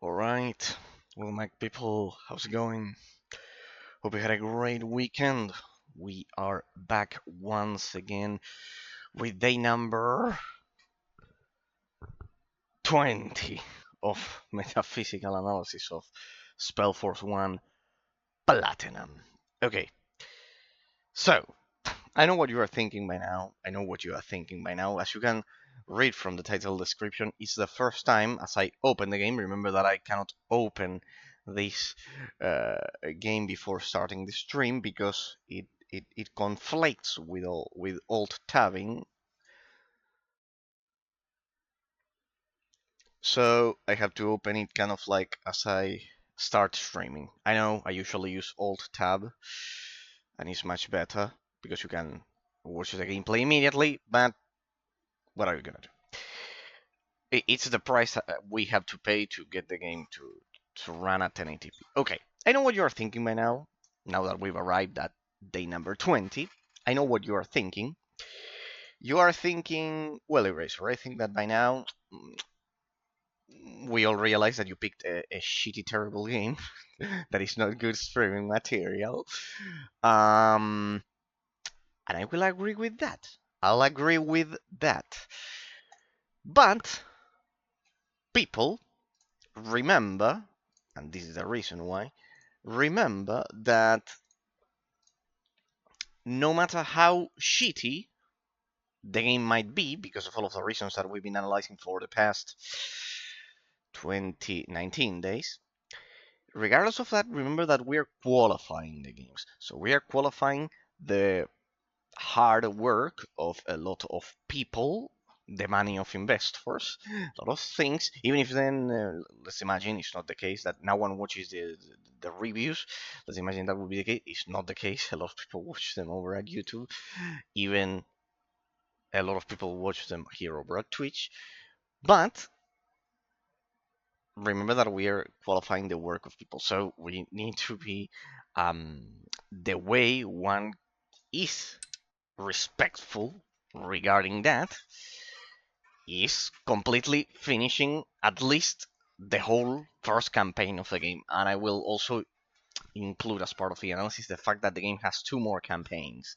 Alright, well, my people, how's it going? Hope you had a great weekend. We are back once again with day number 20 of Metaphysical Analysis of SpellForce 1 Platinum. Okay, so I know what you are thinking by now. I know what you are thinking by now. As you can read from the title description, it's the first time as I open the game. Remember that I cannot open this uh, game before starting the stream because it conflicts with alt tabbing. So I have to open it kind of like as I start streaming. I know I usually use alt tab and it's much better because you can watch the gameplay immediately, but what are you gonna do? It's the price we have to pay to get the game to run at 1080p. Okay, I know what you are thinking by now. Now that we've arrived at day number 20, I know what you are thinking. You are thinking, well, Eraser, I think that by now we all realize that you picked a shitty, terrible game that is not good streaming material. Um, and I will agree with that. I'll agree with that. But people remember, and this is the reason why, remember that no matter how shitty the game might be, because of all of the reasons that we've been analyzing for the past 19 days, regardless of that, remember that we're qualifying the games. So we are qualifying the hard work of a lot of people, the money of investors, a lot of things. Even if then, let's imagine it's not the case that no one watches the reviews. Let's imagine that would be the case. It's not the case. A lot of people watch them over at YouTube. Even a lot of people watch them here over at Twitch. But remember that we are qualifying the work of people, so we need to be the way one is respectful regarding that is completely finishing at least the whole first campaign of the game. And I will also include as part of the analysis the fact that the game has 2 more campaigns.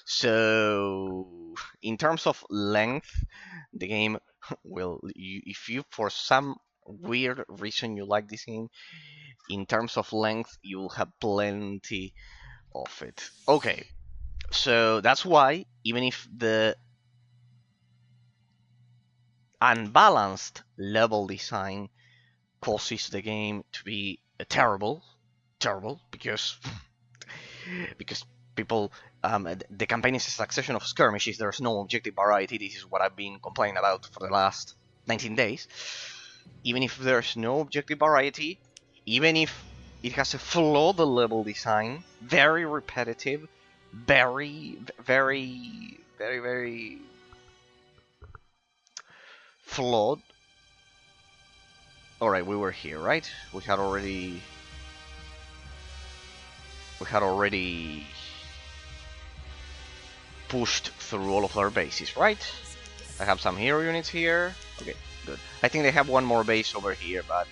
So in terms of length, the game will, if you for some weird reason you like this game, in terms of length you will have plenty of it. Okay, so that's why even if the unbalanced level design causes the game to be terrible because people the campaign is a succession of skirmishes. There's no objective variety. This is what I've been complaining about for the last 19 days. Even if there's no objective variety, even if it has a flawed level design, very repetitive, very flawed. All right, we were here, right? We had already pushed through all of our bases, right? I have some hero units here. Okay, good. I think they have one more base over here, but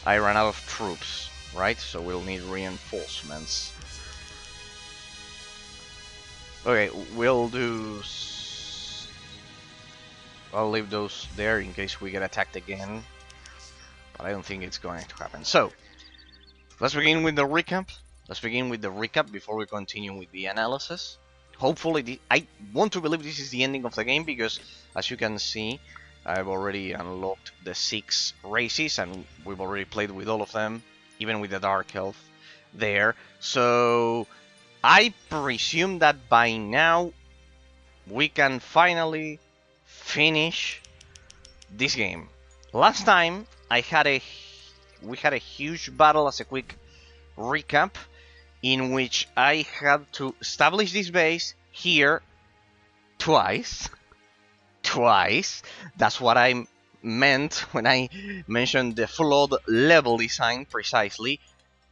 I ran out of troops, right? So we'll need reinforcements. Okay, we'll do... I'll leave those there in case we get attacked again, but I don't think it's going to happen. So, let's begin with the recap. Let's begin with the recap before we continue with the analysis. Hopefully, I want to believe this is the ending of the game because, as you can see, I've already unlocked the 6 races and we've already played with all of them, even with the Dark Elf there. So, I presume that by now we can finally finish this game. Last time we had a huge battle. As a quick recap, in which I had to establish this base here twice. That's what I meant when I mentioned the flawed level design precisely.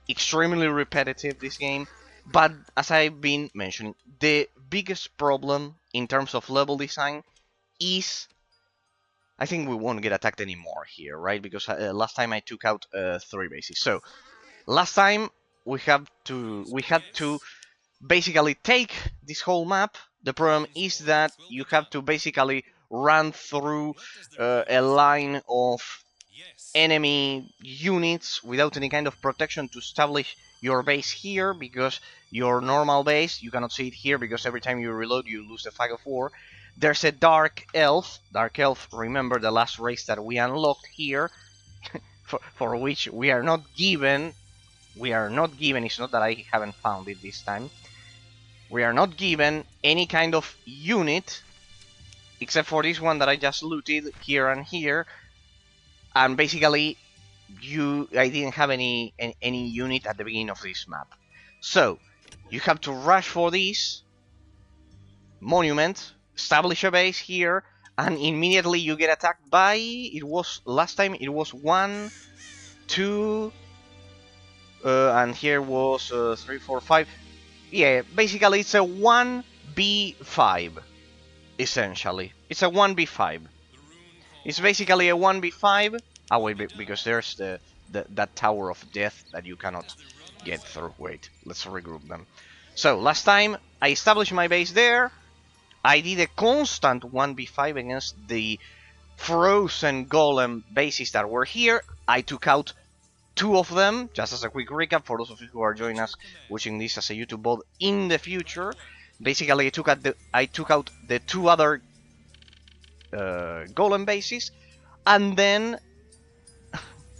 Extremely repetitive, this game. But as I've been mentioning, the biggest problem in terms of level design is I think we won't get attacked anymore here, right? Because last time I took out 3 bases. So last time we had to basically take this whole map. The problem is that you have to basically run through a line of enemy units without any kind of protection to establish your base here, because your normal base, you cannot see it here because every time you reload you lose the flag of war. There's a dark elf. Dark elf, remember the last race that we unlocked here, for which we are not given. It's not that I haven't found it this time. We are not given any kind of unit except for this one that I just looted here and here, and basically I didn't have any unit at the beginning of this map. So you have to rush for this monument, establish a base here, and immediately you get attacked by, last time it was 1, 2, and here was 3, 4, 5. Yeah, basically it's a 1v5, essentially. It's a 1v5. It's basically a 1v5. Oh wait, because there's that tower of death that you cannot get through. Wait, let's regroup them. So last time I established my base there. I did a constant 1v5 against the frozen golem bases that were here. I took out 2 of them, just as a quick recap for those of you who are joining us watching this as a YouTube VOD in the future. Basically, I took out the 2 other golem bases, and then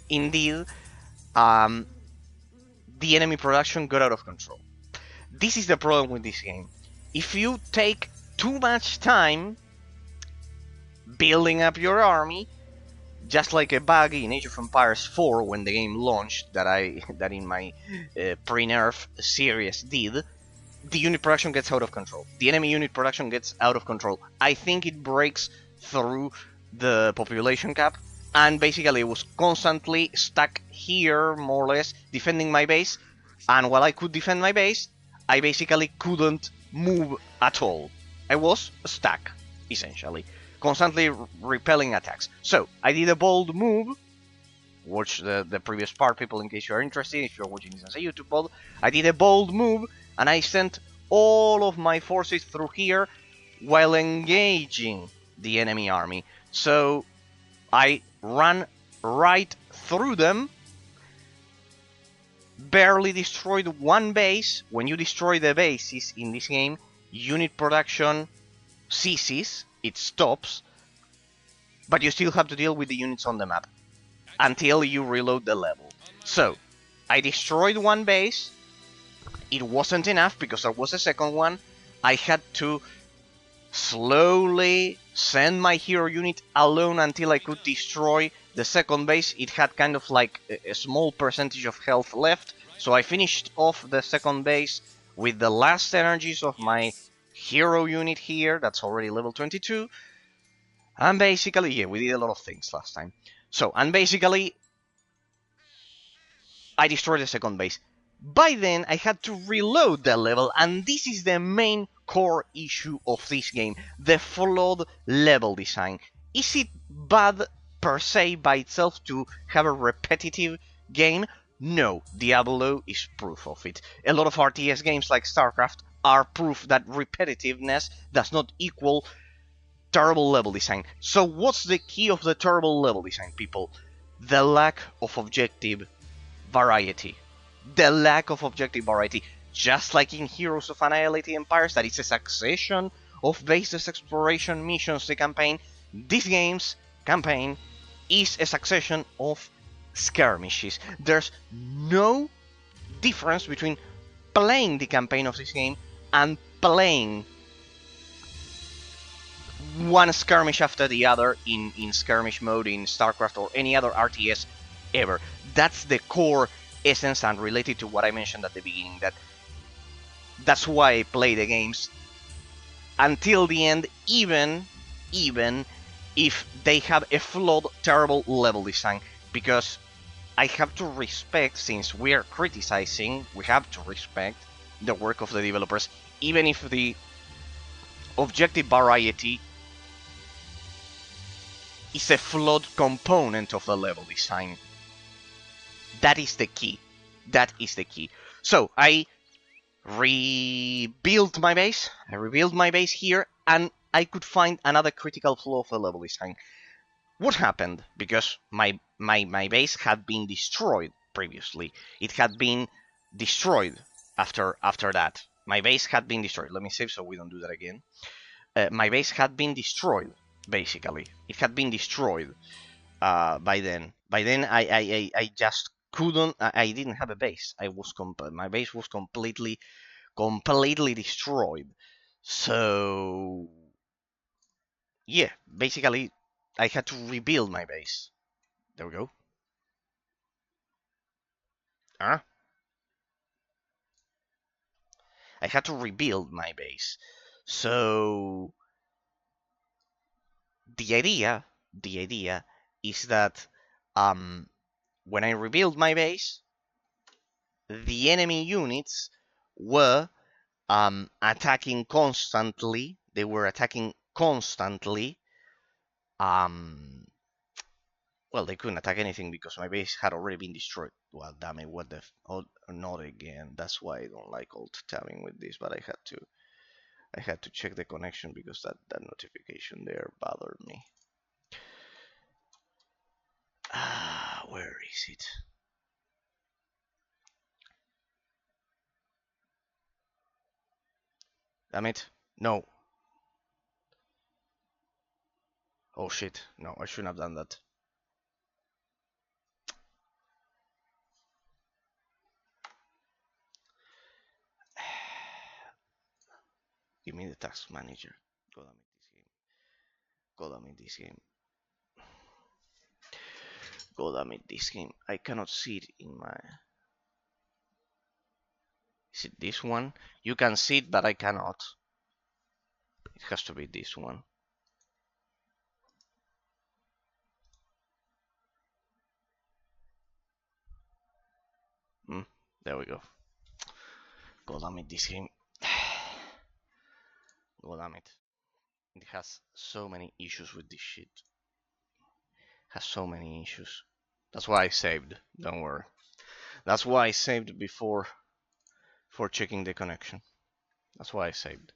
indeed the enemy production got out of control. This is the problem with this game. If you take too much time building up your army, just like a bug in Age of Empires 4 when the game launched, that in my pre-nerf series did, the unit production gets out of control. The enemy unit production gets out of control. I think it breaks through the population cap, and basically it was constantly stuck here, more or less, defending my base, and while I could defend my base, I basically couldn't move at all. I was stuck, essentially, constantly repelling attacks. So I did a bold move. Watch the previous part, people, in case you are interested, if you're watching this as a YouTube VOD. I did a bold move, and I sent all of my forces through here while engaging the enemy army. So I ran right through them, barely destroyed 1 base. When you destroy the bases in this game, unit production ceases, it stops, but you still have to deal with the units on the map until you reload the level. So I destroyed 1 base. It wasn't enough because there was a second one. I had to slowly send my hero unit alone until I could destroy the second base. It had kind of like a small percentage of health left, so I finished off the second base with the last energies of my hero unit here. That's already level 22. And basically, yeah, we did a lot of things last time. So, and basically, I destroyed the second base. By then, I had to reload the level, and this is the main core issue of this game, the flawed level design. Is it bad per se by itself to have a repetitive game? No, Diablo is proof of it. A lot of RTS games like StarCraft are proof that repetitiveness does not equal terrible level design. So what's the key of the terrible level design, people? The lack of objective variety. The lack of objective variety. Just like in Heroes of Annihilating Empires, that is a succession of baseless exploration missions, the campaign. This game's campaign is a succession of skirmishes. There's no difference between playing the campaign of this game and playing one skirmish after the other in skirmish mode in StarCraft or any other RTS ever. That's the core essence, and related to what I mentioned at the beginning, that's why I play the games until the end, even if they have a flawed, terrible level design, because I have to respect, since we are criticizing, we have to respect the work of the developers, even if the objective variety is a flawed component of the level design. That is the key. That is the key. So I rebuilt my base. I rebuilt my base here, and I could find another critical flaw of the level design. What happened? Because my base had been destroyed previously. It had been destroyed after that. My base had been destroyed. Let me save so we don't do that again. My base had been destroyed, basically. It had been destroyed by then. By then, I just couldn't. I didn't have a base. My base was completely destroyed. So yeah, basically, I had to rebuild my base. There we go. I had to rebuild my base. So the idea is that when I rebuild my base, the enemy units were attacking constantly. They were attacking constantly. Well, they couldn't attack anything because my base had already been destroyed. Well, damn it, what the... Oh, not again. That's why I don't like alt-tabbing with this, but I had to check the connection because that notification there bothered me. Where is it? Damn it. No. Oh shit. No, I shouldn't have done that. Give me the task manager. God damn it, this game. God damn it, this game. God damn it, this game. I cannot see it in my... Is it this one? You can see it, but I cannot. It has to be this one. There we go. God damn it, this game. God damn it. It has so many issues with this shit. Has so many issues. That's why I saved. Don't worry. That's why I saved before checking the connection. That's why I saved.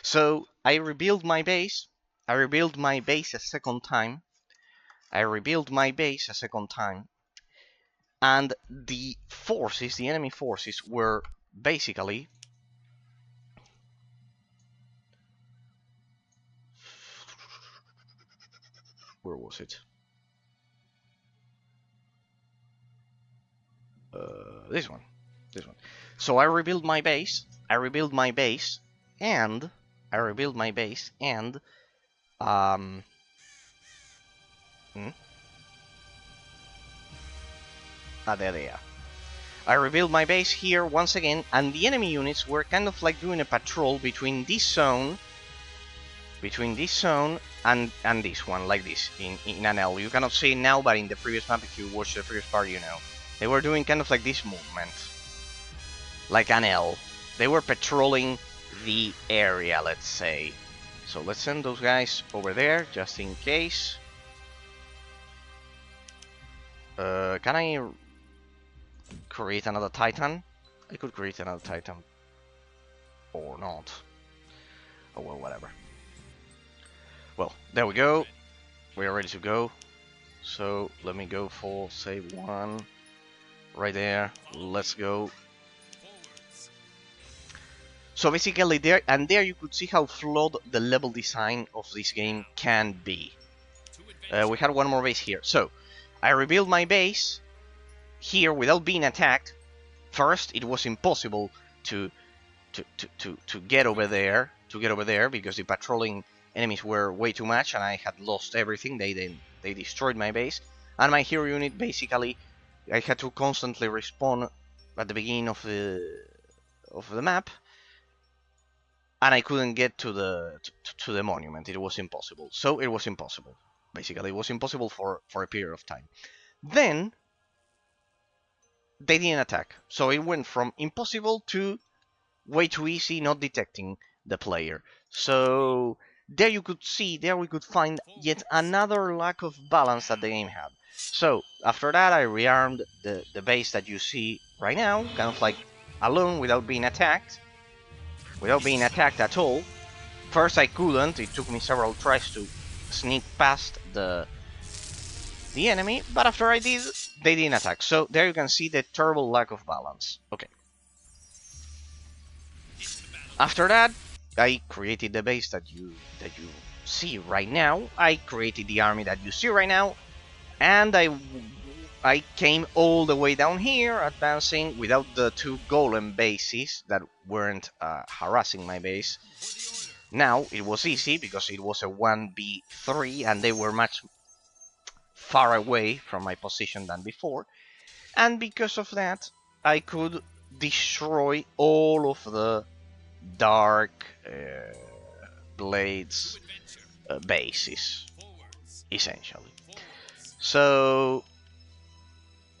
So I rebuilt my base. I rebuilt my base a second time. And the forces, the enemy forces, were basically... Where was it? This one. So I rebuilt my base. And there they are. I rebuilt my base here once again, and the enemy units were kind of like doing a patrol between this zone and this one, like this, in an L. You cannot see it now, but in the previous map, if you watch the previous part, you know. They were doing kind of like this movement, like an L. They were patrolling the area, let's say. So let's send those guys over there, just in case. Can I create another Titan? I could create another Titan. Or not. Oh well, whatever. Well, there we go. We are ready to go. So let me go for save one. Right there. Let's go. So basically there you could see how flawed the level design of this game can be. We had one more base here. So I rebuilt my base here without being attacked. First, it was impossible to get over there, because the patrolling enemies were way too much, and I had lost everything. They destroyed my base, and my hero unit basically, I had to constantly respawn at the beginning of the map, and I couldn't get to the monument. It was impossible. So it was impossible. Basically, it was impossible for a period of time. Then they didn't attack, so it went from impossible to way too easy, not detecting the player. So there you could see, there we could find yet another lack of balance that the game had. So after that, I rearmed the base that you see right now, kind of like alone without being attacked at all. First I couldn't, it took me several tries to sneak past the enemy, but after I did, they didn't attack. So there you can see the terrible lack of balance. Okay. After that, I created the base that you see right now. I created the army that you see right now, and I came all the way down here, advancing without the two golem bases that weren't harassing my base. Now it was easy because it was a 1v3 and they were much far away from my position than before, and because of that I could destroy all of the dark blades bases, essentially. So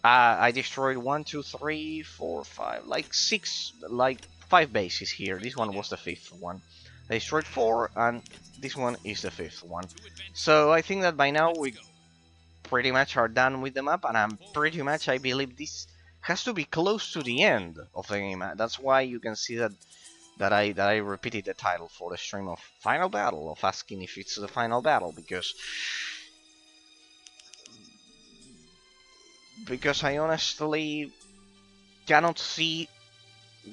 I destroyed 1, 2, 3, 4, 5, like 6, like 5 bases here. This one was the 5th one. I destroyed 4, and this one is the 5th one. So I think that by now we pretty much are done with the map, and I'm pretty much, I believe this has to be close to the end of the game. That's why you can see that I repeated the title for the stream of Final Battle, of asking if it's the final battle, because I honestly cannot see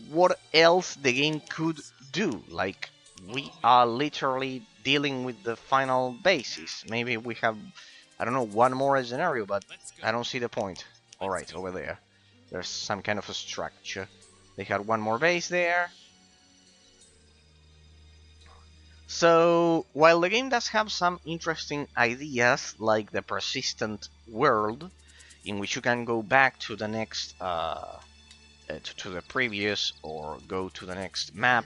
what else the game could do. Like, we are literally dealing with the final basis. Maybe we have, I don't know, one more scenario, but I don't see the point. Alright, over there. There's some kind of a structure. They had one more base there. So, while the game does have some interesting ideas, like the persistent world, in which you can go back to the next, to the previous, or go to the next map,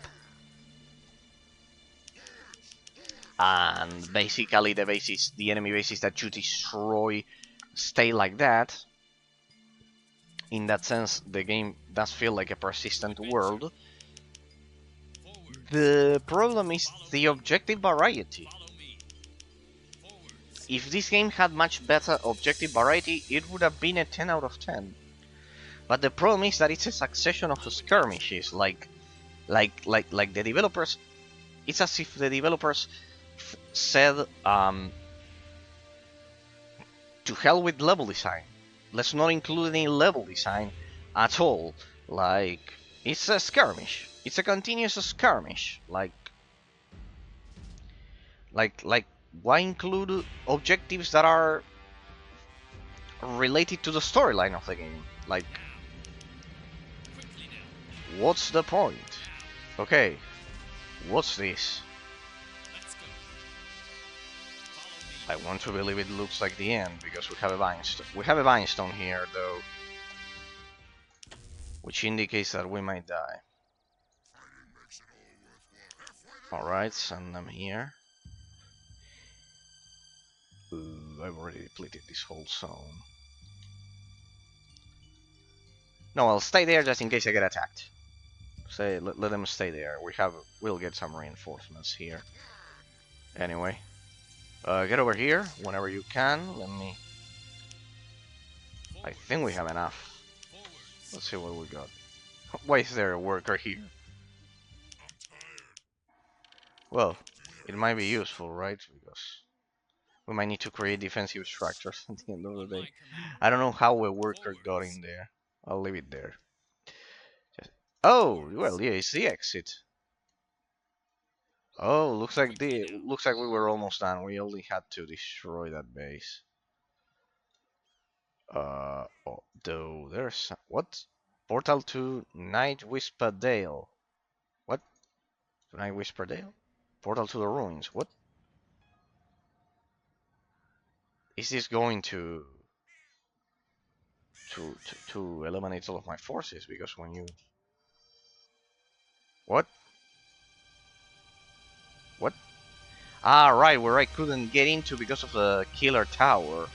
and basically the enemy bases that you destroy stay like that. In that sense, the game does feel like a persistent world. The problem is the objective variety. If this game had much better objective variety, it would have been a 10 out of 10. But the problem is that it's a succession of skirmishes, like the developers. It's as if the developers said, to hell with level design. Let's not include any level design at all. Like, it's a skirmish. It's a continuous skirmish. Like, why include objectives that are related to the storyline of the game? Like, what's the point? Okay, what's this? I want to believe it looks like the end because we have a vinestone. We have a vinestone here, though, which indicates that we might die. Alright, send them here. Ooh, I've already depleted this whole zone. No, I'll stay there just in case I get attacked. Let them stay there. We'll get some reinforcements here. Anyway, get over here whenever you can. I think we have enough. Let's see what we got. Why is there a worker here? Well, it might be useful, right? Because we might need to create defensive structures at the end of the day. I don't know how a worker got in there. I'll leave it there. Oh, well, yeah, it's the exit. Oh, looks like we were almost done. We only had to destroy that base. Oh, though there's what? Portal to Night Whisper Dale. What? To Night Whisper Dale? Portal to the ruins. What? Is this going to eliminate all of my forces? Because when you... What? What? Ah, right, where I couldn't get into because of the killer tower.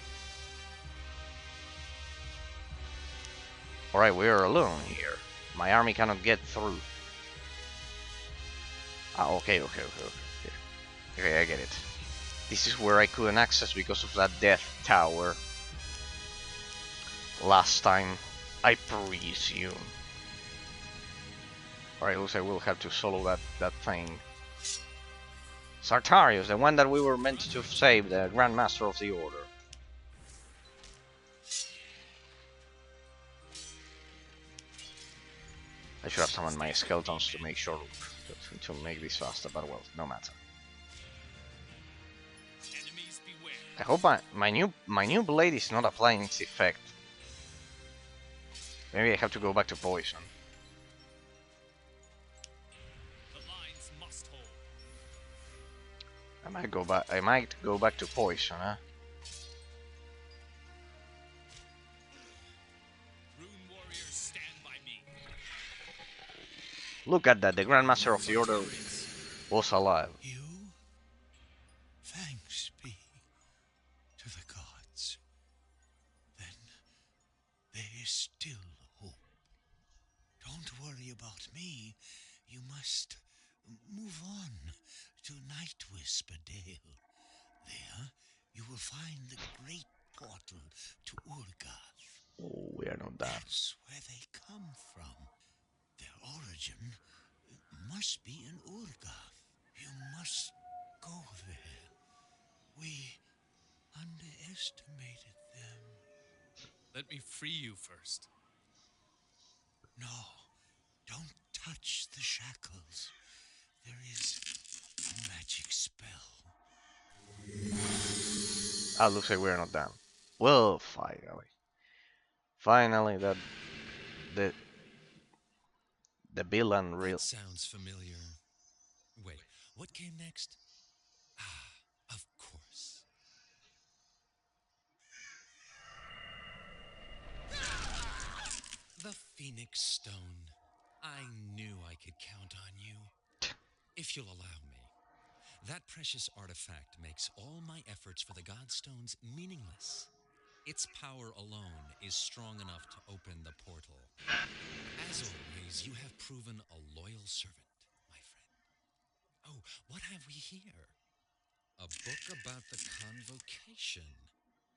Alright, we are alone here. My army cannot get through. Ah, okay. Okay, I get it. This is where I couldn't access because of that death tower. Last time, I presume. Alright, looks like we'll have to solo that thing. Sartarius, the one that we were meant to save, the Grand Master of the Order. I should have summoned my skeletons to make sure to make this faster, but well, no matter. I hope my new blade is not applying its effect. Maybe I have to go back to poison. I might go back to poison, huh? Look at that, the Grand Master of the Order was alive. You? Thanks be to the gods. Then there is still hope. Don't worry about me. You must move on to Night Whisper Dale. There you will find the great portal to Urgath. Oh, we are not done. That's where they come from. Their origin must be in Urgath. You must go there. We underestimated them. Let me free you first. No, don't touch the shackles. There is a magic spell. Ah, looks like we're not done. Well, finally. Finally, the villain real. That sounds familiar. Wait, what came next? Ah, of course. The Phoenix Stone. I knew I could count on you. If you'll allow me. That precious artifact makes all my efforts for the Godstones meaningless. Its power alone is strong enough to open the portal. As always, you have proven a loyal servant, my friend. Oh, what have we here? A book about the convocation.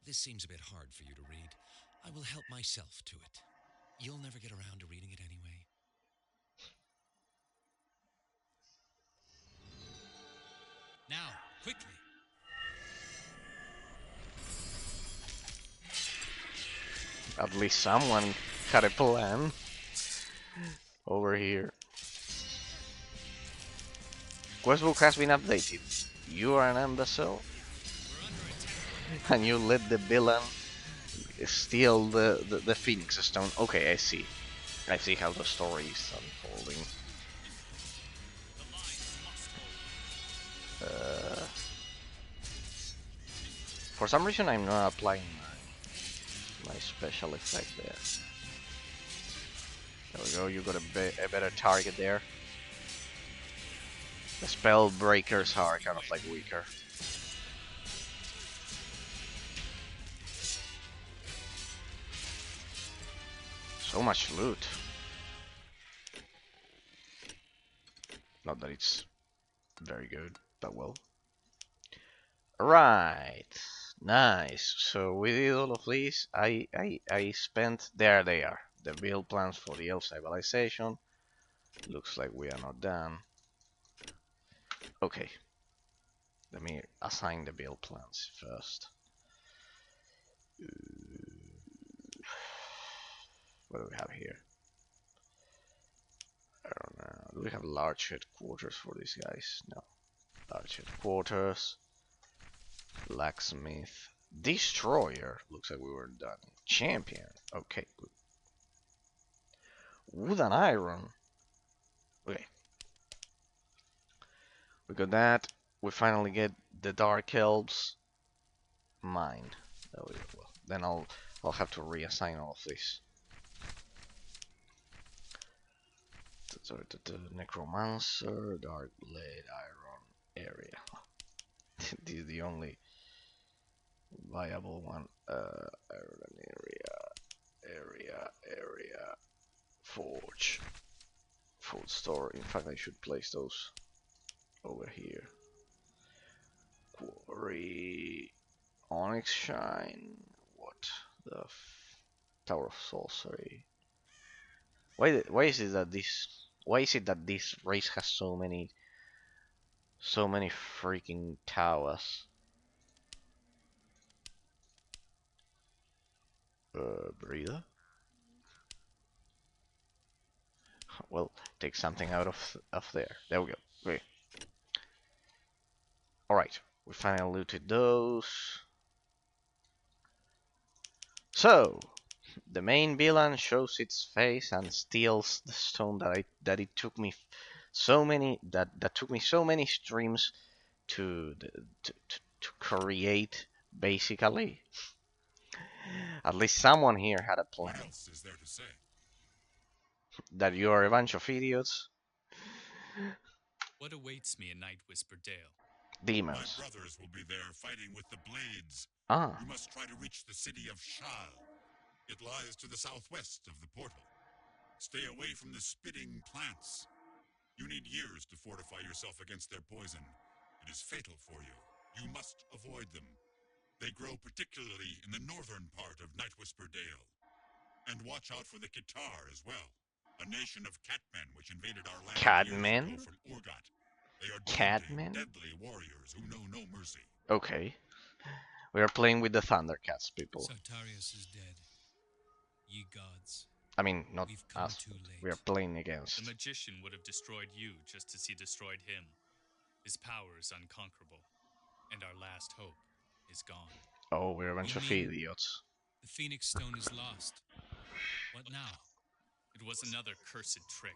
This seems a bit hard for you to read. I will help myself to it. You'll never get around to reading it anyway. Now, quickly. At least someone had a plan over here. Questbook has been updated. You are an imbecile, and you let the villain steal the Phoenix Stone. Okay, I see. I see how the story is unfolding. For some reason, I'm not applying my special effect there. There we go. You got a better target there. The spell breakers are kind of like weaker. So much loot. Not that it's very good, but well. Right, nice. So we did all of these. I spent. There they are. The build plans for the elf civilization. Looks like we are not done. Okay. Let me assign the build plans first. What do we have here? I don't know. Do we have large headquarters for these guys? No. Large headquarters. Blacksmith. Destroyer. Looks like we were done. Champion. Okay, good. Wood and iron. Okay. We got that. We finally get the Dark Elves. Mine. There we go. Well, then I'll have to reassign all of this. The Necromancer, Dark Blade, Iron area. This is the only viable one. Iron area, Forge, food store. In fact, I should place those over here. Discovery. Onyx Shine. What the Tower of Sorcery? Why is it that this race has so many freaking towers? Breather. Well, take something out of there. There we go. Okay. All right. We finally looted those. So, the main villain shows its face and steals the stone that it took me that took me so many streams to to create. Basically, at least someone here had a What plan. else is there to say? That you are a bunch of idiots, What awaits me in Night Whisper Dale? My demons. brothers will be there fighting with the blades. Ah, You must try to reach the city of Shal. It lies to the southwest of the portal. Stay away from the spitting plants. You need years to fortify yourself against their poison. It is fatal for you. You must avoid them. They grow particularly in the northern part of Night Whisper Dale. And watch out for the Kitar as well. A nation of catmen which invaded our land years Catmen? ago from Urgot. They are Catmen? deadly warriors who know no mercy. okay. We are playing with the Thundercats, people. Sartarius is dead. Ye gods, I mean, not we've come us. too late. We are playing The against. magician would have destroyed you just as he destroyed him. His power is unconquerable, and our last hope is gone. Oh, we're a bunch You of mean- idiots. The Phoenix Stone is lost. What now? It was another cursed trick.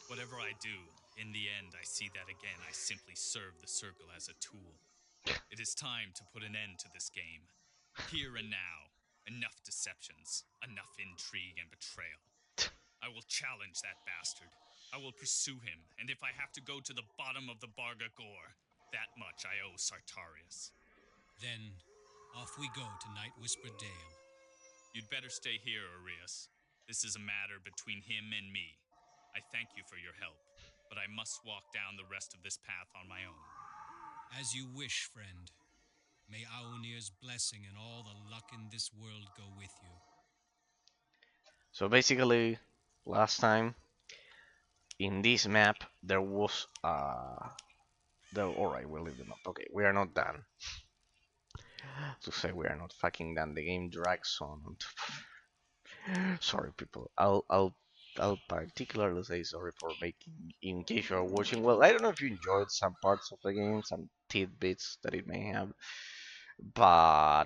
Whatever I do, in the end I see that again I simply serve the circle as a tool. It is time to put an end to this game. Here and now. Enough deceptions, enough intrigue and betrayal. I will challenge that bastard. I will pursue him, and if I have to go to the bottom of the Barga Gore, that much I owe Sartarius. Then, off we go to Night Whisper Dale. You'd better stay here, Arias. This is a matter between him and me. I thank you for your help, but I must walk down the rest of this path on my own. As you wish, friend. May Aonir's blessing and all the luck in this world go with you. So basically, last time in this map there was all right, we'll leave the map. Okay, we are not done. To say we are not fucking done. The game drags on. Sorry, people. I'll particularly say sorry for making, in case you are watching. Well, I don't know if you enjoyed some parts of the game, some tidbits that it may have, but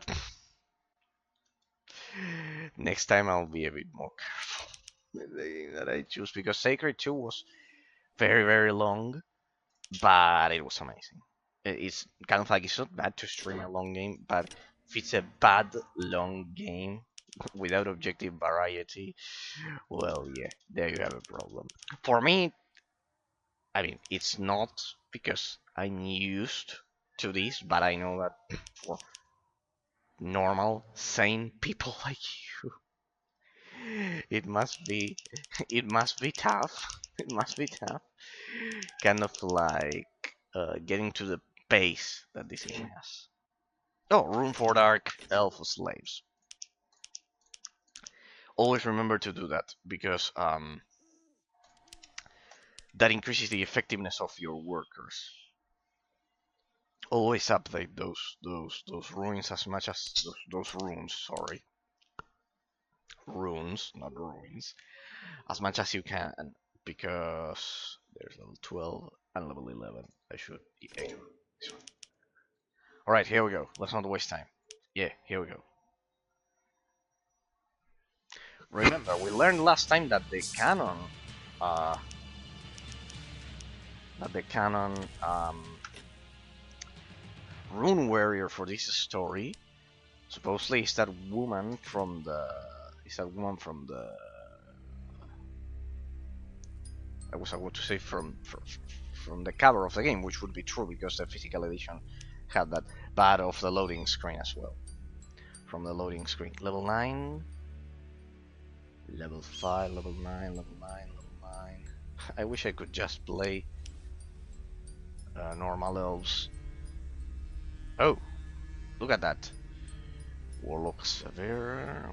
next time I'll be a bit more careful with the game that I choose, because Sacred 2 was very, very long, but it was amazing. It's kind of like, it's not bad to stream a long game, but if it's a bad long game without objective variety, well, yeah, there you have a problem. For me, I mean, it's not because I'm used to this, but I know that for normal, sane people like you, it must be, it must be tough. It must be tough. Kind of like getting to the pace that this game has. Oh, room for dark elf slaves. Always remember to do that, because that increases the effectiveness of your workers. Always update those ruins as much as those runes. Sorry, runes, not ruins. As much as you can, because there's level 12 and level 11. I should. All right, here we go. Let's not waste time. Yeah, here we go. Remember, we learned last time that the canon, rune warrior for this story, supposedly is that woman from the, I was about to say from the cover of the game, which would be true because the physical edition had that, but of the loading screen as well. From the loading screen, level 9, level 5, level 9, level 9, level 9. I wish I could just play normal elves. Oh, look at that. Warlock Severe.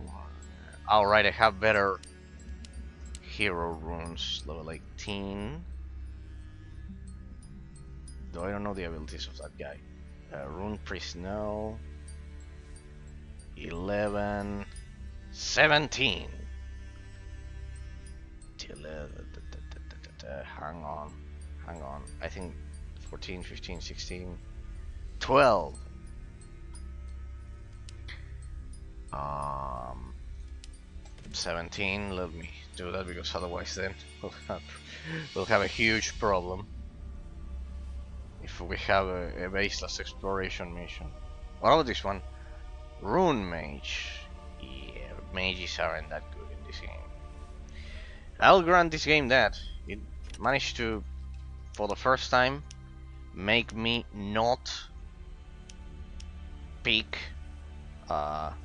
Alright, I have better hero runes. Level 18. Though I don't know the abilities of that guy. Rune Priest, no. 11. 17. Hang on. Hang on. I think 14, 15, 16. 12. 17. Let me do that because otherwise then we'll have a huge problem if we have a baseless exploration mission. What about this one? Rune Mage. Yeah, mages aren't that good in this game. I'll grant this game that. It managed to, for the first time, make me not pick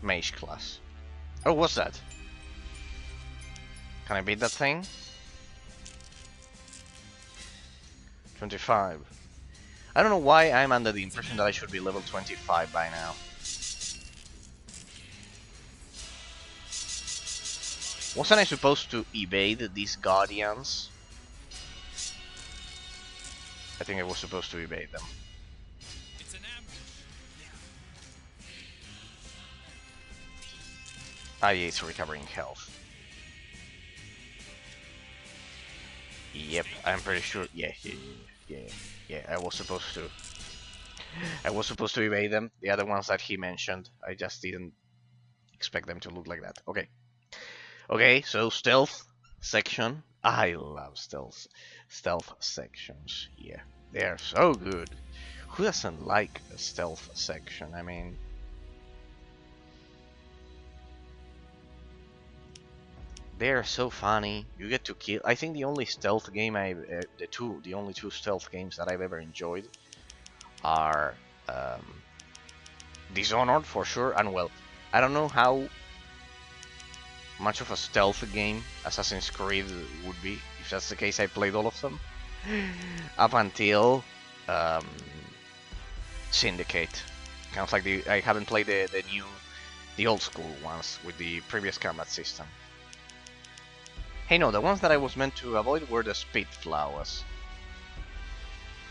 mage class. Oh, what's that? Can I beat that thing? 25. I don't know why I'm under the impression that I should be level 25 by now. Wasn't I supposed to evade these guardians? I think I was supposed to evade them. It's an ambush. Ah, yeah, it's recovering health. Yep, I'm pretty sure. Yeah, I was supposed to. I was supposed to evade them. The other ones that he mentioned, I just didn't expect them to look like that. Okay. Okay, so stealth section. I love stealth sections. Yeah, they're so good. Who doesn't like a stealth section? I mean, they're so funny. You get to kill. I think the only stealth game the only two stealth games that I've ever enjoyed are Dishonored for sure, and well, I don't know how much of a stealth game Assassin's Creed would be. If that's the case, I played all of them up until Syndicate. Kind of like I haven't played the old school ones with the previous combat system. Hey, no, the ones that I was meant to avoid were the speed flowers.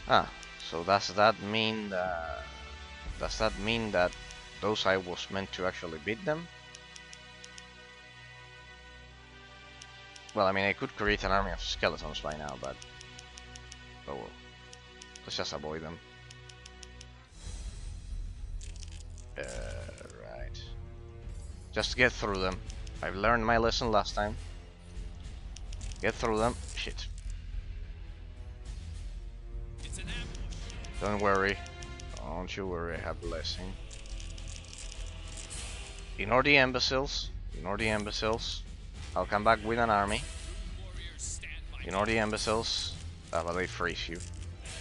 Ah, so does that mean that those I was meant to actually beat them? Well, I mean, I could create an army of skeletons by now, but oh well. Let's just avoid them. Right. Just get through them. I've learned my lesson last time. Get through them. Shit. It's an ambush. Don't worry. Don't you worry, I have blessing. Ignore the imbeciles. Ignore the imbeciles. I'll come back with an army. Warriors stand by. Ignore the imbeciles. Ah, but they freeze you.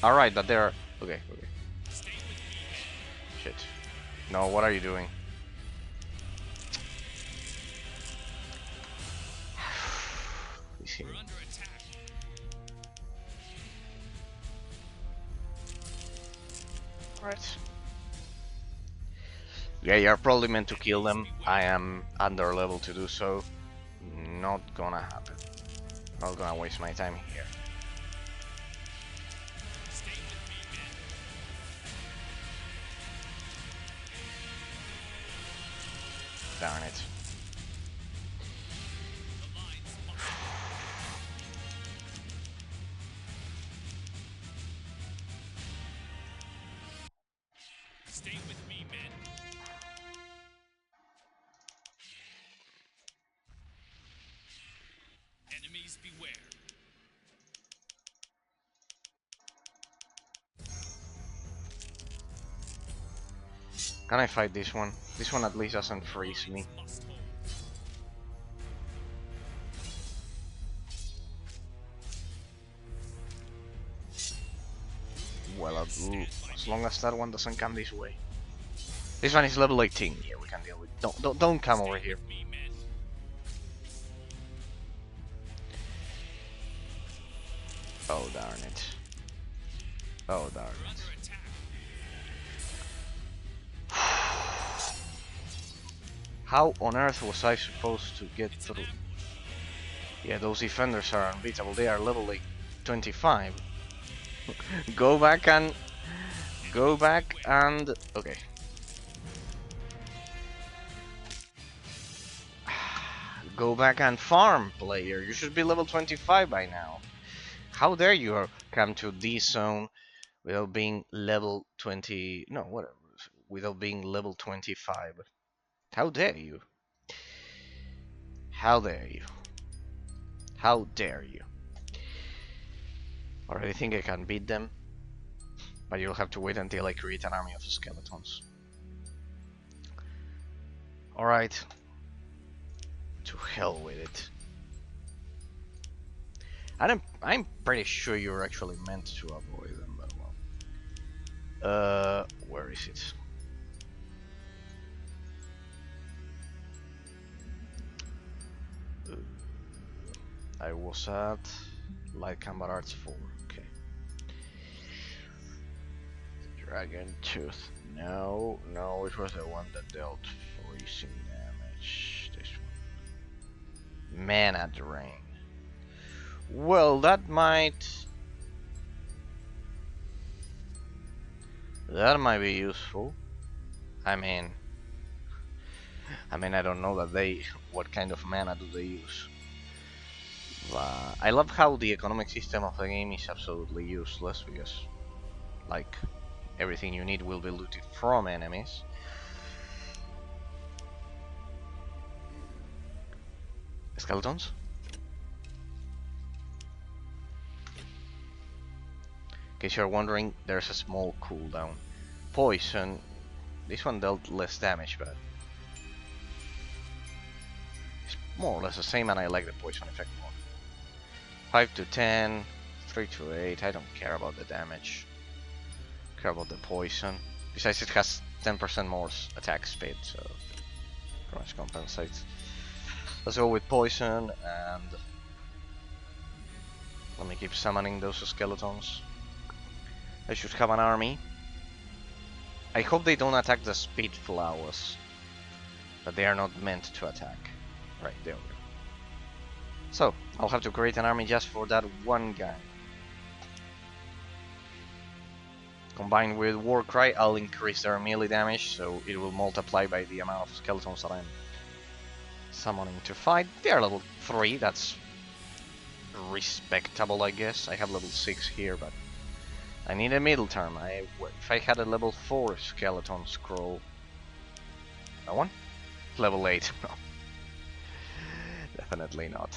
Alright, but they're... Okay. Stay with me. Shit. No, what are you doing? He's here. We're under attack. Right. Yeah, you're probably meant to kill them. I am under level to do so. Not gonna happen. Not gonna waste my time here. Stay with me, men. Darn it. The lines must stay with me, men. Enemies beware. Can I fight this one? This one at least doesn't freeze me. Must hold. Well, as long as that one doesn't come this way. This one is level 18. Yeah, we can deal with. Don't come over here. Me, men. Oh, darn it. Oh, darn We're it. under attack. How on earth was I supposed to get It's an through? ambush. Yeah, those defenders are unbeatable. They are level like 25. Go back and okay. Go back and farm, player. You should be level 25 by now. How dare you come to this zone without being level 20? No, whatever. Without being level 25. How dare you? How dare you? How dare you? Already think I can beat them, but you'll have to wait until I create an army of skeletons. Alright. To hell with it. I'm pretty sure you're actually meant to avoid them, but well. Where is it? I was at Light Combat Arts 4. Okay. Dragon Tooth. No, it was the one that dealt freezing damage. This one. Mana Drain. Well, that might be useful. I mean, I don't know what kind of mana do they use. I love how the economic system of the game is absolutely useless because, like, everything you need will be looted from enemies. Skeletons? In case you're wondering, there's a small cooldown. Poison. This one dealt less damage, but it's more or less the same, and I like the poison effect more. 5 to 10, 3 to 8. I don't care about the damage. I care about the poison. Besides, it has 10% more attack speed, so pretty much compensates. Let's go with poison, and let me keep summoning those skeletons. I should have an army. I hope they don't attack the speed flowers, but they are not meant to attack. Right, there we go. So, I'll have to create an army just for that one guy. Combined with Warcry, I'll increase their melee damage, so it will multiply by the amount of skeletons that I'm summoning to fight. They are level 3, that's respectable, I guess. I have level 6 here, but I need a middle term. If I had a level 4 skeleton scroll... That one? Level 8, no. Definitely not.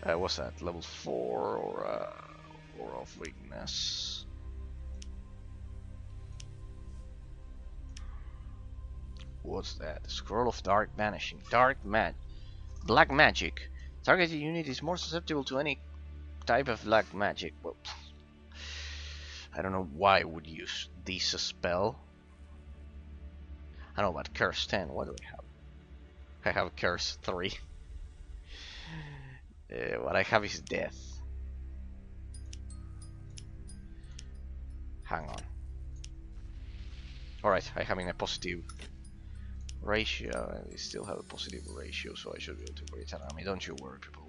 What's that? Level 4 or of weakness? What's that? Scroll of Dark Vanishing. Black Magic. Targeted unit is more susceptible to any type of black magic. Well, I don't know why I would use this spell. I don't know about Curse 10. What do I have? I have Curse 3. What I have is Death. Hang on. Alright, I have in a positive ratio. I still have a positive ratio, so I should be able to create an army. Don't you worry, people.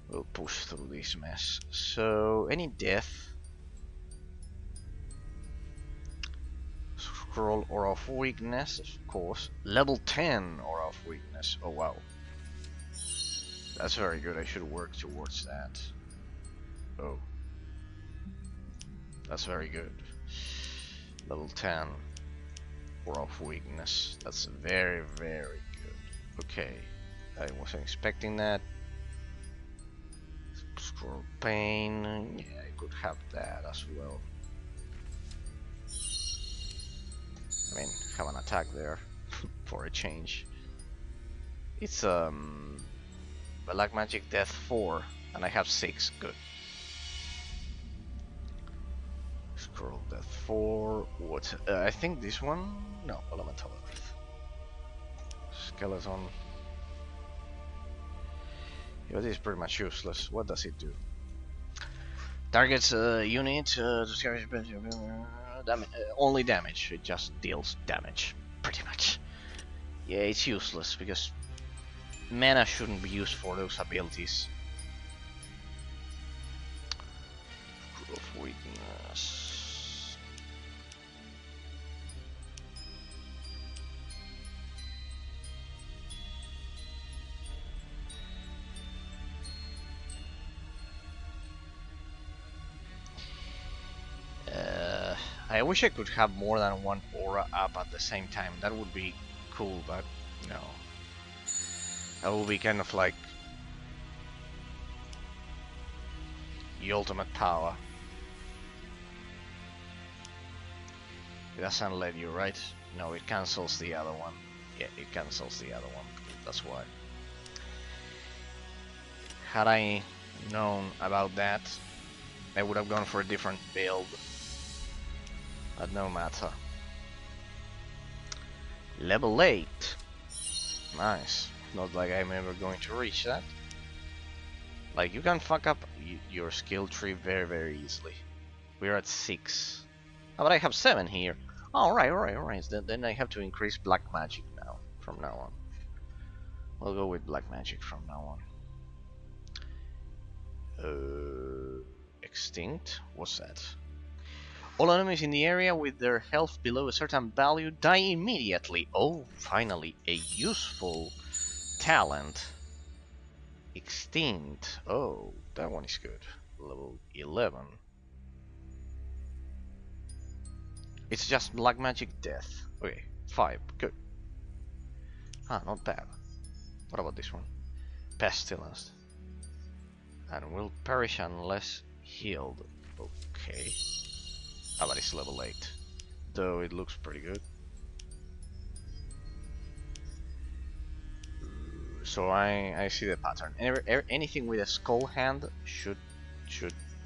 We'll push through this mess. So, any death, scroll or of weakness, of course. Level 10 or of weakness. Oh wow, that's very good. I should work towards that. Oh, that's very good. Level 10 or of weakness. That's very, very good. Okay, I wasn't expecting that. Scroll pain, yeah, I could have that as well. I mean, have an attack there for a change. It's Black Magic Death 4, and I have 6. Good. Scroll Death 4. What? I think this one. No, Elemental Earth. Skeleton. Yeah, this is pretty much useless. What does it do? Targets unit only damage. It just deals damage. pretty much. Yeah, it's useless because mana shouldn't be used for those abilities. Screw of Weakness. I wish I could have more than one aura up at the same time. That would be cool, but no. That would be kind of like the ultimate power. It doesn't let you, right? No, it cancels the other one. Yeah, it cancels the other one. That's why. Had I known about that, I would have gone for a different build. But no matter. Level 8. Nice. Not like I'm ever going to reach that. Like, you can fuck up your skill tree very, very easily. We're at 6. Oh, but I have 7 here. Alright. Then I have to increase black magic now, from now on. We'll go with black magic from now on. Extinct? What's that? All enemies in the area with their health below a certain value die immediately. Oh, finally, a useful talent. Extinct. Oh, that one is good. Level 11. It's just black magic death. Okay, 5. Good. Ah, not bad. What about this one? Pestilence. And will perish unless healed. Okay. Ah, but it's level 8. Though it looks pretty good. So I see the pattern. Anything with a skull hand should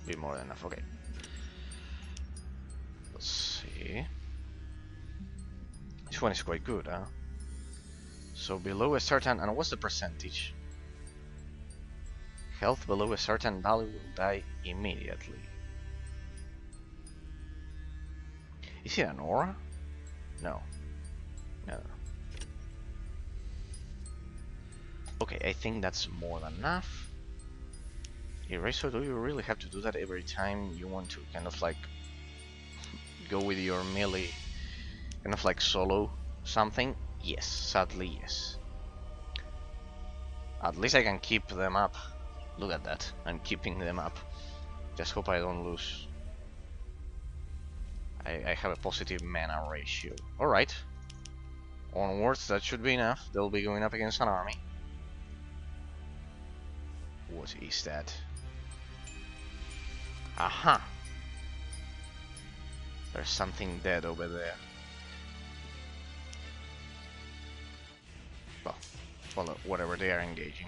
be more than enough. Okay. Let's see. This one is quite good, huh? So below a certain, and what's the percentage? Health below a certain value will die immediately. Is it an aura? No. No. Okay, I think that's more than enough. Eraser, do you really have to do that every time you want to kind of like go with your melee, kind of like solo something? Yes, sadly yes. At least I can keep them up. Look at that, I'm keeping them up. Just hope I don't lose. I have a positive mana ratio. Alright. Onwards, that should be enough. They'll be going up against an army. What is that? Aha! There's something dead over there. Well, whatever, they are engaging.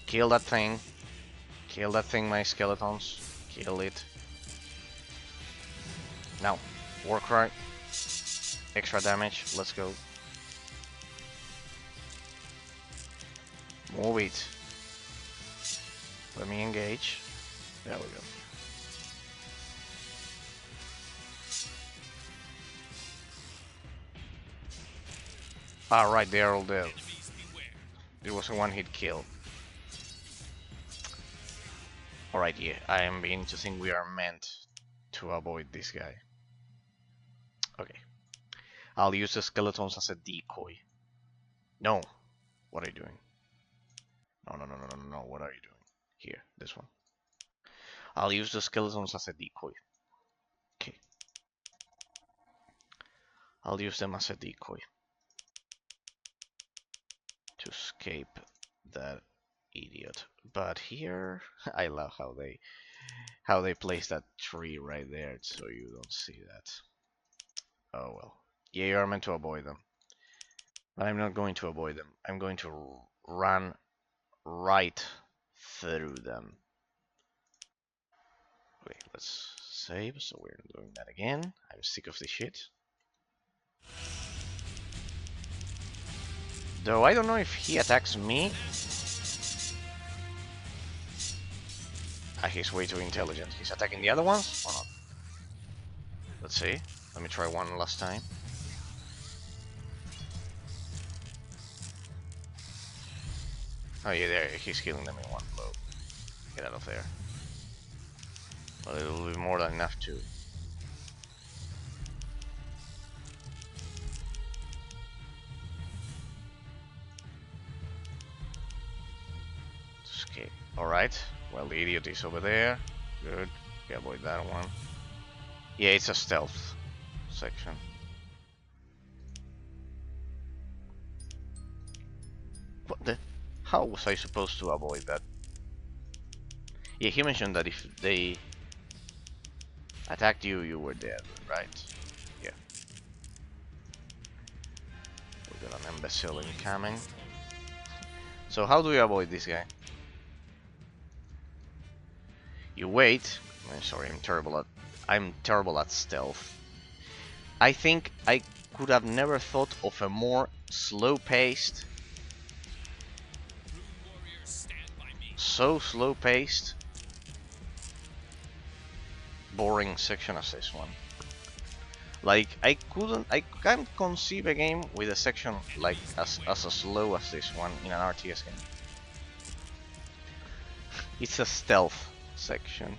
Kill that thing. Kill that thing, my skeletons. Kill it. Now, Warcraft. Extra damage, let's go. Move it. Let me engage. There we go. Alright, they are all dead. It was a one-hit kill. Alright, yeah, I am beginning to think we are meant to avoid this guy. Okay. I'll use the skeletons as a decoy. No. What are you doing? No, what are you doing? Here, this one. I'll use the skeletons as a decoy. Okay. I'll use them as a decoy. To escape that idiot. But here, I love how they place that tree right there so you don't see that. Oh well. Yeah, you are meant to avoid them. But I'm not going to avoid them. I'm going to run right through them. Okay, let's save, so we're not doing that again. I'm sick of this shit. Though I don't know if he attacks me. Ah, he's way too intelligent. He's attacking the other ones or not? Let's see. Let me try one last time. Oh yeah, there, he's killing them in one blow. Get out of there. Well, it'll be more than enough to... escape. Alright, well the idiot is over there. Good, okay, avoid that one. Yeah, it's a stealth section. What the? How was I supposed to avoid that? Yeah, he mentioned that if they attacked you, you were dead, right? Yeah. We got an imbecile incoming. So how do we avoid this guy? You wait. I'm sorry, I'm terrible at stealth. I think I could have never thought of a more slow-paced, so slow-paced, boring section as this one. Like I can't conceive a game with a section like as slow as this one in an RTS game. It's a stealth section.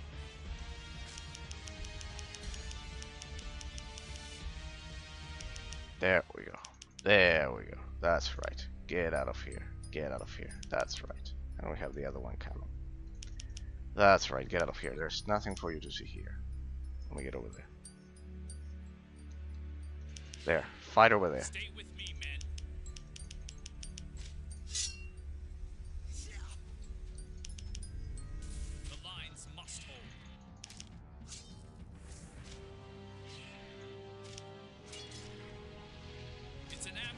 There we go. There we go. That's right. Get out of here. Get out of here. That's right. And we have the other one coming. That's right. Get out of here. There's nothing for you to see here. Let me get over there. There. Fight over there. Stay with me, men. The lines must hold. It's an ambush.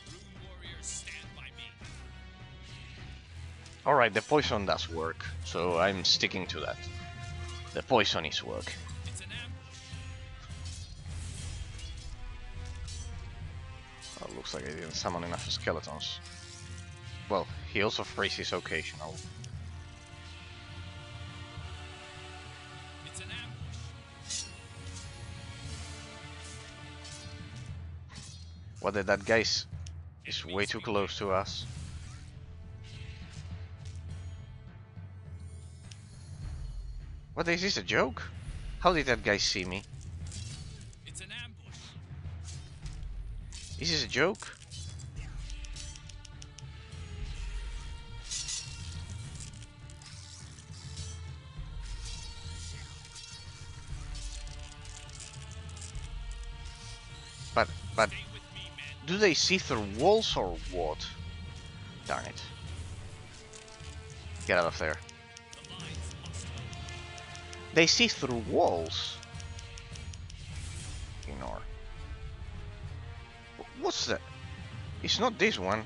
Rune warriors, stand by me. Alright, the poison does work, so I'm sticking to that. The poison is work. It's an ambush. Oh, looks like I didn't summon enough skeletons. Well, he also freezes occasional. It's an ambush. What did that guy's is way too close to us. What, is this a joke? How did that guy see me? It's an ambush. Is this a joke? But Stay with me, men. do they see through walls or what? Darn it. Get out of there. The lines must hold. They see through walls. Ignore. What's that? It's not this one.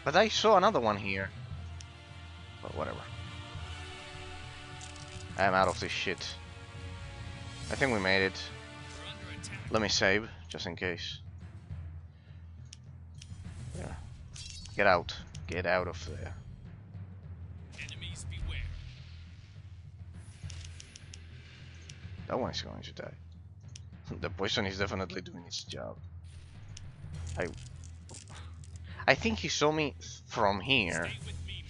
But I saw another one here. But whatever. I'm out of this shit. I think we made it. We're under attack. Let me save, just in case. Yeah. Get out. Get out of there. Enemies beware. That one is going to die. The poison is definitely doing its job. I think he saw me from here. Stay with me,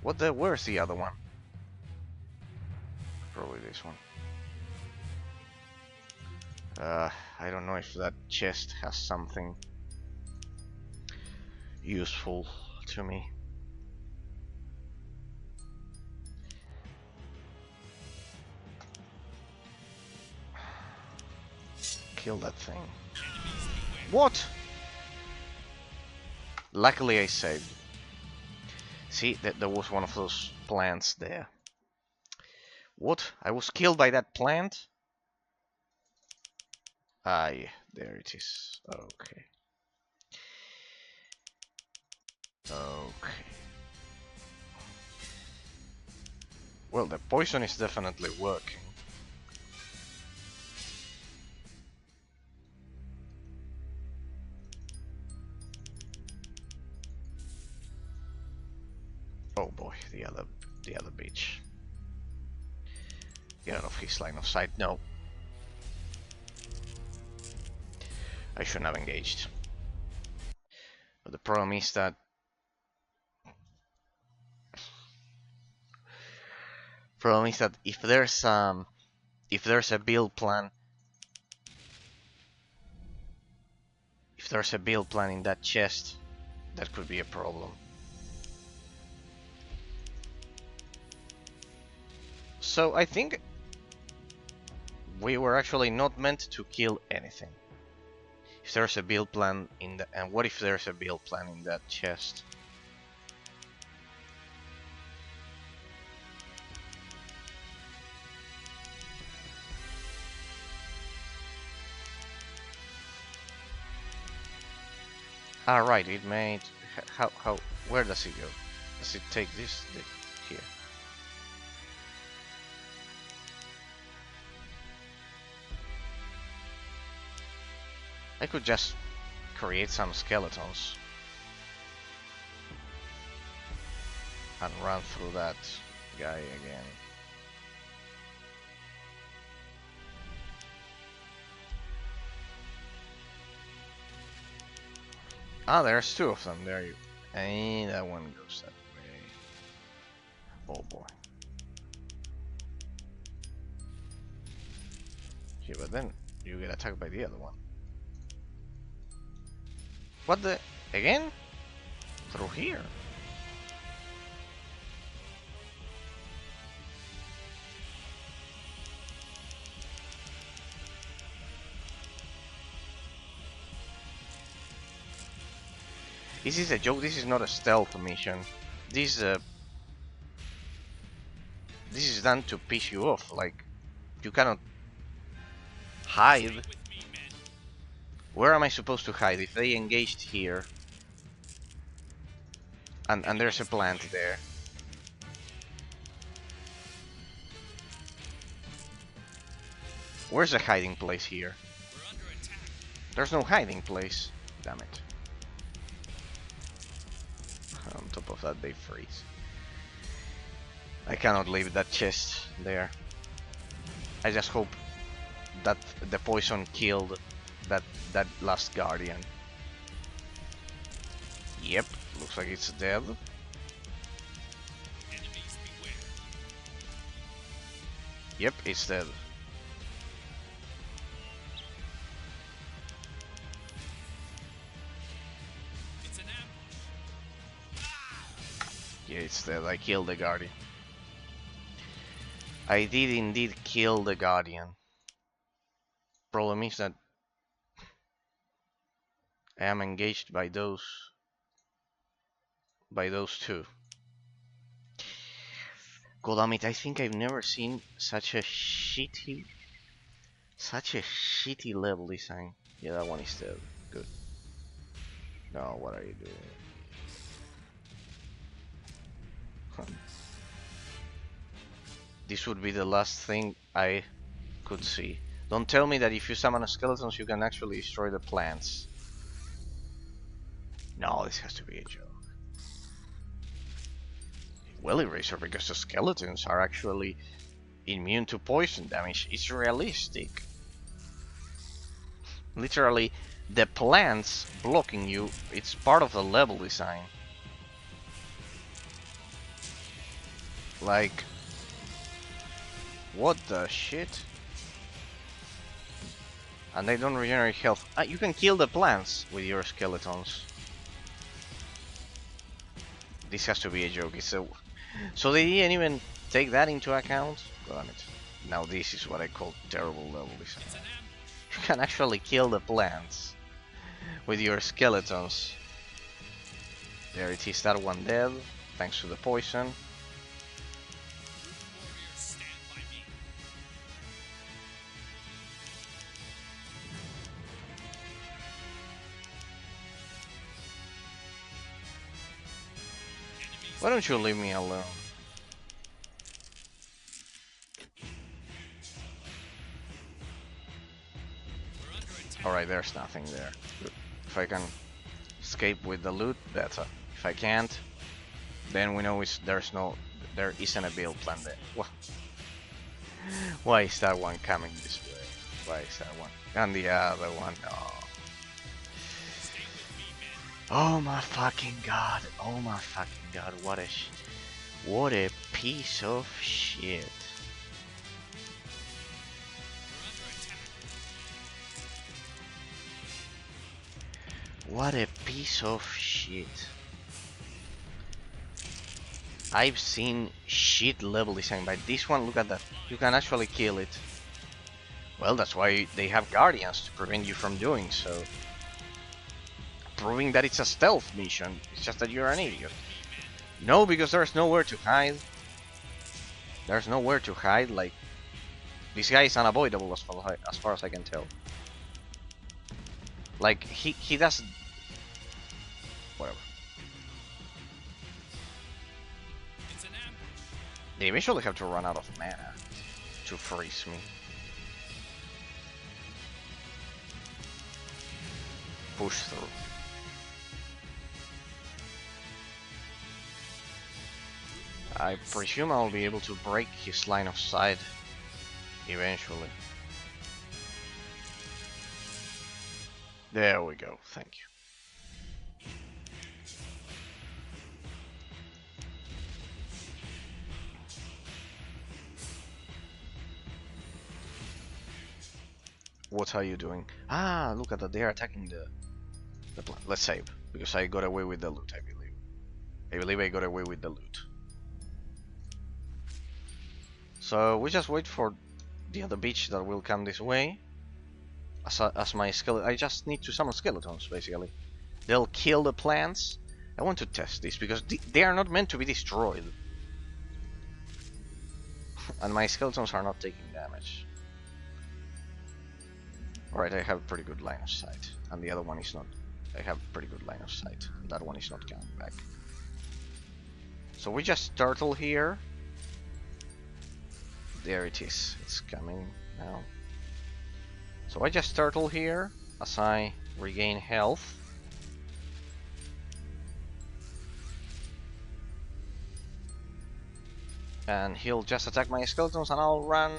men. Where's the other one? Probably this one. I don't know if that chest has something useful to me. Kill that thing. Enemies beware. What? Luckily I saved. See, there was one of those plants there. What? I was killed by that plant? Ah, yeah, there it is. Okay. Okay. Well, the poison is definitely working. Oh boy, the other beach. Get out of his line of sight. No. I shouldn't have engaged. But the problem is that if there's a build plan, in that chest, that could be a problem. So I think we were actually not meant to kill anything. If there's a build plan in the, and what if there's a build plan in that chest? Ah, right, it made... How... Where does it go? Does it take this here? I could just create some skeletons and run through that guy again. Ah, there's two of them. There you. And that one goes that way. Oh boy. Yeah, but then you get attacked by the other one. What the? Again? Through here? This is a joke. This is not a stealth mission. This is done to piss you off. Like, you cannot hide. Where am I supposed to hide if they engaged here? And there's a plant there. Where's the hiding place here? There's no hiding place. Damn it. On top of that, they freeze. I cannot leave that chest there. I just hope that the poison killed that last guardian. Yep, looks like it's dead. Yep, it's dead. Yeah, it's dead. I killed the guardian. I did indeed kill the guardian. Problem is that I am engaged by those two. God damn it, I think I've never seen such a shitty level design. Yeah, that one is dead. Good. No, what are you doing? This would be the last thing I could see. Don't tell me that if you summon skeletons you can actually destroy the plants. No, this has to be a joke. Well, Eraser, because the skeletons are actually immune to poison damage. It's realistic. Literally, the plants blocking you, it's part of the level design. Like, what the shit? And they don't regenerate health. You can kill the plants with your skeletons. This has to be a joke. It's a... So they didn't even take that into account? Damn it. Now this is what I call terrible level design. You can actually kill the plants with your skeletons. There it is, that one dead, thanks to the poison. Why don't you leave me alone? Alright, there's nothing there. Good. If I can escape with the loot, better. If I can't, then we know there isn't a build plan there. Why is that one coming this way? Why is that one? And the other one, no. Oh my fucking god! Oh my fucking god! What a piece of shit! What a piece of shit! I've seen shit level design, but this one, look at that. You can actually kill it. Well, that's why they have guardians, to prevent you from doing so. Proving that it's a stealth mission. It's just that you're an idiot. No, because there's nowhere to hide. There's nowhere to hide, like... This guy is unavoidable as far as I can tell. Like, he does... Whatever. They eventually have to run out of mana to freeze me. Push through. I presume I'll be able to break his line of sight eventually. There we go, thank you. What are you doing? Ah, look at that, they are attacking the plant. Let's save, because I got away with the loot, I believe. I believe I got away with the loot. So we just wait for the other beach that will come this way. As my skeleton, I just need to summon skeletons, basically. They'll kill the plants. I want to test this, because they are not meant to be destroyed. And my skeletons are not taking damage. Alright, I have a pretty good line of sight. And the other one is not. I have a pretty good line of sight. That one is not coming back. So we just turtle here. There it is. It's coming now. So I just turtle here as I regain health. And he'll just attack my skeletons and I'll run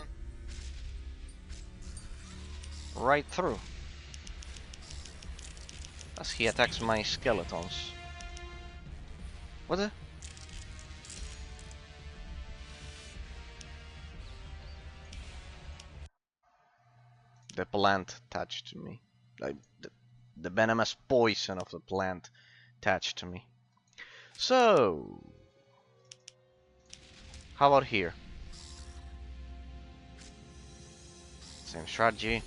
right through as he attacks my skeletons. What the? The plant touched me. Like the venomous poison of the plant touched me. So, how about here? Same strategy.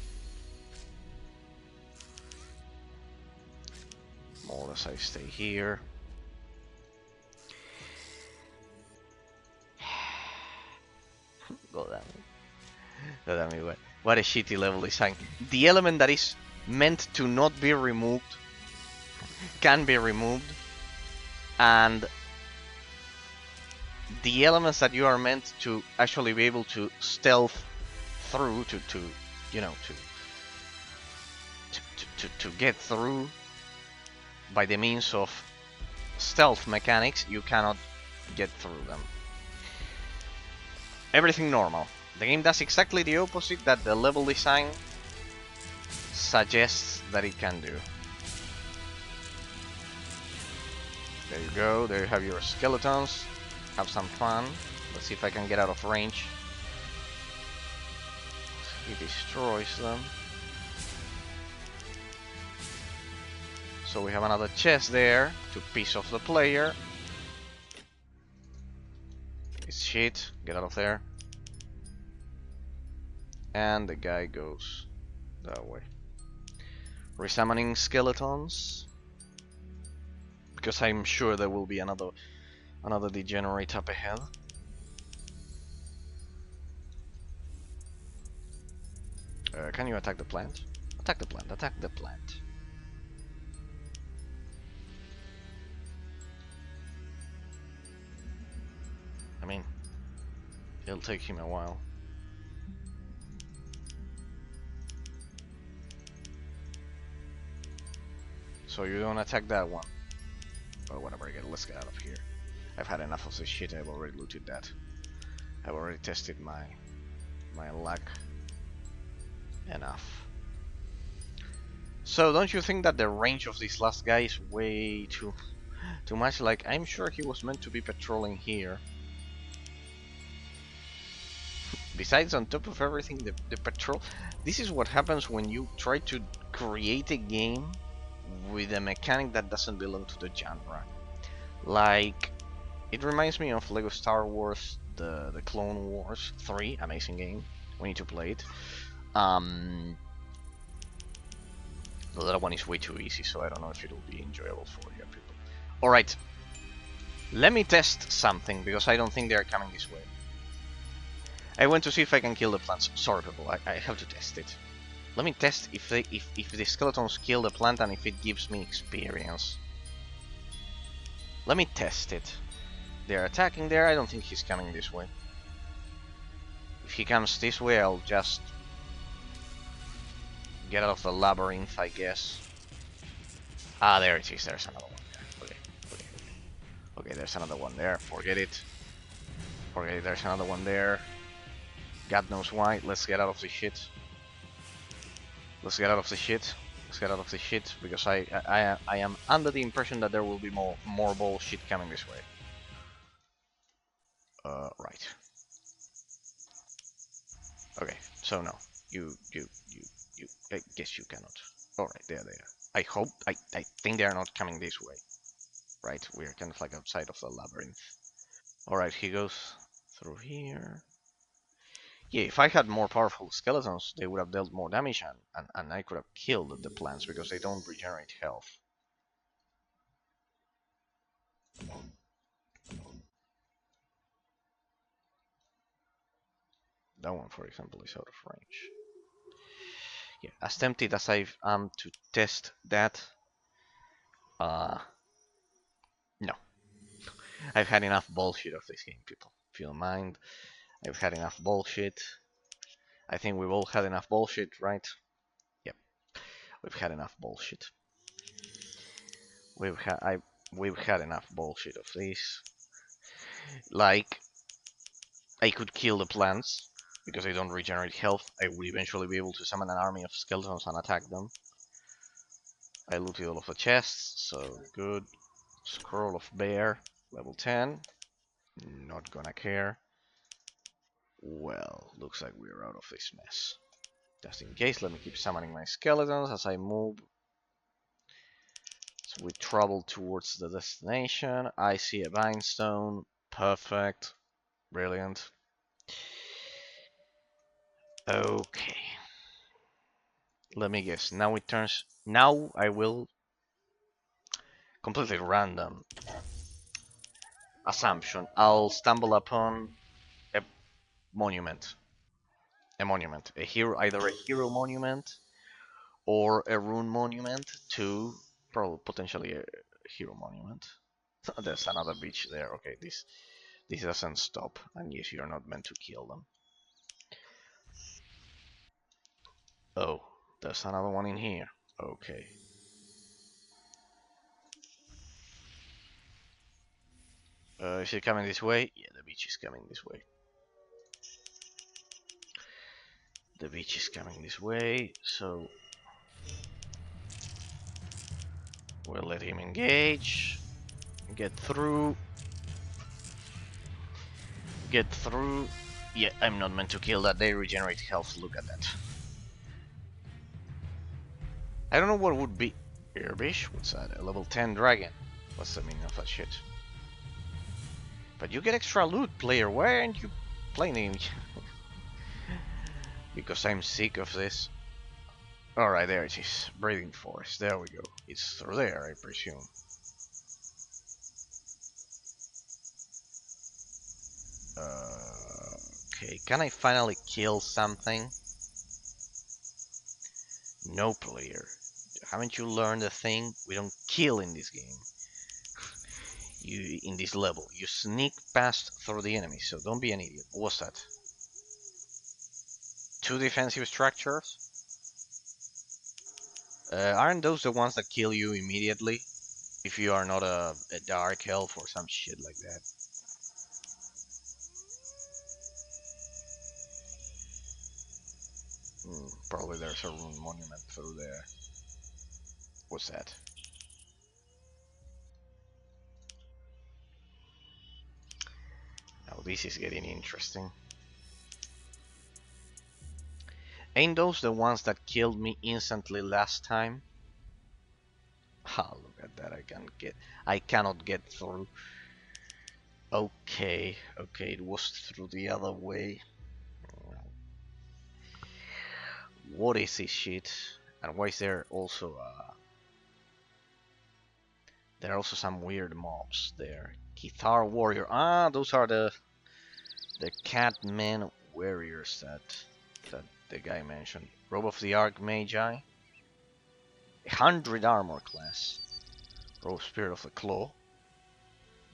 More or less I stay here. God damn it. God damn it, what a shitty level design. The element that is meant to not be removed can be removed, and the elements that you are meant to actually be able to stealth through to you know to get through by the means of stealth mechanics, you cannot get through them. Everything normal. The game does exactly the opposite that the level design suggests that it can do. There you go, there you have your skeletons. Have some fun. Let's see if I can get out of range. He destroys them. So we have another chest there to piss off the player. It's shit, get out of there. And the guy goes that way. Resummoning skeletons. Because I'm sure there will be another degenerate up ahead. Can you attack the plant? Attack the plant, attack the plant. I mean, it'll take him a while. So you don't attack that one. Or whatever, let's get out of here. I've had enough of this shit. I've already looted that. I've already tested my luck enough. So don't you think that the range of this last guy is way too much? Like, I'm sure he was meant to be patrolling here. Besides, on top of everything, the patrol... This is what happens when you try to create a game with a mechanic that doesn't belong to the genre. Like, it reminds me of Lego Star Wars, the Clone Wars 3, amazing game. We need to play it. The other one is way too easy, so I don't know if it'll be enjoyable for you people. Alright, let me test something, because I don't think they're coming this way. I went to see if I can kill the plants. Sorry people, I have to test it. Let me test if the skeletons kill the plant and if it gives me experience. Let me test it. They're attacking there, I don't think he's coming this way. If he comes this way, I'll just get out of the labyrinth, I guess. Ah, there it is, there's another one there. Okay, there's another one there, forget it. Okay, there's another one there. God knows why, let's get out of the shit. Let's get out of the shit. Let's get out of the shit, because I am under the impression that there will be more bullshit coming this way. Right. Okay, so no. You, I guess you cannot. Alright, there they are. I think they are not coming this way. Right, we're kind of like outside of the labyrinth. Alright, he goes through here. Yeah, if I had more powerful skeletons, they would have dealt more damage and I could have killed the plants because they don't regenerate health. That one, for example, is out of range. Yeah, as tempted as I am to test that, no. I've had enough bullshit of this game, people. If you don't mind, I've had enough bullshit. I think we've all had enough bullshit, right? Yep, we've had enough bullshit. We've had enough bullshit of this. Like, I could kill the plants because they don't regenerate health. I would eventually be able to summon an army of skeletons and attack them. I looted all of the chests, so good. Scroll of Bear, level 10. Not gonna care. Well, looks like we're out of this mess. Just in case, let me keep summoning my skeletons as I move. So we travel towards the destination. I see a Vinestone. Perfect. Brilliant. Okay. Let me guess. Now it turns... Now I will... Completely random assumption. I'll stumble upon a monument. A monument. A hero, either a hero monument or a rune monument to probably potentially a hero monument. There's another beach there. Okay, this doesn't stop, and yes, you're not meant to kill them. Oh, there's another one in here. Okay. Is it coming this way? Yeah, the beach is coming this way. The beach is coming this way, so we'll let him engage. Get through. Get through. Yeah, I'm not meant to kill that. They regenerate health. Look at that. I don't know what would be... Airbish? What's that? A level 10 dragon. What's the meaning of that shit? But you get extra loot, player. Why aren't you playing? Because I'm sick of this. Alright, there it is. Breathing Forest. There we go. It's through there, I presume. Okay, can I finally kill something? No, player. Haven't you learned a thing? We don't kill in this game. You in this level. You sneak past through the enemy, so don't be an idiot. What's that? 2 defensive structures? Aren't those the ones that kill you immediately? If you are not a dark elf or some shit like that. Probably there's a rune monument through there. What's that? Now this is getting interesting. Ain't those the ones that killed me instantly last time? Ah, look at that, I cannot get through. Okay, it was through the other way. What is this shit? And why is there also there are also some weird mobs there. Kithar warrior. Ah, those are the Catman warriors that the guy mentioned. Robe of the Archmagi. 100 armor class. Robe Spirit of the Claw.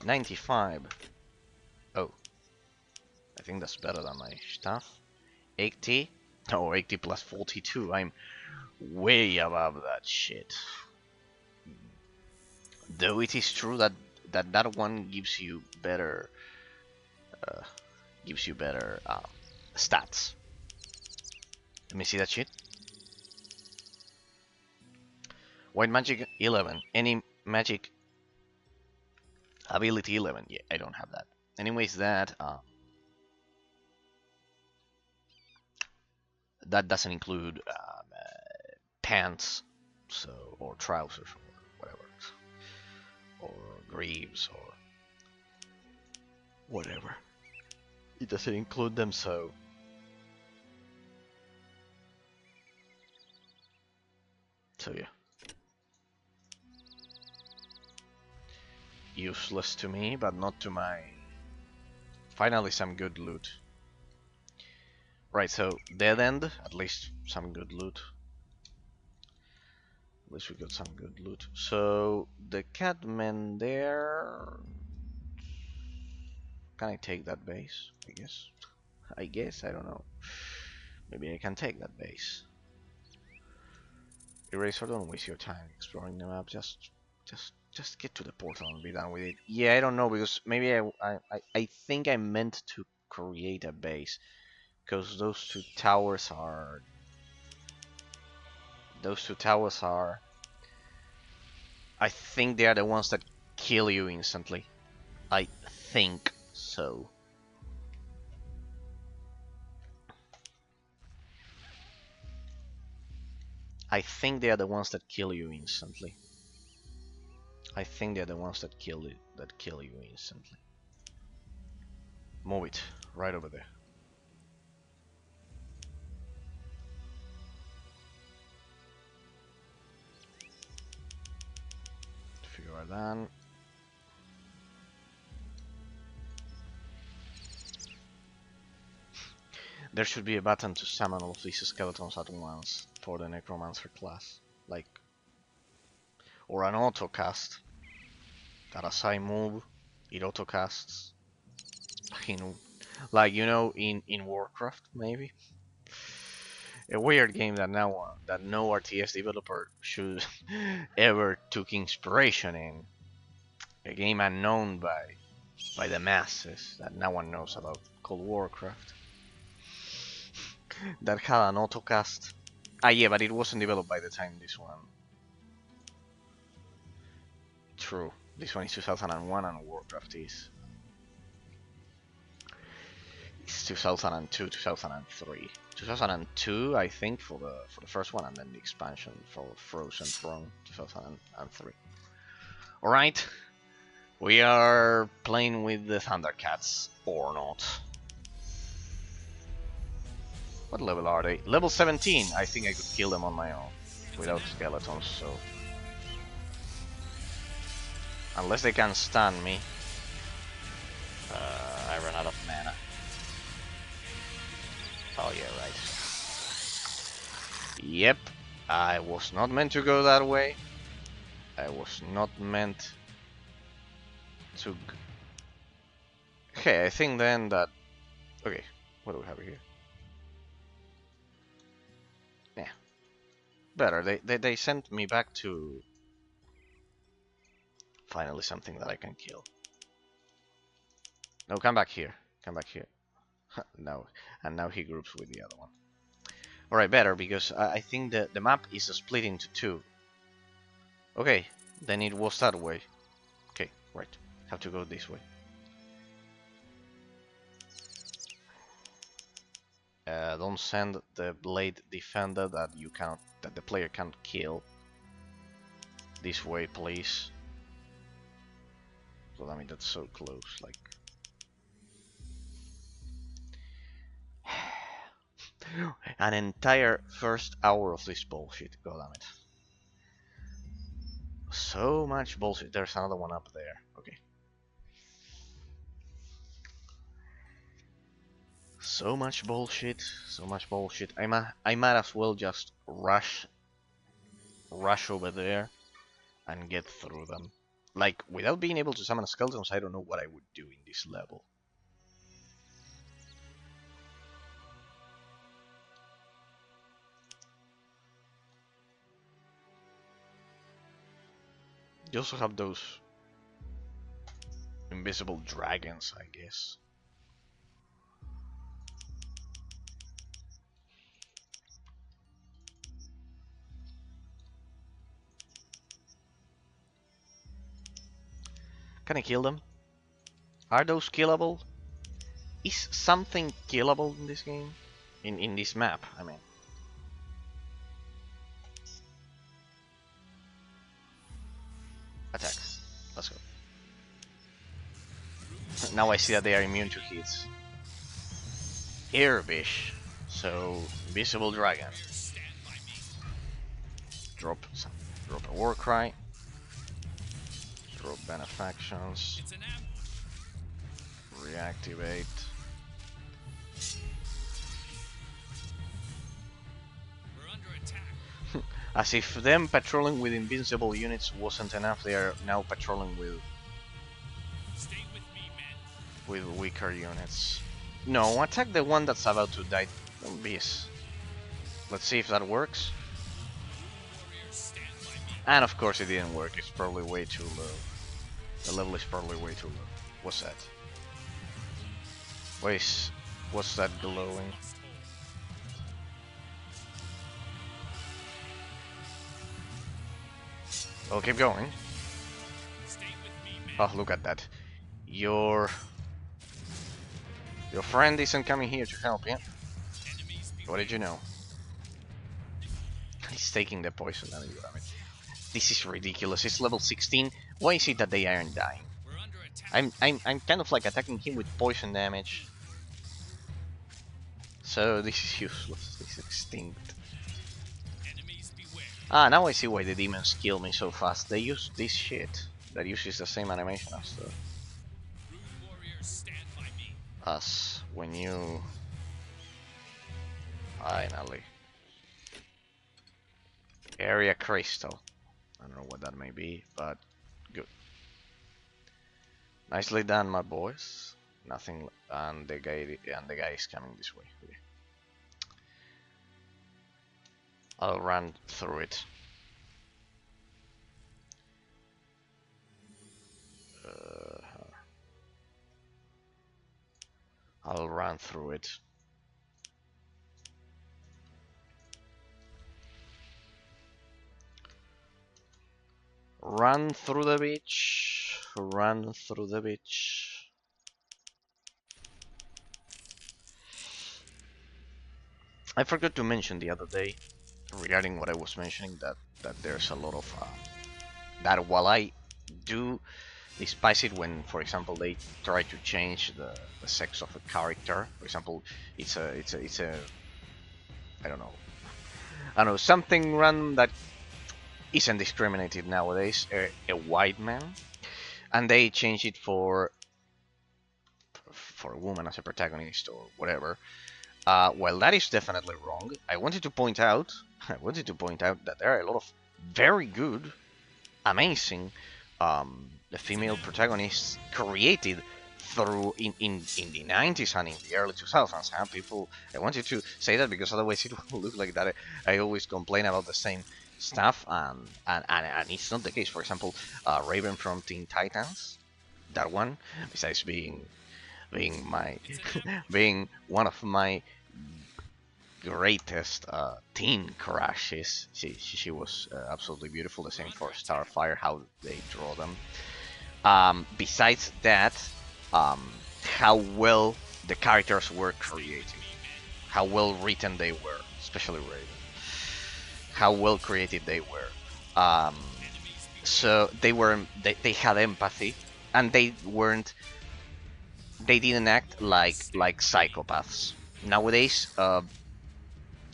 95. Oh, I think that's better than my stuff. 80. No, 80 plus 42. I'm way above that shit. Though it is true that that one gives you better stats. Let me see that shit. White magic 11. Any magic ability 11. Yeah, I don't have that. Anyways, that doesn't include pants, so or trousers or whatever, or greaves or whatever. It doesn't include them, so yeah. Useless to me, but not to my. Finally, some good loot. Right, so dead end, at least some good loot. At least we got some good loot. So the Catman there. Can I take that base? I guess, I don't know. Maybe I can take that base. Eraser, don't waste your time exploring the map. Just get to the portal and be done with it. Yeah, I don't know, because maybe I think I meant to create a base, because those two towers are I think they are the ones that kill you instantly. I think so. I think they are the ones that kill you instantly. I think they're the ones that kill you instantly. Move it right over there. If you are done. There should be a button to summon all of these skeletons at once for the Necromancer class. Like, or an auto cast. That as I move, it auto casts. Like, you know, in Warcraft, maybe. A weird game that no RTS developer should ever took inspiration in. A game unknown by the masses that no one knows about, called Warcraft. That had an autocast. Ah, yeah, but it wasn't developed by the time this one. True. This one is 2001 and Warcraft is 2002, 2003. 2002, I think, for the first one, and then the expansion for Frozen Throne, 2003. Alright. We are playing with the Thundercats, or not. What level are they? Level 17. I think I could kill them on my own without skeletons, so. Unless they can stun me. I ran out of mana. Oh yeah, right. Yep. I was not meant to go that way. I was not meant to. Okay, I think then that. Okay, what do we have here? Yeah, better. They sent me back to Finally something that I can kill. No, come back here. Come back here. No. And now he groups with the other one. Alright, better, because I think the map is split into two. Okay, then it was that way. Okay, right. Have to go this way. Don't send the blade defender that the player can't kill. This way, please. So I mean that's so close, like. An entire first hour of this bullshit. God damn it. So much bullshit. There's another one up there. Okay. So much bullshit. So much bullshit. I might as well just rush over there and get through them. Like, without being able to summon skeletons, I don't know what I would do in this level. You also have those invisible dragons, I guess. Can I kill them? Are those killable? Is something killable in this game? In this map, I mean. Attack. Let's go. Now I see that they are immune to hits. Airbish. So, invisible dragon. Drop a war cry. Drop benefactions. Reactivate. As if them patrolling with invincible units wasn't enough, they are now patrolling with weaker units. No, attack the one that's about to die. Beast. Let's see if that works. And of course it didn't work. It's probably way too low. The level is probably way too low. What's that? Wait, what's that glowing? Well, keep going. Oh, look at that. Your friend isn't coming here to help, yeah? What did you know? He's taking the poison. This is ridiculous. It's level 16. Why is it that they aren't dying? I'm kind of like attacking him with poison damage. So this is useless. This is extinct. Ah, now I see why the demons kill me so fast. They use this shit that uses the same animation as us when you finally area crystal. I don't know what that may be, but good. Nicely done, my boys. Nothing, and the guy is coming this way. Okay. I'll run through it. I'll run through it. Run through the beach. Run through the beach. I forgot to mention the other day regarding what I was mentioning that there's a lot of that while I do despise it when, for example, they try to change the sex of a character. For example, it's a I don't know, something random that isn't discriminated nowadays, a white man, and they change it for a woman as a protagonist or whatever. Well, that is definitely wrong. I wanted to point out that there are a lot of very good, amazing the female protagonists created through in the 90s and in the early 2000s. People, I wanted to say that because otherwise it will look like that I always complain about the same stuff, and it's not the case. For example, Raven from Teen Titans, that one, besides being my being one of my greatest teen crushes, she was absolutely beautiful. The same for Starfire, how they draw them. Besides that, how well the characters were created, how well written they were, especially Raven, how well created they were. So they had empathy, and they didn't act like psychopaths. Nowadays, I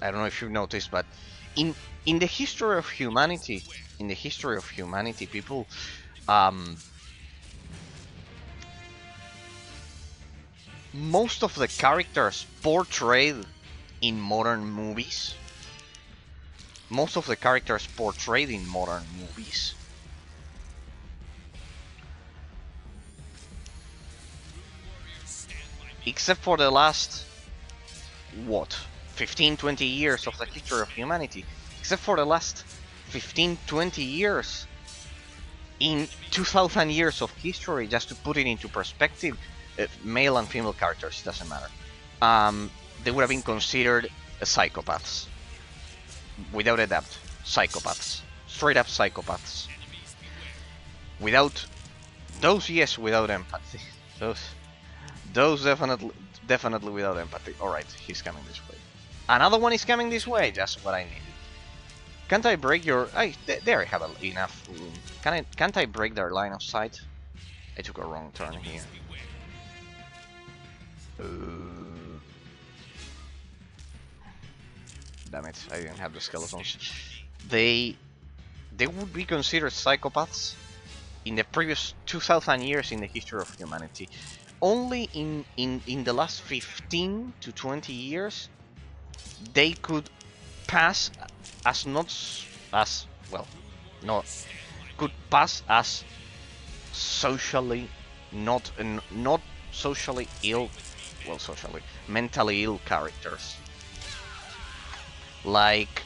don't know if you've noticed, but in in the history of humanity, people, um, most of the characters portrayed in modern movies, except for the last, what, 15, 20 years of the history of humanity, except for the last 15, 20 years, in 2000 years of history, just to put it into perspective, male and female characters, doesn't matter, they would have been considered psychopaths. Without a doubt, psychopaths. Straight up psychopaths. Without those, yes, without empathy. Those definitely without empathy. Alright, he's coming this way. Another one is coming this way, just what I needed. Can't I break your... there I have enough room. Can't I break their line of sight? I took a wrong turn here. Damn it, I didn't have the skeletons. They would be considered psychopaths in the previous 2000 years in the history of humanity. Only in the last 15 to 20 years they could pass as could pass as socially not socially ill, mentally ill characters. Like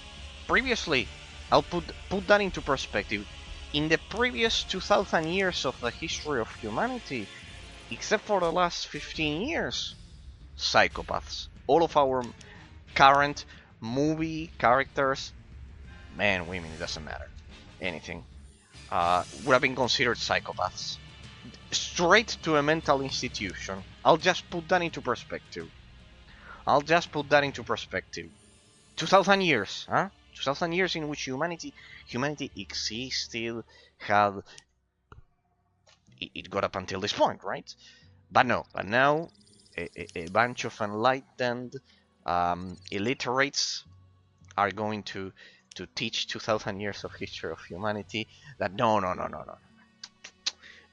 previously, I'll put that into perspective. In the previous 2000 years of the history of humanity, except for the last 15 years, psychopaths. All of our current movie characters, men, women, it doesn't matter, anything, would have been considered psychopaths. Straight to a mental institution. I'll just put that into perspective. 2000 years, huh? 2000 years in which humanity existed, had it got up until this point, right? But now a bunch of enlightened illiterates are going to teach 2000 years of history of humanity that no,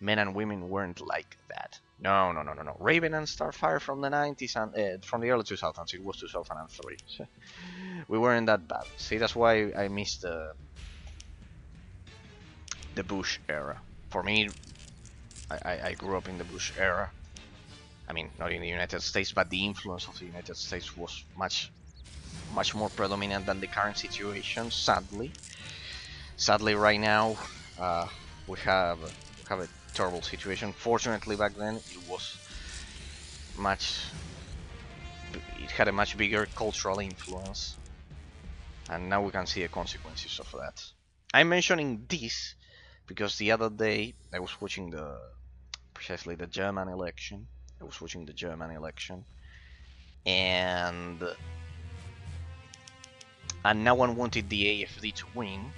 men and women weren't like that. No. Raven and Starfire from the 90s and from the early 2000s. It was 2003. We weren't that bad. See, that's why I missed the Bush era. For me, I grew up in the Bush era. I mean, not in the United States, but the influence of the United States was much more predominant than the current situation. Sadly, right now, we have a terrible situation. Fortunately, back then it had a much bigger cultural influence, and now we can see the consequences of that. I'm mentioning this because the other day I was watching precisely the German election. And no one wanted the AFD to win.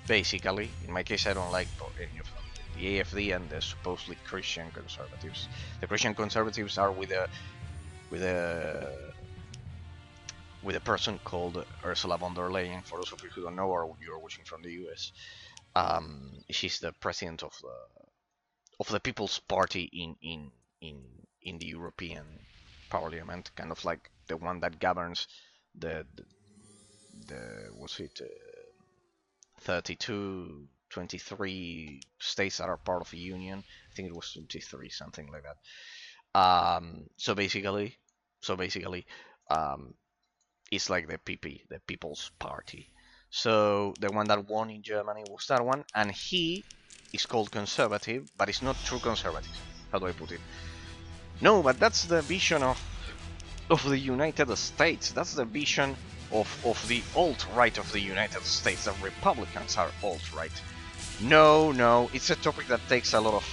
Basically, in my case, I don't like any of them. The AFD and the supposedly Christian conservatives. The Christian conservatives are with a person called Ursula von der Leyen. For those of you who don't know, or you're watching from the US, she's the president of the People's Party in the European Parliament, kind of like the one that governs the 32, 23 states that are part of the union. I think it was 23, something like that. So basically, it's like the PP, the People's Party. So the one that won in Germany was that one, and he is called conservative, but it's not true conservative. How do I put it? No, but that's the vision of the United States. That's the vision of the alt-right of the United States. The Republicans are alt-right. No, it's a topic that takes a lot of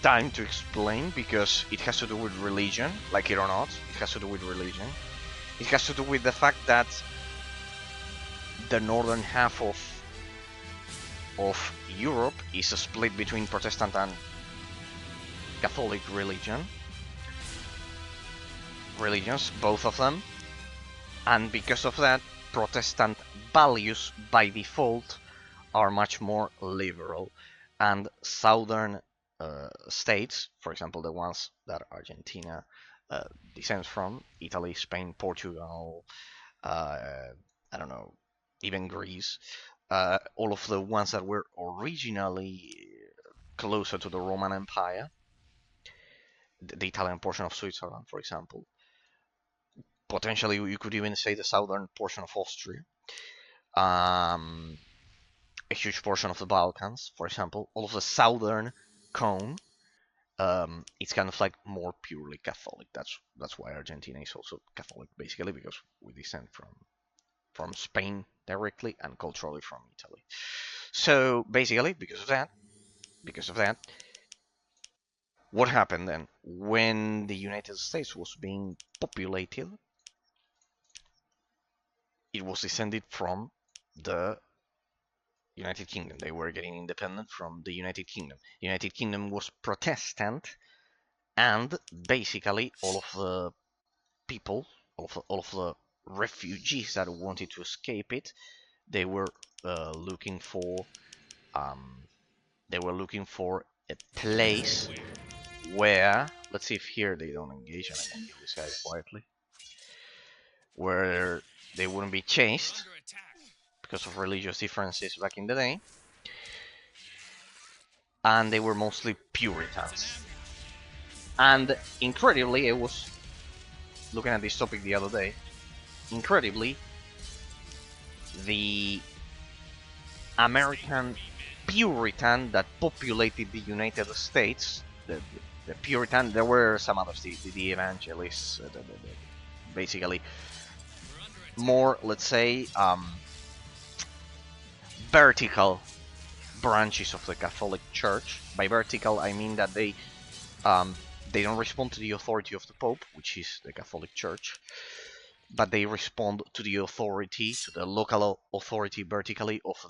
time to explain because it has to do with religion, like it or not. It has to do with religion. It has to do with the fact that the northern half of Europe is split between Protestant and Catholic religions, both of them, and because of that, Protestant values by default are much more liberal, and southern states, for example, the ones that Argentina descends from, Italy, Spain, Portugal, I don't know, even Greece, all of the ones that were originally closer to the Roman Empire, the Italian portion of Switzerland, for example, potentially you could even say the southern portion of Austria, a huge portion of the Balkans, for example, all of the southern cone. It's kind of like more purely Catholic. That's why Argentina is also Catholic, basically, because we descend from Spain directly and culturally from Italy. So basically, because of that, what happened then when the United States was being populated? It was descended from the United Kingdom. They were getting independent from the United Kingdom. The United Kingdom was Protestant, and basically all of the people, all of the refugees that wanted to escape it, they were looking for a place where, let's see if here they don't engage, and I can kill this guy quietly, where they wouldn't be chased because of religious differences back in the day, and they were mostly Puritans. And incredibly, I was looking at this topic the other day, incredibly, the American Puritan that populated the United States, the Puritan, there were some others, the evangelists, basically more, let's say, vertical branches of the Catholic Church. By vertical, I mean that they don't respond to the authority of the Pope, which is the Catholic Church, but they respond to the authority, to the local authority vertically of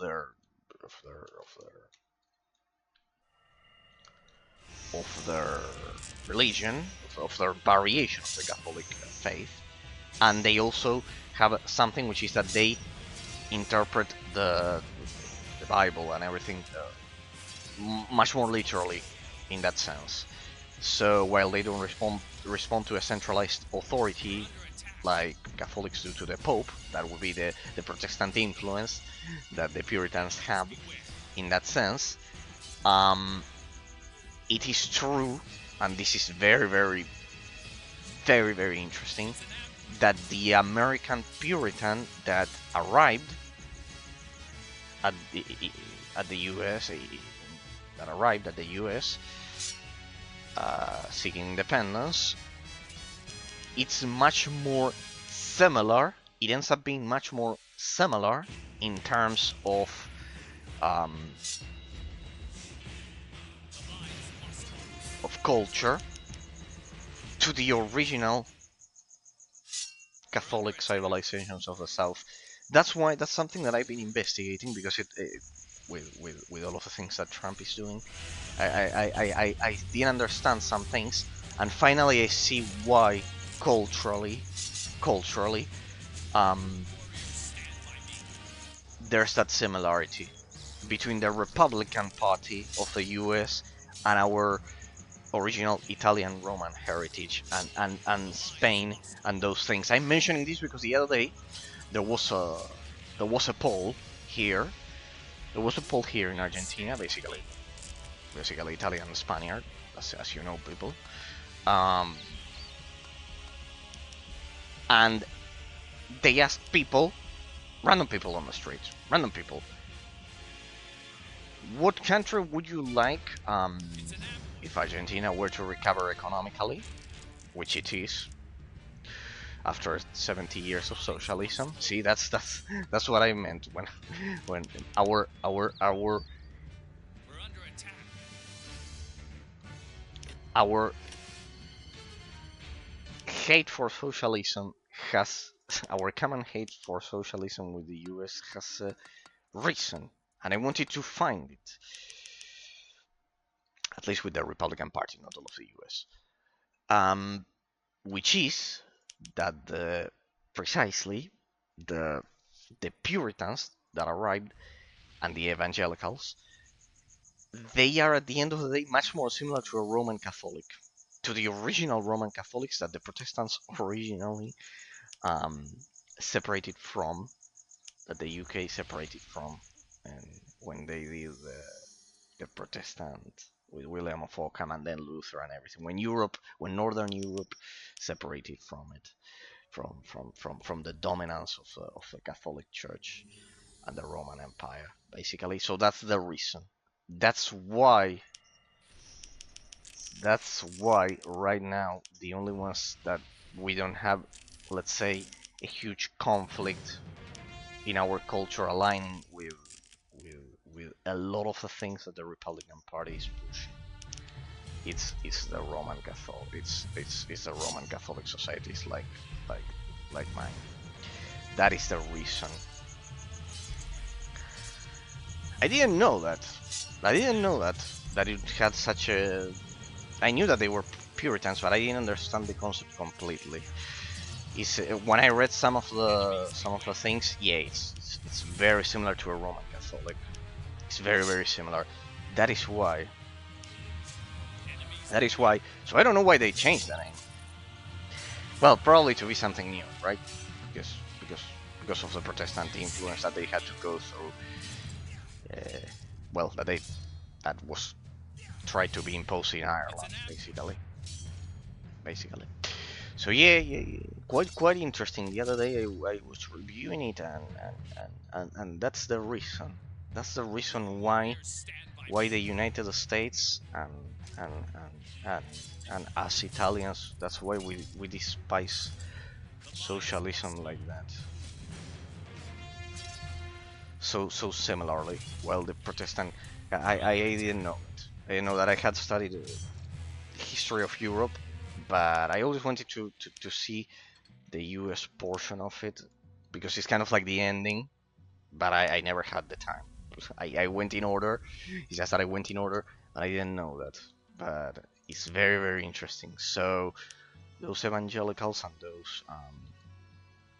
their religion, of their variation of the Catholic faith, and they also have something which is that they interpret the Bible and everything much more literally in that sense. So while they don't respond to a centralized authority like Catholics do to the Pope, that would be the Protestant influence that the Puritans have in that sense. It is true, and this is very interesting, that the American Puritan that arrived at the U.S. Seeking independence, it's much more similar. It ends up being much more similar in terms of culture to the original Catholic civilizations of the South. That's something that I've been investigating because with all of the things that Trump is doing, I didn't understand some things, and finally I see why culturally, there's that similarity between the Republican Party of the U.S. and our original Italian Roman heritage and Spain and those things. I'm mentioning this because the other day there was a poll here. There was a poll here in Argentina, basically Italian and Spaniard, as you know, people. And they asked people Random people on the streets. Random people. What country would you like if Argentina were to recover economically, which it is after 70 years of socialism? See, that's what I meant when our We're under attack. our hate for socialism has our common hate for socialism with the US has a reason, and I wanted to find it. At least with the Republican Party, not all of the US. Which is that precisely the the Puritans that arrived and the evangelicals, they are at the end of the day much more similar to a Roman Catholic, to the original Roman Catholics that the Protestants originally um, separated from, that the UK separated from, and when they did the Protestant with William of Ockham and then Luther and everything. When Northern Europe separated from it, from the dominance of the Catholic Church and the Roman Empire, basically. So that's the reason. That's why. That's why right now the only ones that we don't have, let's say, a huge conflict in our culture aligning with a lot of the things that the Republican Party is pushing. It's the Roman Catholic. It's the Roman Catholic societies like like mine. That is the reason. I didn't know that. I didn't know that it had such a. I knew that they were Puritans, but I didn't understand the concept completely. Is when I read some of the things, yeah, it's very similar to a Roman Catholic. It's very similar. That is why. That is why. So I don't know why they changed the name. Well, probably to be something new, right? Because because of the Protestant influence that they had to go through. Well, that was tried to be imposed in Ireland, basically. So yeah, quite interesting. The other day I was reviewing it, and that's the reason. That's the reason why the United States and and, and us Italians. That's why we despise socialism like that. So similarly. Well, the Protestant. I didn't know it. I didn't know that I had studied the history of Europe, but I always wanted to see the US portion of it because it's kind of like the ending, but I never had the time. I went in order. It's just that I went in order, and I didn't know that. But it's very interesting. So those evangelicals and those.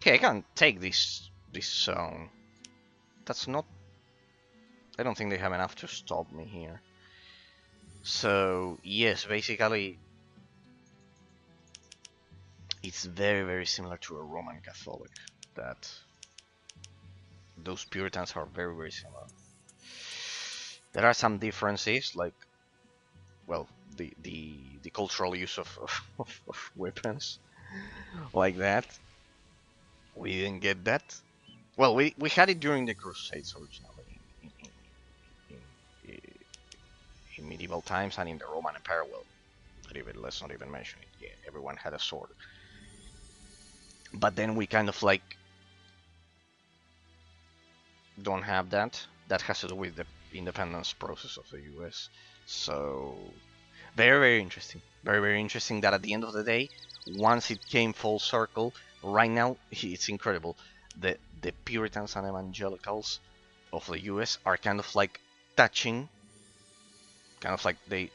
Okay, I can take this zone. That's not. I don't think they have enough to stop me here. So yes, basically, it's very similar to a Roman Catholic. That those Puritans are very similar. There are some differences, like, well, the cultural use of weapons, like that. We didn't get that. Well, we had it during the Crusades originally, in, in medieval times and in the Roman Empire. Well, let's not even mention it. Yeah, everyone had a sword. But then we kind of like don't have that. That has to do with the independence process of the US. So very interesting. Very interesting that at the end of the day, once it came full circle, right now it's incredible. The Puritans and evangelicals of the US are kind of like touching, kind of like they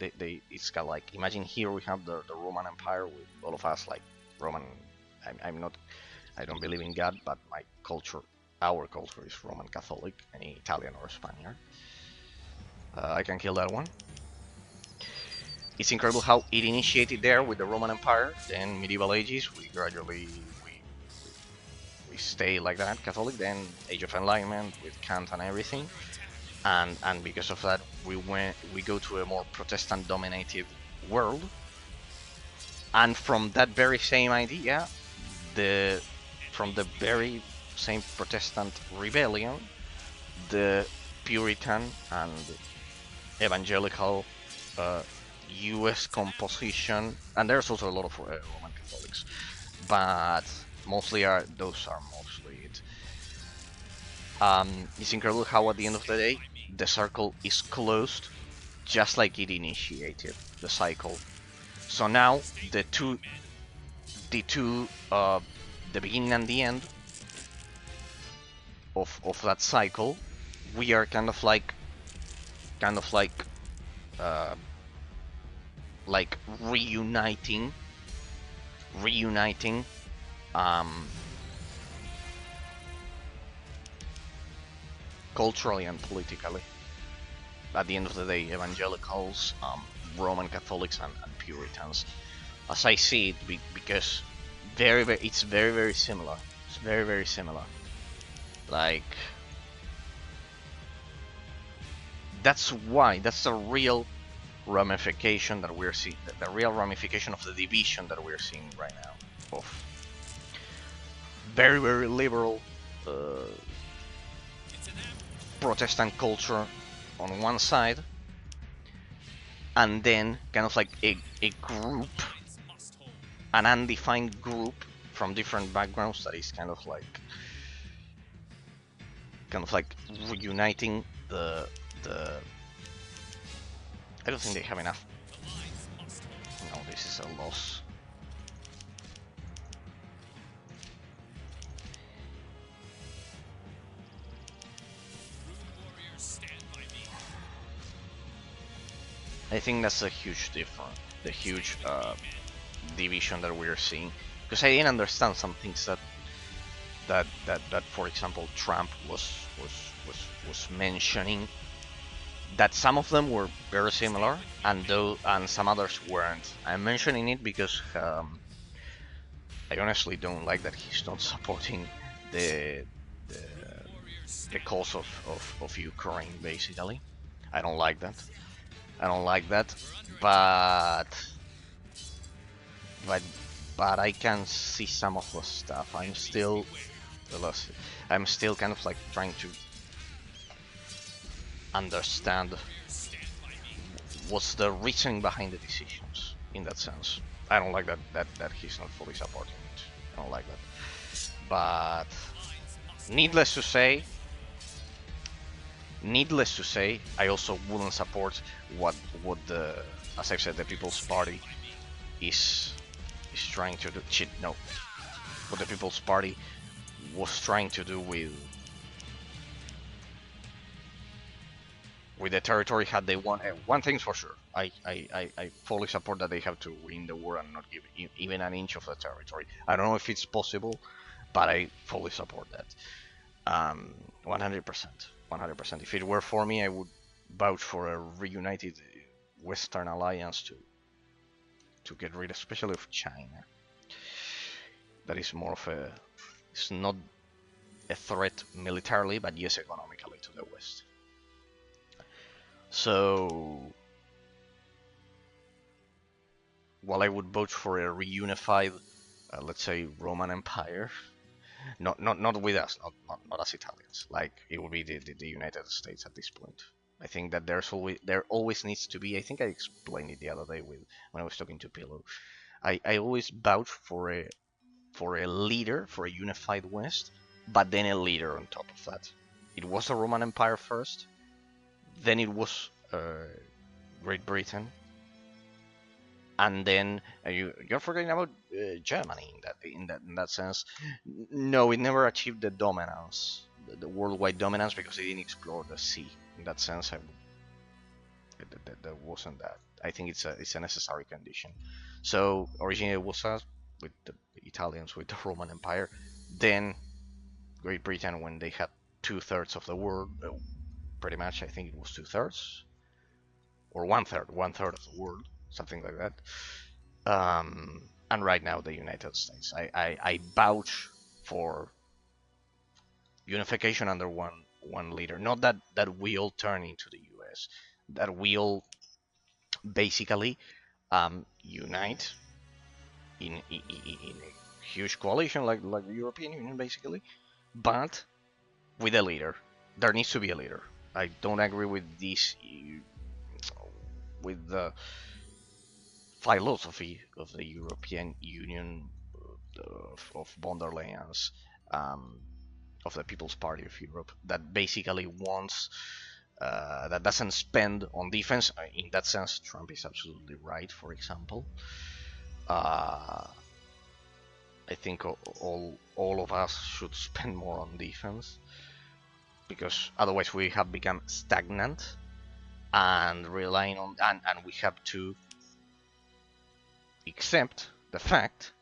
it's kind of like, imagine here we have the Roman Empire with all of us like Roman. I'm not, I don't believe in God, but my culture, our culture is Roman Catholic, any Italian or Spaniard. I can kill that one. It's incredible how it initiated there with the Roman Empire, then medieval ages, we gradually we stay like that, Catholic, then Age of Enlightenment with Kant and everything, and because of that we go to a more Protestant dominated world, and from that very same idea, from the very same Protestant rebellion, the Puritan and evangelical U.S. composition, and there's also a lot of Roman Catholics, but mostly those are mostly it. It's incredible how at the end of the day the circle is closed, just like it initiated the cycle. So now the the beginning and the end of that cycle, we are kind of like uh, reuniting um, culturally and politically. At the end of the day, evangelicals, Roman Catholics, and Puritans, as I see it, because it's very similar. It's very similar. Like that's the real ramification that we're seeing. The real ramification of the division that we're seeing right now. Of very liberal Protestant culture on one side, and then kind of like a group, an undefined group from different backgrounds that is kind of like reuniting the I don't think they have enough. No, this is a loss. I think that's a huge difference, the huge division that we're seeing. Because I didn't understand some things that for example Trump was mentioning. That some of them were very similar, and some others weren't. I'm mentioning it because I honestly don't like that he's not supporting the the, the cause of Ukraine. Basically, I don't like that. I don't like that, but but I can see some of the stuff. I'm still kind of like trying to understand what's the reasoning behind the decisions in that sense. I don't like that he's not fully supporting it. I don't like that. But needless to say, I also wouldn't support what the, as I said, the People's Party is trying to do. No, what the People's Party was trying to do with the territory had they won. One thing's for sure, I fully support that they have to win the war and not give even an inch of the territory. I don't know if it's possible, but I fully support that. 100%. 100%. If it were for me, I would vouch for a reunited Western alliance to get rid, especially of China. That is more of a, it's not a threat militarily, but yes, economically to the West. So, while I would vote for a reunified, let's say, Roman Empire, not with us, not as Italians. Like it would be the United States at this point. I think that there always needs to be. I think I explained it the other day when I was talking to Pillow. I always vouch for a leader, for a unified West, but then a leader on top of that. It was the Roman Empire first, then it was Great Britain, and then you're forgetting about Germany in that sense. No, it never achieved the dominance, the worldwide dominance, because it didn't explore the sea. In that sense, that wasn't that. I think it's a necessary condition. So originally it was us with the Italians with the Roman Empire, then Great Britain when they had 2/3 of the world, pretty much. I think it was 2/3 or 1/3 of the world, something like that. And right now the United States. I vouch for unification under one leader. Not that we all turn into the U.S. That we all basically unite in a huge coalition like the European Union, basically, but with a leader. There needs to be a leader. I don't agree with this, with the philosophy of the European Union, of von der Leyen's, of the People's Party of Europe, that basically wants, that doesn't spend on defense. In that sense, Trump is absolutely right. For example, I think all of us should spend more on defense, because otherwise we have become stagnant and relying on, and we have to accept the fact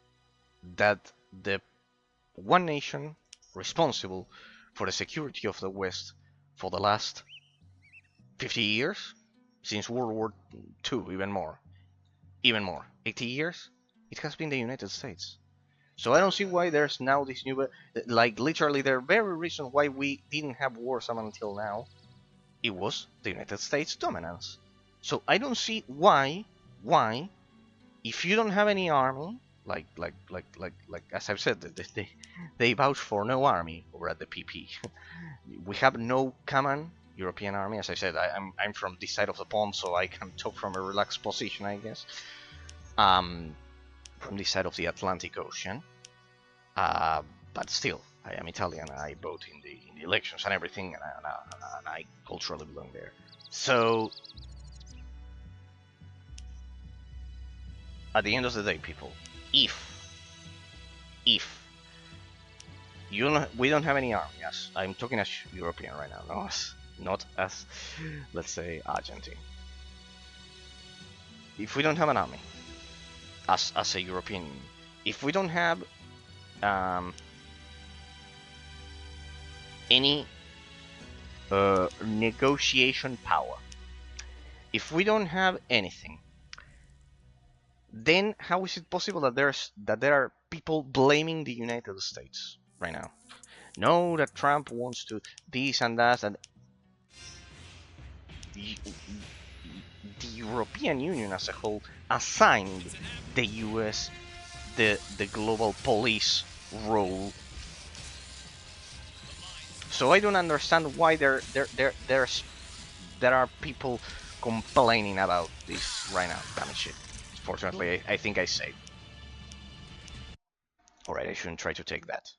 that the one nation responsible for the security of the West for the last 50 years, since World War II, even more, 80 years, it has been the United States. So I don't see why there's now this new, like literally the very reason why we didn't have wars up until now, it was the United States dominance. So I don't see why, if you don't have any army, like as I've said, they vouch for no army over at the PP. We have no common European army. As I said, I'm from this side of the pond, so I can talk from a relaxed position, I guess. From this side of the Atlantic Ocean, but still, I am Italian. I vote in the elections and everything, and I culturally belong there. So, at the end of the day, people, if we don't have any army, as I'm talking as European right now, not as, let's say, Argentine. If we don't have an army, as a European Union, if we don't have any negotiation power, if we don't have anything, then how is it possible that there are people blaming the United States right now? No, that Trump wants to this and that, and the European Union as a whole assigned the US the global police role. So I don't understand why there are people complaining about this right now. Damn shit. Fortunately, I think I saved. Alright, I shouldn't try to take that.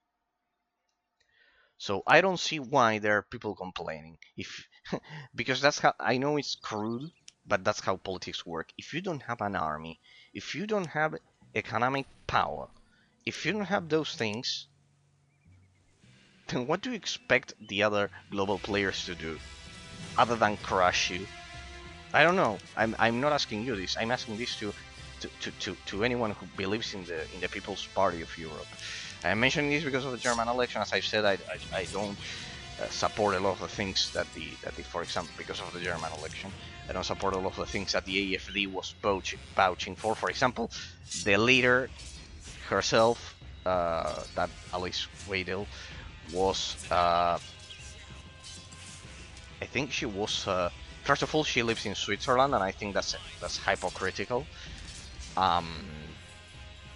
So I don't see why there are people complaining. Because that's how, I know it's crude, but that's how politics work. If you don't have an army, if you don't have economic power, if you don't have those things, then what do you expect the other global players to do, other than crush you? I don't know. I'm not asking you this. I'm asking this to anyone who believes in the People's Party of Europe. I'm mentioning this because of the German election. As I've said, I don't support a lot of the things that for example, because of the German election, I don't support a lot of the things that the AfD was vouching for. For example, the leader herself, that Alice Weidel, was, I think she was, first of all, she lives in Switzerland, and I think that's hypocritical.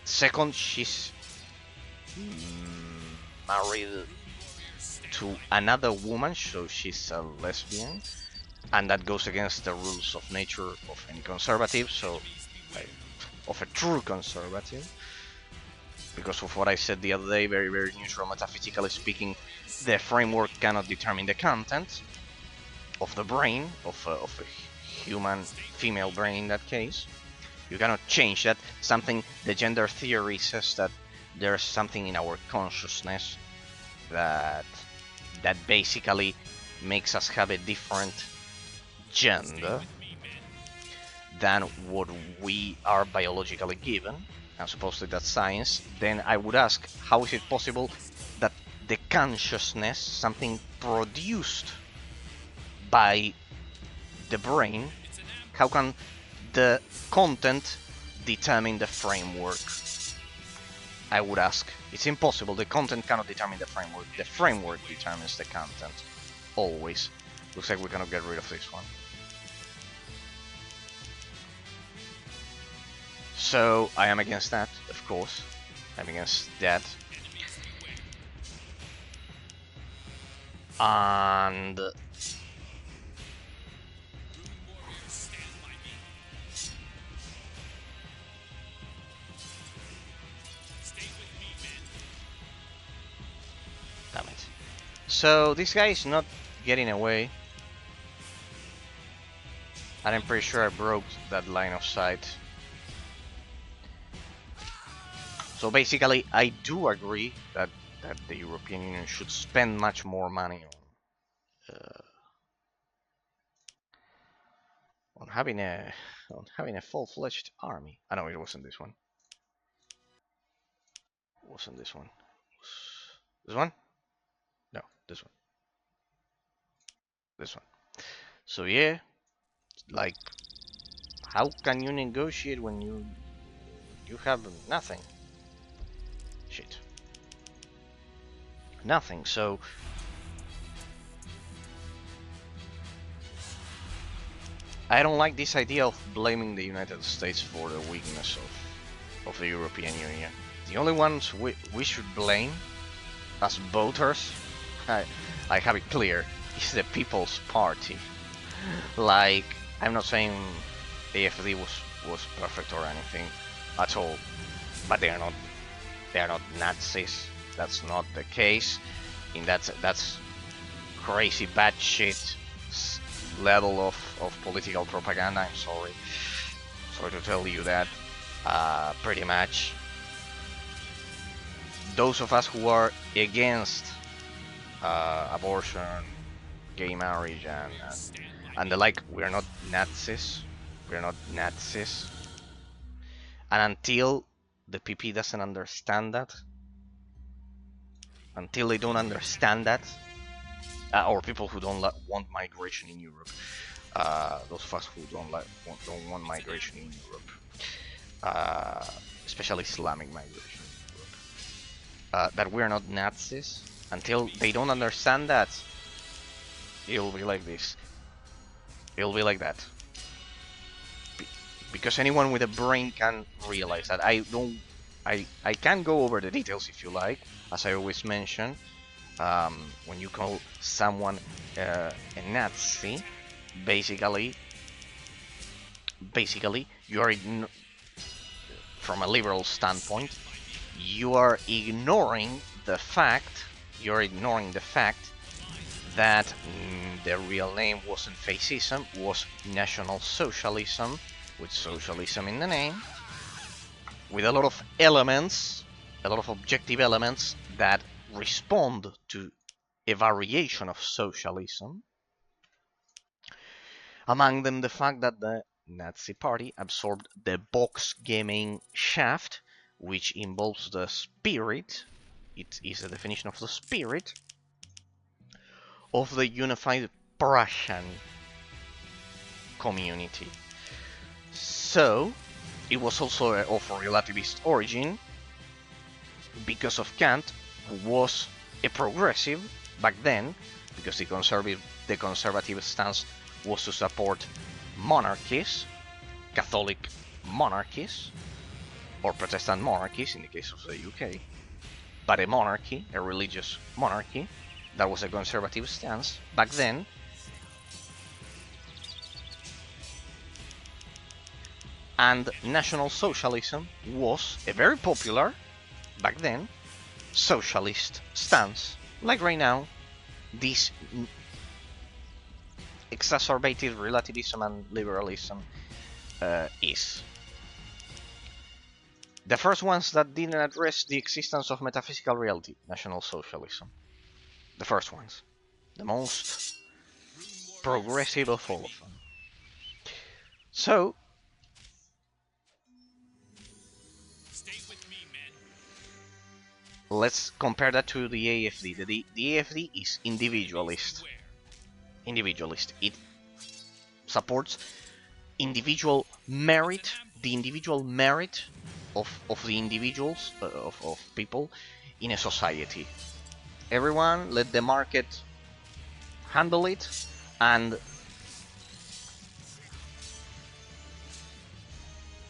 Second, she's married to another woman, so she's a lesbian, and that goes against the rules of nature of any conservative, so of a true conservative, because of what I said the other day, very, very neutral, metaphysically speaking, the framework cannot determine the content of the brain, of a human female brain in that case. You cannot change that. Something, the gender theory says that there's something in our consciousness that basically makes us have a different gender than what we are biologically given, and supposedly that's science. Then I would ask, how is it possible that the consciousness, something produced by the brain, how can the content determine the framework? I would ask. It's impossible. The content cannot determine the framework. The framework determines the content. Always. Looks like we cannot get rid of this one. So I am against that, of course. I'm against that. And damn it. So this guy is not getting away. And I'm pretty sure I broke that line of sight. So basically, I do agree that the European Union should spend much more money on having a full-fledged army. I know it wasn't this one. It wasn't this one. This one? No, this one. This one. So yeah, like, how can you negotiate when you have nothing? Shit. Nothing. So I don't like this idea of blaming the United States for the weakness of the European Union. The only ones we should blame as voters, I have it clear, is the People's Party. Like, I'm not saying AFD was perfect or anything at all, but they are not Nazis. That's not the case. In that's crazy bad shit level of political propaganda. I'm sorry to tell you that. Pretty much, those of us who are against abortion, gay marriage, and the like, we're not Nazis. We're not Nazis. And until the PP doesn't understand that, until they don't understand that, or people who don't want migration in Europe, those of us who don't want migration in Europe, especially Islamic migration in Europe, that we're not Nazis, until they don't understand that, it'll be like this. It'll be like that. Because anyone with a brain can realize that. I can go over the details if you like, as I always mention. When you call someone a Nazi, basically you are from a liberal standpoint, you are ignoring the fact that the real name wasn't fascism, was National Socialism, with socialism in the name, with a lot of elements, a lot of objective elements that respond to a variation of socialism. Among them, the fact that the Nazi Party absorbed the box gaming shaft, which involves the spirit, it is a definition of the spirit, of the unified Prussian community. So, it was also of relativist origin, because of Kant, who was a progressive back then, because the conservative stance was to support monarchies, Catholic monarchies, or Protestant monarchies in the case of the UK, but a monarchy, a religious monarchy, that was a conservative stance back then. And National Socialism was a very popular, back then, socialist stance. Like right now, this exacerbated relativism and liberalism is. The first ones that didn't address the existence of metaphysical reality, National Socialism. The first ones. The most progressive of all of them. So, let's compare that to the AFD. The AFD is individualist. It supports individual merit, the individual merit of the individuals, of people in a society. Everyone, let the market handle it, and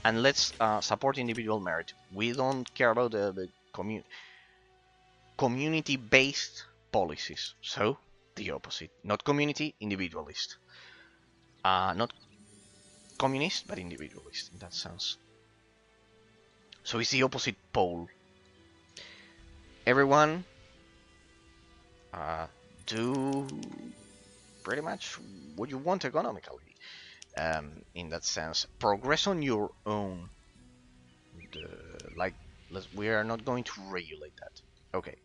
let's support individual merit. We don't care about the community-based policies. So the opposite. Not community, individualist. Not communist, but individualist in that sense. So it's the opposite pole. Everyone do pretty much what you want economically. In that sense, progress on your own. Like, we are not going to regulate that. Okay.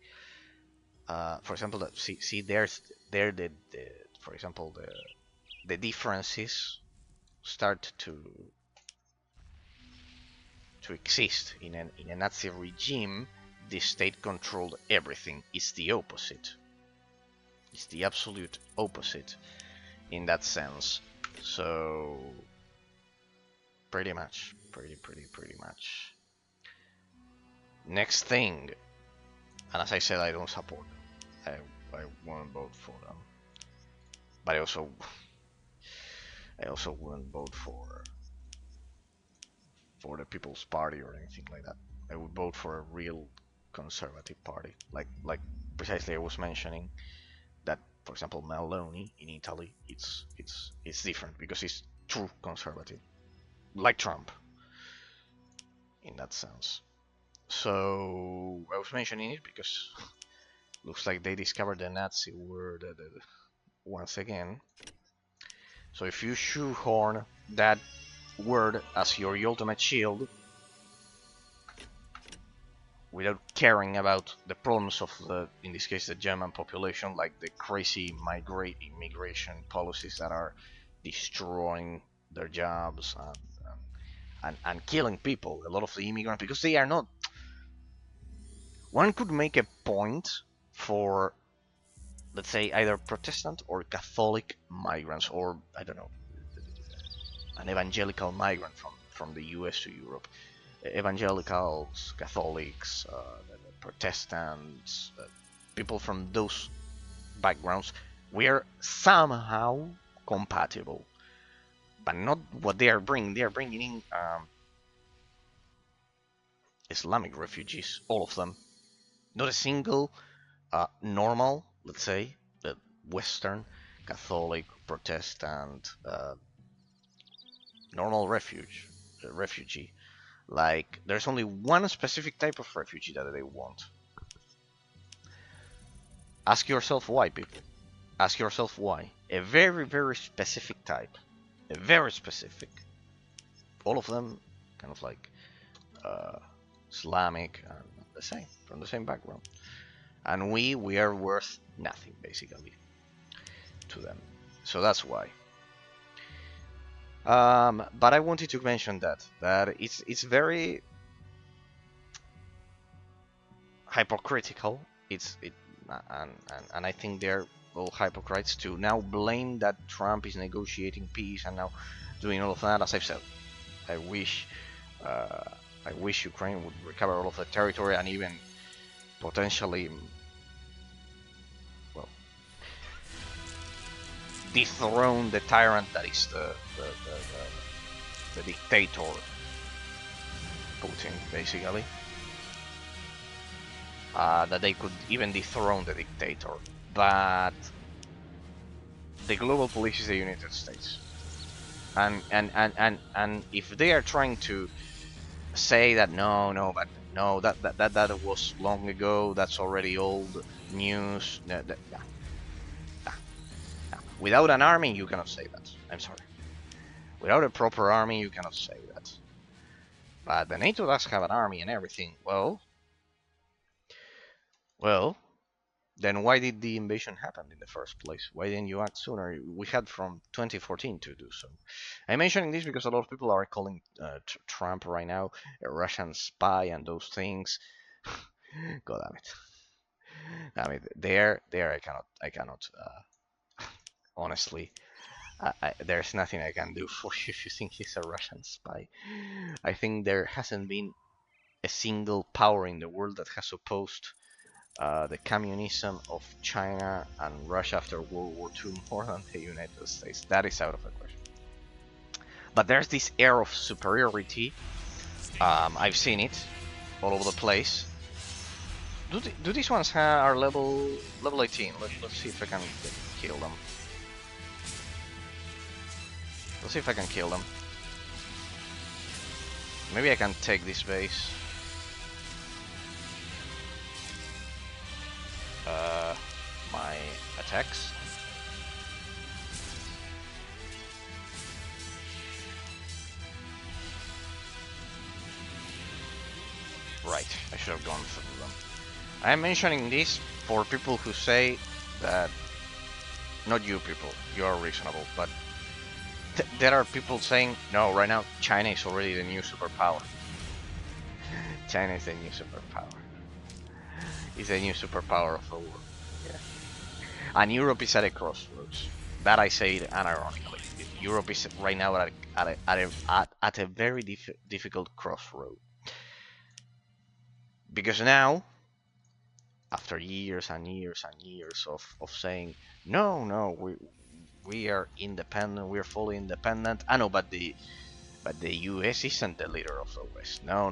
For example, see there's the for example the differences start to exist in a Nazi regime. The state controlled everything. It's the opposite. It's the absolute opposite in that sense. So pretty much. Next thing, and as I said, I don't support them. I won't vote for them. But I also wouldn't vote for the People's Party or anything like that. I would vote for a real conservative party, like precisely I was mentioning that, for example, Meloni in Italy, it's different because it's true conservative, like Trump, in that sense. So I was mentioning it because looks like they discovered the Nazi word once again. So if you shoehorn that word as your ultimate shield, without caring about the problems of in this case, the German population, like the crazy immigration policies that are destroying their jobs and killing people, a lot of the immigrants, because they are not. One could make a point for, let's say, either Protestant or Catholic migrants, or I don't know, an evangelical migrant from the US to Europe. Evangelicals, Catholics, Protestants, people from those backgrounds, we are somehow compatible, but not what they are bringing. They are bringing in Islamic refugees, all of them. Not a single normal, let's say, Western, Catholic, Protestant, normal refugee. Like, there's only one specific type of refugee that they want. Ask yourself why, people. Ask yourself why. A very, very specific type. A very specific. All of them kind of like Islamic and the same, from the same background. And we are worth nothing, basically, to them. So that's why. But I wanted to mention that it's very hypocritical. And I think they're all hypocrites to now blame that Trump is negotiating peace and now doing all of that. As I've said, I wish Ukraine would recover all of the territory and even potentially, well, dethrone the tyrant that is the dictator, Putin, basically. That they could even dethrone the dictator, but the global police is the United States, and if they are trying to say that that was long ago, that's already old news. No. Without an army, you cannot say that. I'm sorry. Without a proper army, you cannot say that. But the NATO does have an army and everything. Well, then why did the invasion happen in the first place? Why didn't you act sooner? We had from 2014 to do so. I'm mentioning this because a lot of people are calling Trump right now a Russian spy and those things. God damn it. I mean, there, I cannot. Honestly, there's nothing I can do for you if you think he's a Russian spy. I think there hasn't been a single power in the world that has opposed the communism of China and Russia after World War II more than the United States. That is out of the question. But there's this air of superiority. I've seen it all over the place. do these ones are level 18? Let's see if I can kill them. Let's see if I can kill them. Maybe I can take this base. My attacks. Right, I should have gone through them. I'm mentioning this for people who say that, not you people, you are reasonable, but there are people saying, no, right now China is already the new superpower. China is the new superpower. It's a new superpower of the world. Yeah. And Europe is at a crossroads. That I say it unironically. Europe is right now at a very difficult crossroad. Because now, after years and years and years of saying, no, we are independent, we are fully independent. I know, but the US isn't the leader of the West. No.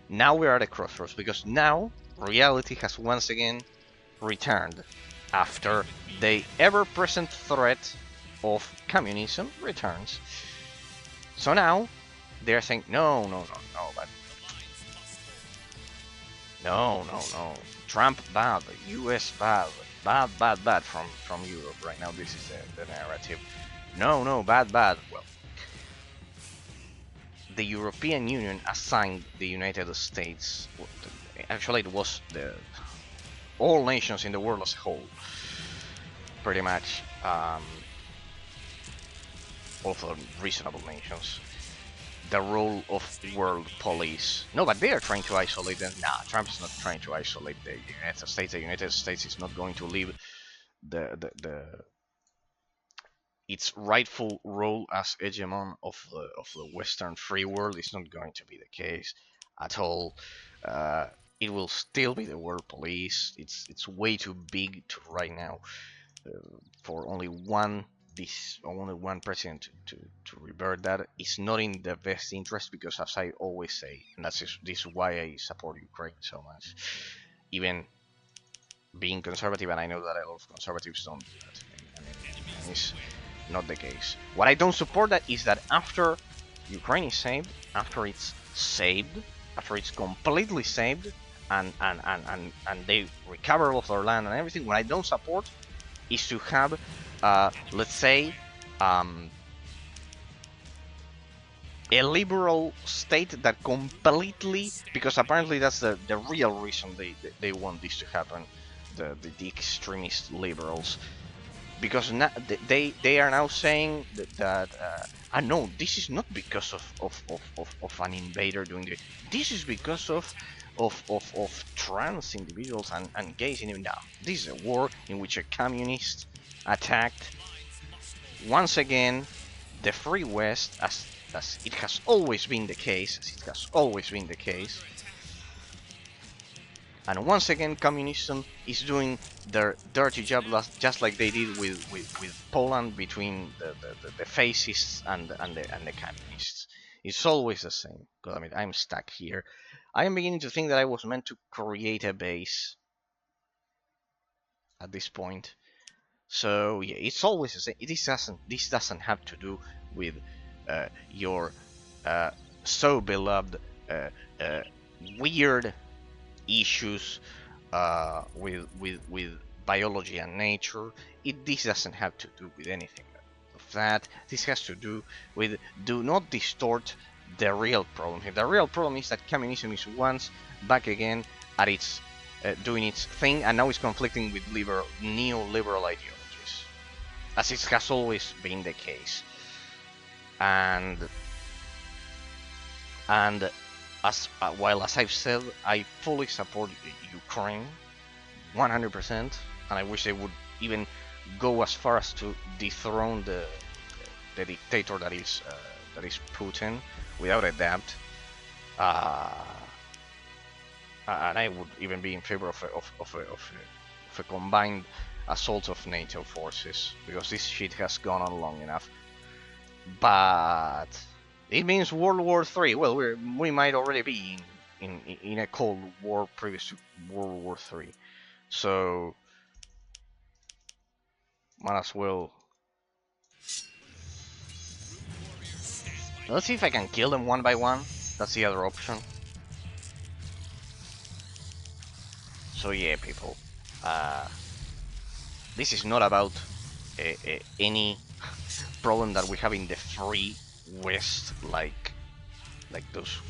Now we are at a crossroads because now reality has once again returned after the ever-present threat of communism returns. So now they're saying no, but no. Trump bad, US bad from Europe right now. This is the narrative. No, bad. Well, the European Union assigned the United States. Actually, it was all nations in the world as a whole, pretty much. Also reasonable nations. The role of world police. No, but they are trying to isolate them. Nah, Trump is not trying to isolate the United States. The United States is not going to leave the its rightful role as hegemon of the Western free world is not going to be the case at all. It will still be the world police. It's way too big to right now for only one president to revert that. It's not in the best interest because, as I always say, and this is why I support Ukraine so much, even being conservative, and I know that a lot of conservatives don't do that, and it's not the case. What I don't support that is that after Ukraine is saved, after it's completely saved, and they recover all of their land and everything, what I don't support is to have, let's say, a liberal state that completely, because apparently that's the real reason they want this to happen, the extremist liberals, because they are now saying that no, this is not because of an invader doing it. This is because of trans individuals and gays. Now, this is a war in which a communist attacked once again the free West, as it has always been the case. And once again, communism is doing their dirty job, just like they did with Poland between the fascists and the communists. It's always the same. God, I mean, I'm stuck here. I am beginning to think that I was meant to create a base at this point. So yeah, it's always the same. This doesn't have to do with your so beloved weird issues with biology and nature. This doesn't have to do with anything of that. This has to do with, do not distort the real problem here. The real problem is that communism is once back again at its doing its thing, and now it's conflicting with neoliberal ideologies, as it has always been the case. And as as I've said, I fully support Ukraine 100%, and I wish they would even go as far as to dethrone the dictator that is Putin, without a doubt. And I would even be in favor of a combined assault of NATO forces, because this shit has gone on long enough. But it means World War III. Well, we might already be in a Cold War previous to World War III. So might as well. Let's see if I can kill them one by one. That's the other option. So yeah, people. This is not about any problem that we have in the free West, like those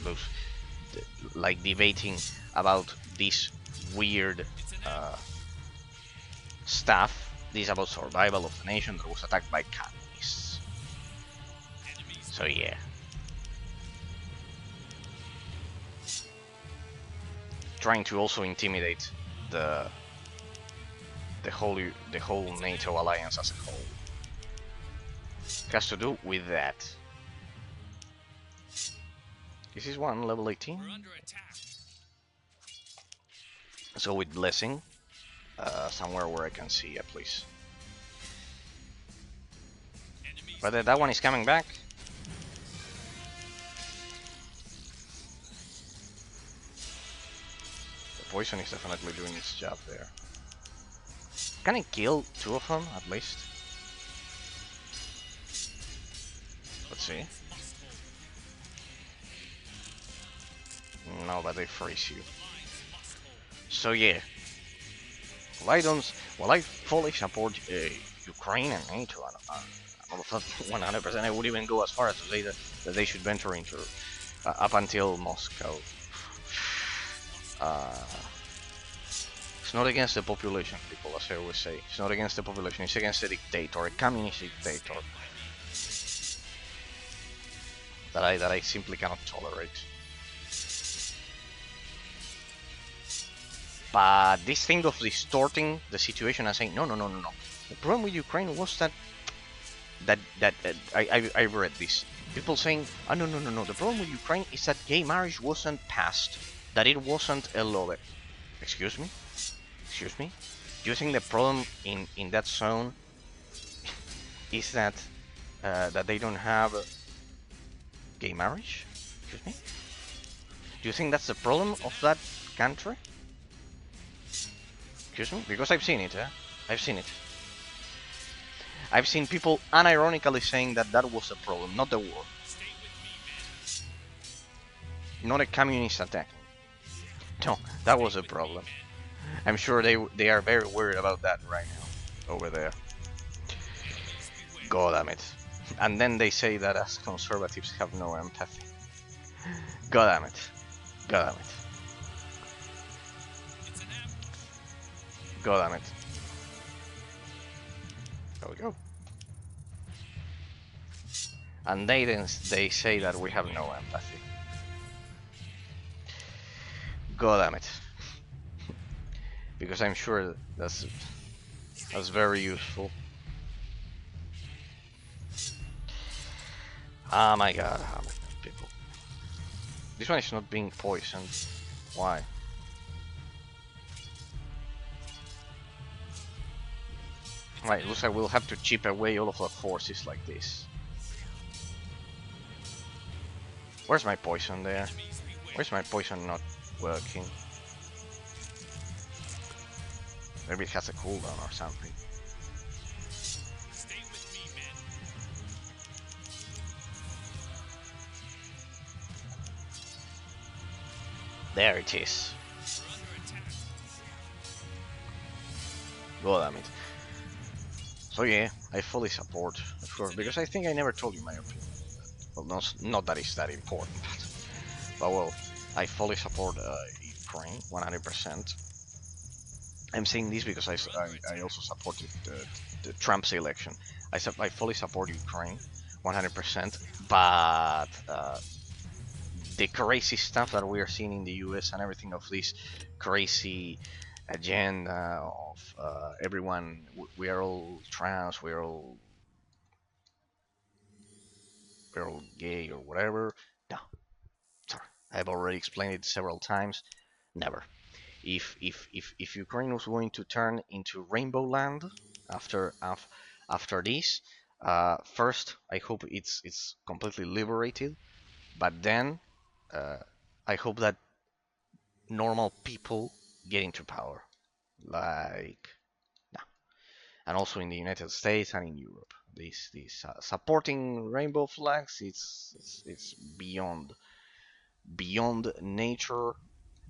like debating about this weird stuff. This is about survival of a nation that was attacked by communists. So yeah. Trying to also intimidate the whole NATO alliance as a whole. It has to do with that. This is one level 18. So with blessing, somewhere where I can see a place. But that one is coming back. The poison is definitely doing its job there. Can I kill two of them at least? Let's see. No, but they freeze you. So yeah. Well, I fully support Ukraine and NATO. 100%. I would even go as far as to say that they should venture into up until Moscow. It's not against the population, people, as I always say. It's not against the population. It's against a dictator, a communist dictator that I simply cannot tolerate. But this thing of distorting the situation and saying no. The problem with Ukraine was that I read this. People saying, oh no. The problem with Ukraine is that gay marriage wasn't passed, that it wasn't a law. Excuse me. Do you think the problem in that zone is that that they don't have gay marriage? Excuse me. Do you think that's the problem of that country? Excuse me? Because I've seen it, I've seen it. I've seen people unironically saying that that was a problem, not the war. Not a communist attack. No, that was a problem. I'm sure they are very worried about that right now, over there. God damn it. And then they say that us conservatives have no empathy. God damn it. God damn it. God damn it. There we go. And they say that we have no empathy. God damn it. Because I'm sure that's very useful. Oh my god, people. This one is not being poisoned. Why? Right, looks like we'll have to chip away all of the forces like this. Where's my poison there? Where's my poison not working? Maybe it has a cooldown or something. There it is. God damn it. So yeah, I fully support, of course, because I think I never told you my opinion. Well, not that it's that important, but well, I fully support Ukraine 100%. I'm saying this because I also supported the Trump's election. I fully support Ukraine 100%, but the crazy stuff that we are seeing in the US and everything of this crazy agenda of everyone, we are all trans, we're all gay or whatever. No, sorry, I've already explained it several times. Never. If Ukraine was going to turn into Rainbow Land after this, first I hope it's completely liberated, but then I hope that normal people get into power. Like, no. And also in the United States and in Europe, these supporting rainbow flags, it's beyond nature,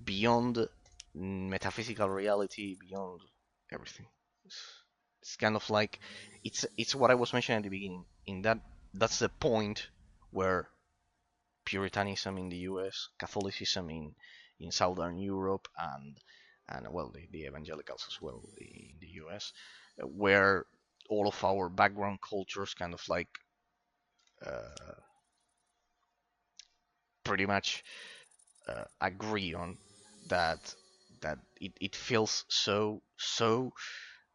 beyond metaphysical reality, beyond everything. It's, it's kind of like it's what I was mentioning at the beginning. In that's the point where Puritanism in the U.S., Catholicism in Southern Europe, and well the evangelicals as well in the U.S., where all of our background cultures kind of like uh, pretty much agree on that it feels so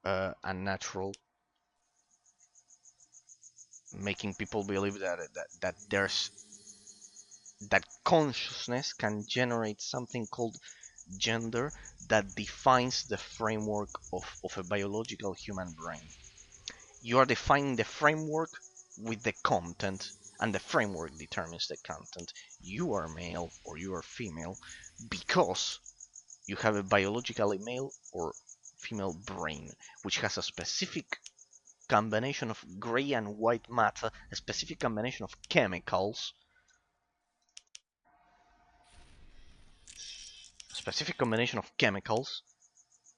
unnatural, making people believe that there's that consciousness can generate something called gender that defines the framework of a biological human brain. You are defining the framework with the content, and the framework determines the content. You are male or you are female because you have a biologically male or female brain, which has a specific combination of gray and white matter, a specific combination of chemicals,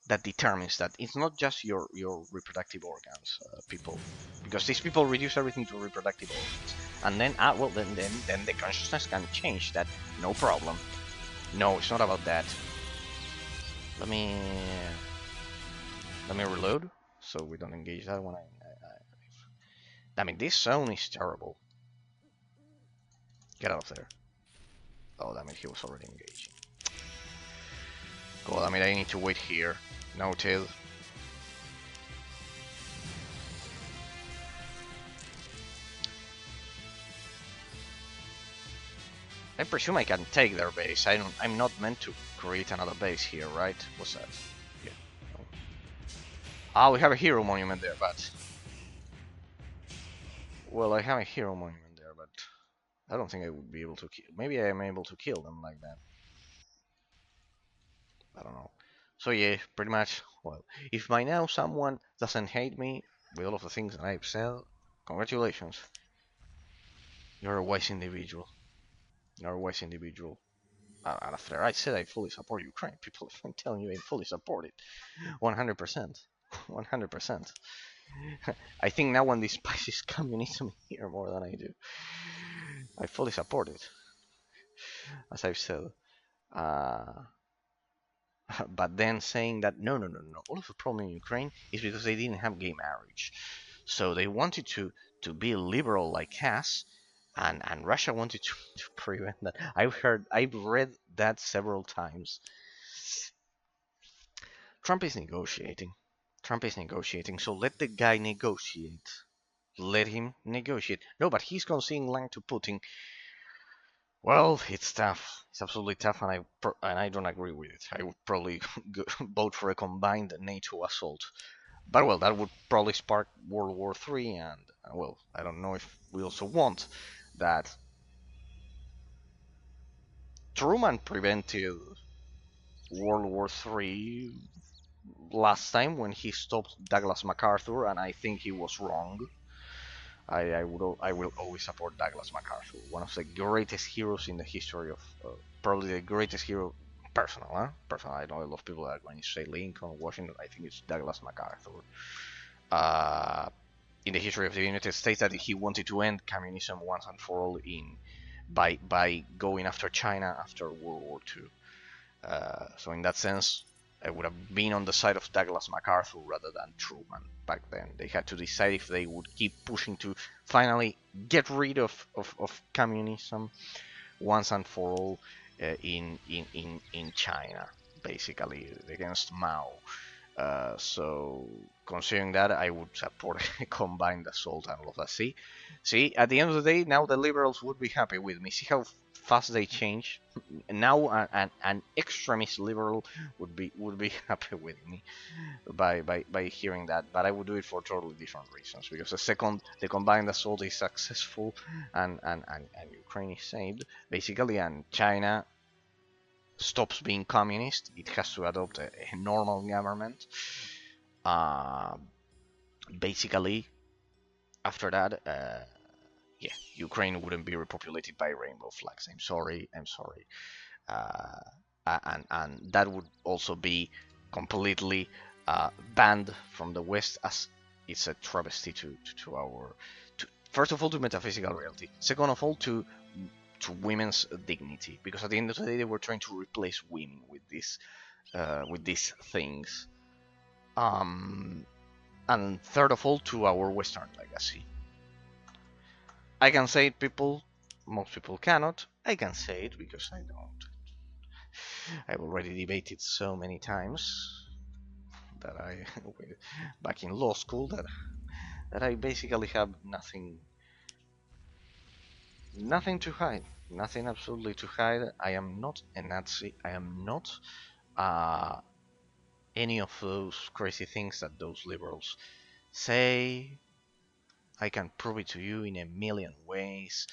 that determines that it's not just your reproductive organs, people, because these people reduce everything to reproductive organs, and then well then the consciousness can change that, no problem. No, it's not about that. Let me reload so we don't engage that when I mean, this zone is terrible. Get out of there. Oh, that means he was already engaging. God, I mean, I need to wait here. Noted. I presume I can take their base. I'm not meant to create another base here, right? What's that? Yeah. No. Ah, we have a hero monument there, but well, I have a hero monument there, but I don't think I would be able to kill. Maybe I am able to kill them like that. I don't know. So yeah, pretty much. Well, if by now someone doesn't hate me with all of the things that I've said, congratulations. You're a wise individual. You're a wise individual. And after I said I fully support Ukraine, people, I'm telling you, I fully support it. 100%. 100%. I think now one despises communism here more than I do. I fully support it, as I've said. Uh, but then saying that no, all of the problem in Ukraine is because they didn't have gay marriage, so they wanted to be liberal like us, and Russia wanted to prevent that. I've read that several times. Trump is negotiating. Trump is negotiating, so let the guy negotiate. Let him negotiate. No, but he's conceding land to Putin. Well, it's tough. It's absolutely tough, and I don't agree with it. I would probably vote for a combined NATO assault. But well, that would probably spark World War III, and well, I don't know if we also want that. Truman prevented World War III last time when he stopped Douglas MacArthur, and I think he was wrong. I will always support Douglas MacArthur, one of the greatest heroes in the history of probably the greatest hero. Personal, huh? Personal. I know a lot of people are going to say Lincoln, Washington. I think it's Douglas MacArthur. In the history of the United States, that he wanted to end communism once and for all in by going after China after World War II. So in that sense, I would have been on the side of Douglas MacArthur rather than Truman back then. They had to decide if they would keep pushing to finally get rid of communism once and for all in China, basically against Mao. So considering that, I would support a combined assault and all of that. See, at the end of the day, now the liberals would be happy with me. See how fast they change. Now an extremist liberal would be happy with me by hearing that. But I would do it for totally different reasons. Because the second the combined assault is successful and Ukraine is saved basically, and China stops being communist, it has to adopt a normal government. Basically, after that, yeah, Ukraine wouldn't be repopulated by rainbow flags. I'm sorry. And that would also be completely banned from the West, as it's a travesty to our, first of all, to metaphysical reality. Second of all, to women's dignity, because at the end of the day, they were trying to replace women with these things. And third of all, to our Western legacy. I can say it, people. Most people cannot. I can say it because I don't. I've already debated so many times that I back in law school that I basically have nothing to hide, nothing absolutely to hide. I am not a Nazi. I am not uh, any of those crazy things that those liberals say. I can prove it to you in a million ways.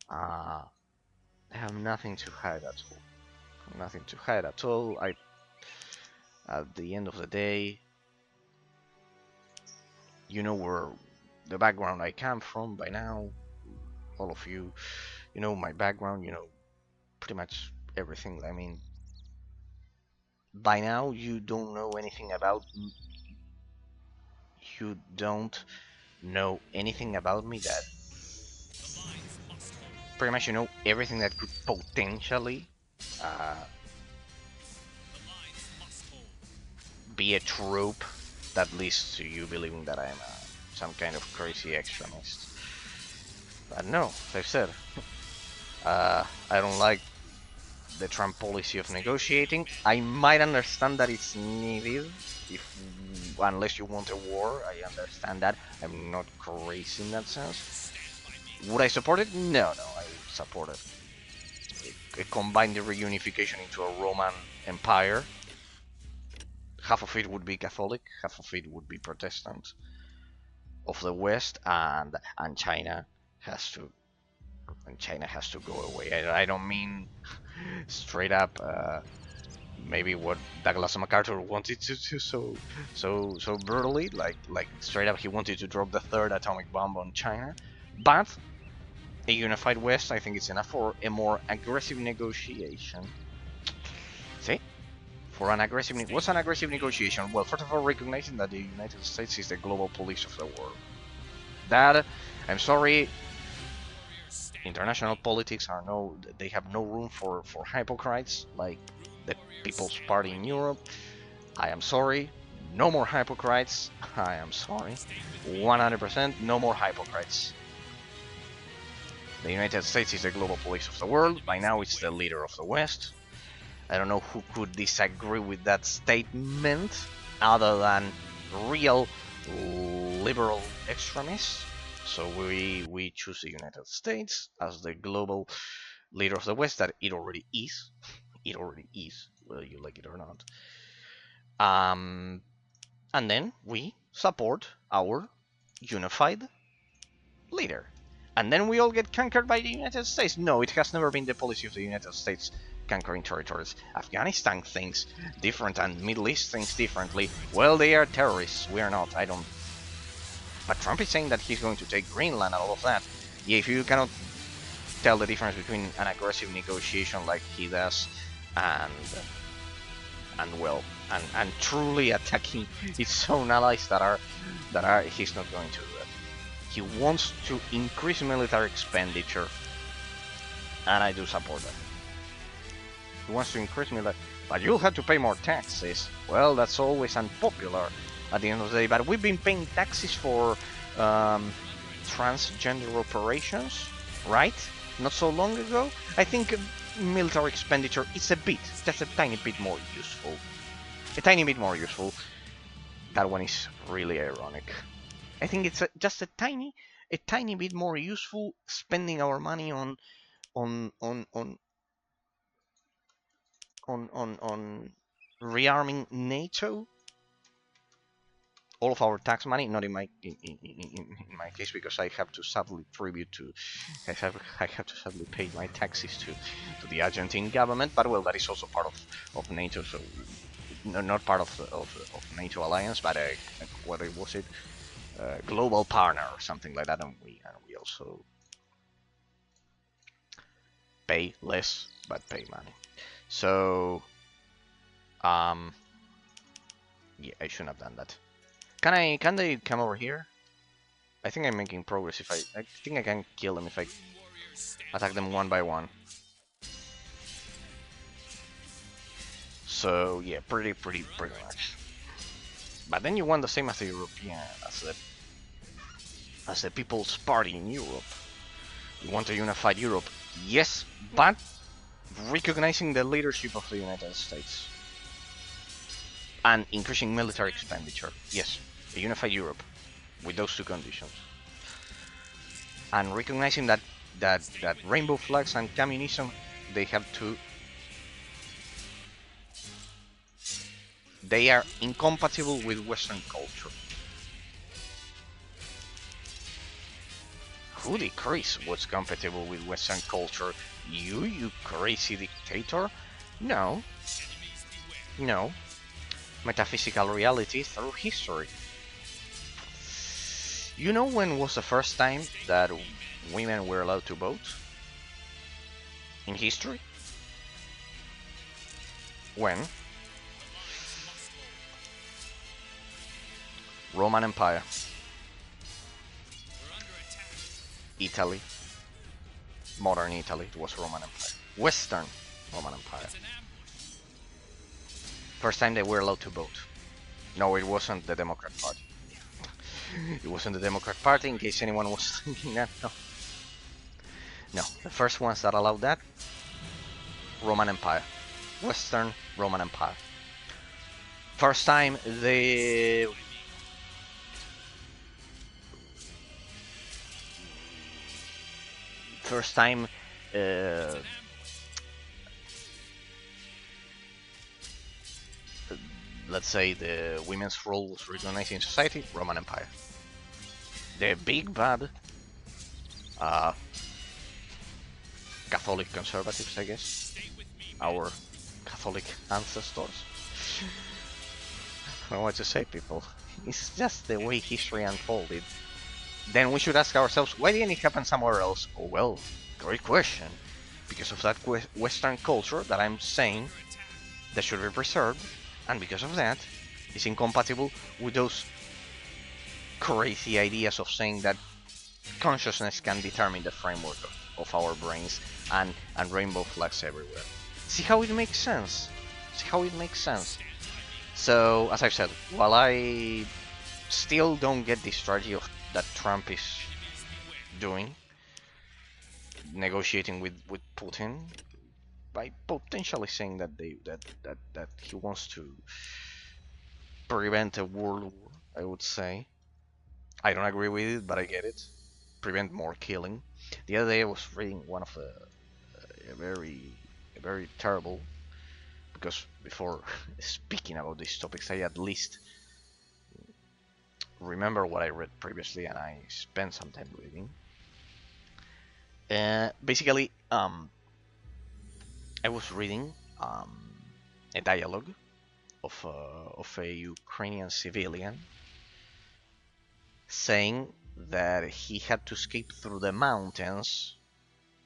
I have nothing to hide at all. Nothing to hide at all. At the end of the day, you know where the background I come from by now. All of you, you know my background. You know pretty much everything. I mean, by now you don't know anything about. You don't know anything about me that pretty much you know everything that could potentially uh, be a trope that leads to you believing that I'm some kind of crazy extremist. But no, as I've said, I don't like the Trump policy of negotiating. I might understand that it's needed if unless you want a war. I understand that. I'm not crazy in that sense. Would I support it? No, I would support it. It combined the reunification into a Roman Empire. Half of it would be Catholic, half of it would be Protestant of the West, and China has to go away. I don't mean straight up maybe what Douglas MacArthur wanted to do so brutally, like straight up he wanted to drop the third atomic bomb on China, but a unified West I think it's enough for a more aggressive negotiation. See? For an aggressive, what's an aggressive negotiation? Well, first of all, recognizing that the United States is the global police of the world. That, I'm sorry, international politics they have no room for hypocrites like the People's Party in Europe. I am sorry, no more hypocrites. I am sorry, 100% no more hypocrites. The United States is the global police of the world. By now, it's the leader of the West. I don't know who could disagree with that statement other than real liberal extremists. So we choose the United States as the global leader of the West, that it already is. It already is, whether you like it or not. And then we support our unified leader. And then we all get conquered by the United States. No, it has never been the policy of the United States conquering territories. Afghanistan thinks different and Middle East thinks differently. Well, they are terrorists. We are not. I don't. But Trump is saying that he's going to take Greenland and all of that. Yeah, if you cannot tell the difference between an aggressive negotiation like he does and truly attacking its own allies that are he's not going to do that. He wants to increase military expenditure, and I do support that. He wants to increase military, but you'll have to pay more taxes. Well, that's always unpopular at the end of the day, but we've been paying taxes for transgender operations, right? Not so long ago. I think military expenditure is just a tiny bit more useful. A tiny bit more useful. That one is really ironic. I think it's just a tiny bit more useful spending our money on rearming NATO all of our tax money, not in my in my case, because I have to sadly tribute to I have to sadly pay my taxes to the Argentine government, but well, that is also part of NATO, so no, not part of NATO alliance, but what was it, global partner or something like that, and we also pay less but pay money. So yeah, I shouldn't have done that. Can they come over here? I think I'm making progress if I think I can kill them if I attack them one by one. So yeah, pretty much. But then you want the same as the European, as the People's Party in Europe. You want a unified Europe, yes, but recognizing the leadership of the United States and increasing military expenditure. Yes, a unified Europe with those two conditions, and recognizing that rainbow flags and communism, they have to, they are incompatible with Western culture. Who decrees what's compatible with Western culture? You crazy dictator? No, no. Metaphysical reality through history. You know when was the first time that women were allowed to vote? In history? When? Roman Empire. Italy. Modern Italy, it was Roman Empire. Western Roman Empire. First time they were allowed to vote. No, it wasn't the Democrat Party. It wasn't the Democrat Party, in case anyone was thinking that. No. No, the first ones that allowed that, Roman Empire. Western Roman Empire. First time they... First time... let's say the women's role was recognized in society, Roman Empire. The big bad Catholic conservatives, I guess, our Catholic ancestors. I don't know what to say, people. It's just the way history unfolded. Then we should ask ourselves, why didn't it happen somewhere else? Oh well, great question. Because of that Western culture that I'm saying that should be preserved, and because of that, it's incompatible with those crazy ideas of saying that consciousness can determine the framework of our brains and rainbow flags everywhere. See how it makes sense? See how it makes sense? So, as I've said, while I still don't get the strategy of that Trump is doing, negotiating with Putin, by potentially saying that that he wants to prevent a world war, I would say. I don't agree with it, but I get it. Prevent more killing. The other day I was reading one of a very terrible, because before speaking about these topics, I at least remember what I read previously, and I spent some time reading. Basically, I was reading a dialogue of a Ukrainian civilian saying that he had to escape through the mountains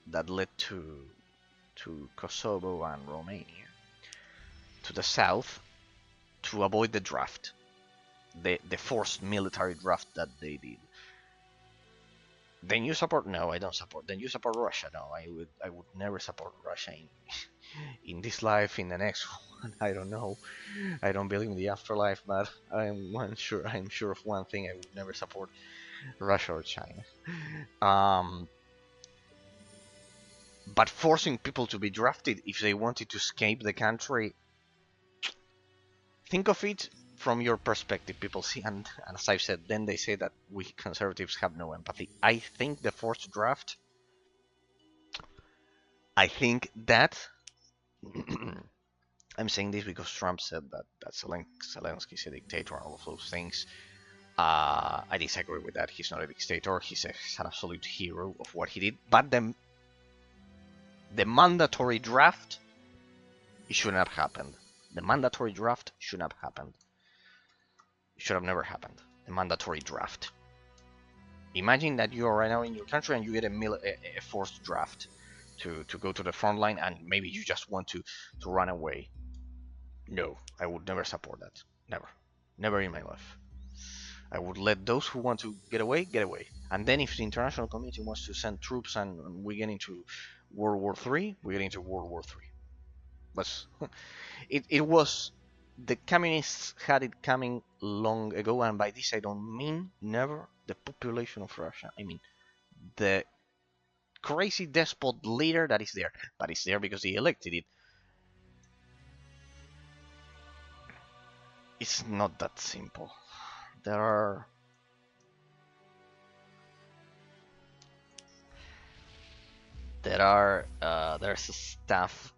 that led to Kosovo and Romania to the south to avoid the draft, the forced military draft that they did. Then you support? No, I don't support. Then you support Russia? No, I would never support Russia in this life, in the next one. I don't know. I don't believe in the afterlife, but I'm sure of one thing: I would never support Russia or China. But forcing people to be drafted if they wanted to escape the country, think of it from your perspective. People see, and as I've said, then they say that we conservatives have no empathy. I think the forced draft, I think that I'm saying this because Trump said that Zelensky is a dictator and all of those things. I disagree with that. He's not a dictator. He's an absolute hero of what he did. But the mandatory draft, it shouldn't have happened. The mandatory draft shouldn't have happened. It should have never happened. The mandatory draft. Imagine that you are right now in your country and you get a forced draft to go to the front line, and maybe you just want to run away. No, I would never support that. Never. Never in my life. I would let those who want to get away, get away. And then if the international community wants to send troops and we get into World War III, we get into World War III. But it was... The communists had it coming long ago, and by this I don't mean never the population of Russia. I mean the crazy despot leader that is there. But it's there because he elected it. It's not that simple. There's stuff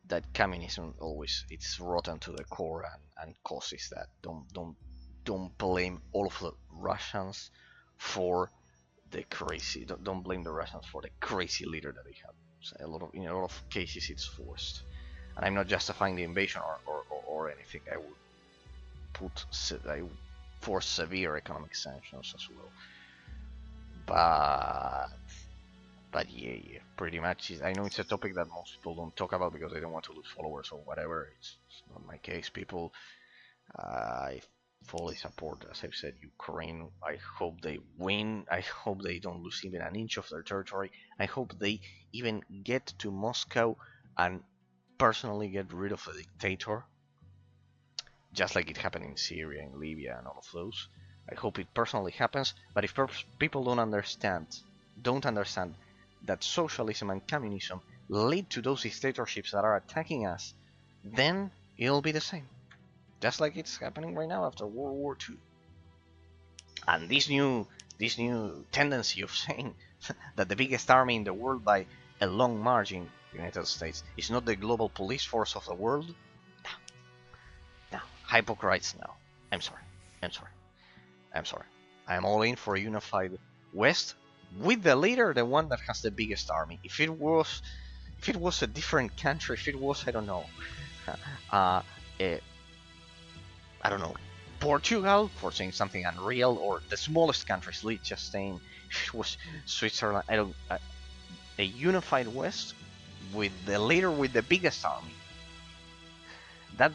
that communism always, it's rotten to the core and causes that. Don't blame all of the Russians for the crazy. Don't blame the Russians for the crazy leader that they have. So in a lot of cases it's forced, and I'm not justifying the invasion or anything. I would force severe economic sanctions as well. But yeah, pretty much. I know it's a topic that most people don't talk about because they don't want to lose followers or whatever. It's not my case, people. I fully support, as I've said, Ukraine. I hope they win. I hope they don't lose even an inch of their territory. I hope they even get to Moscow and personally get rid of the dictator, just like it happened in Syria and Libya and all of those. I hope it personally happens. But if people don't understand that socialism and communism lead to those dictatorships that are attacking us, then it'll be the same. Just like it's happening right now after World War II. And this new tendency of saying that the biggest army in the world by a long margin, the United States, is not the global police force of the world. No. Hypocrites, no. I'm sorry. I'm all in for a unified West with the leader, the one that has the biggest army. If it was a different country, if it was, I don't know, Portugal, for saying something unreal, or the smallest countries, just saying, if it was Switzerland, a unified West with the leader with the biggest army. That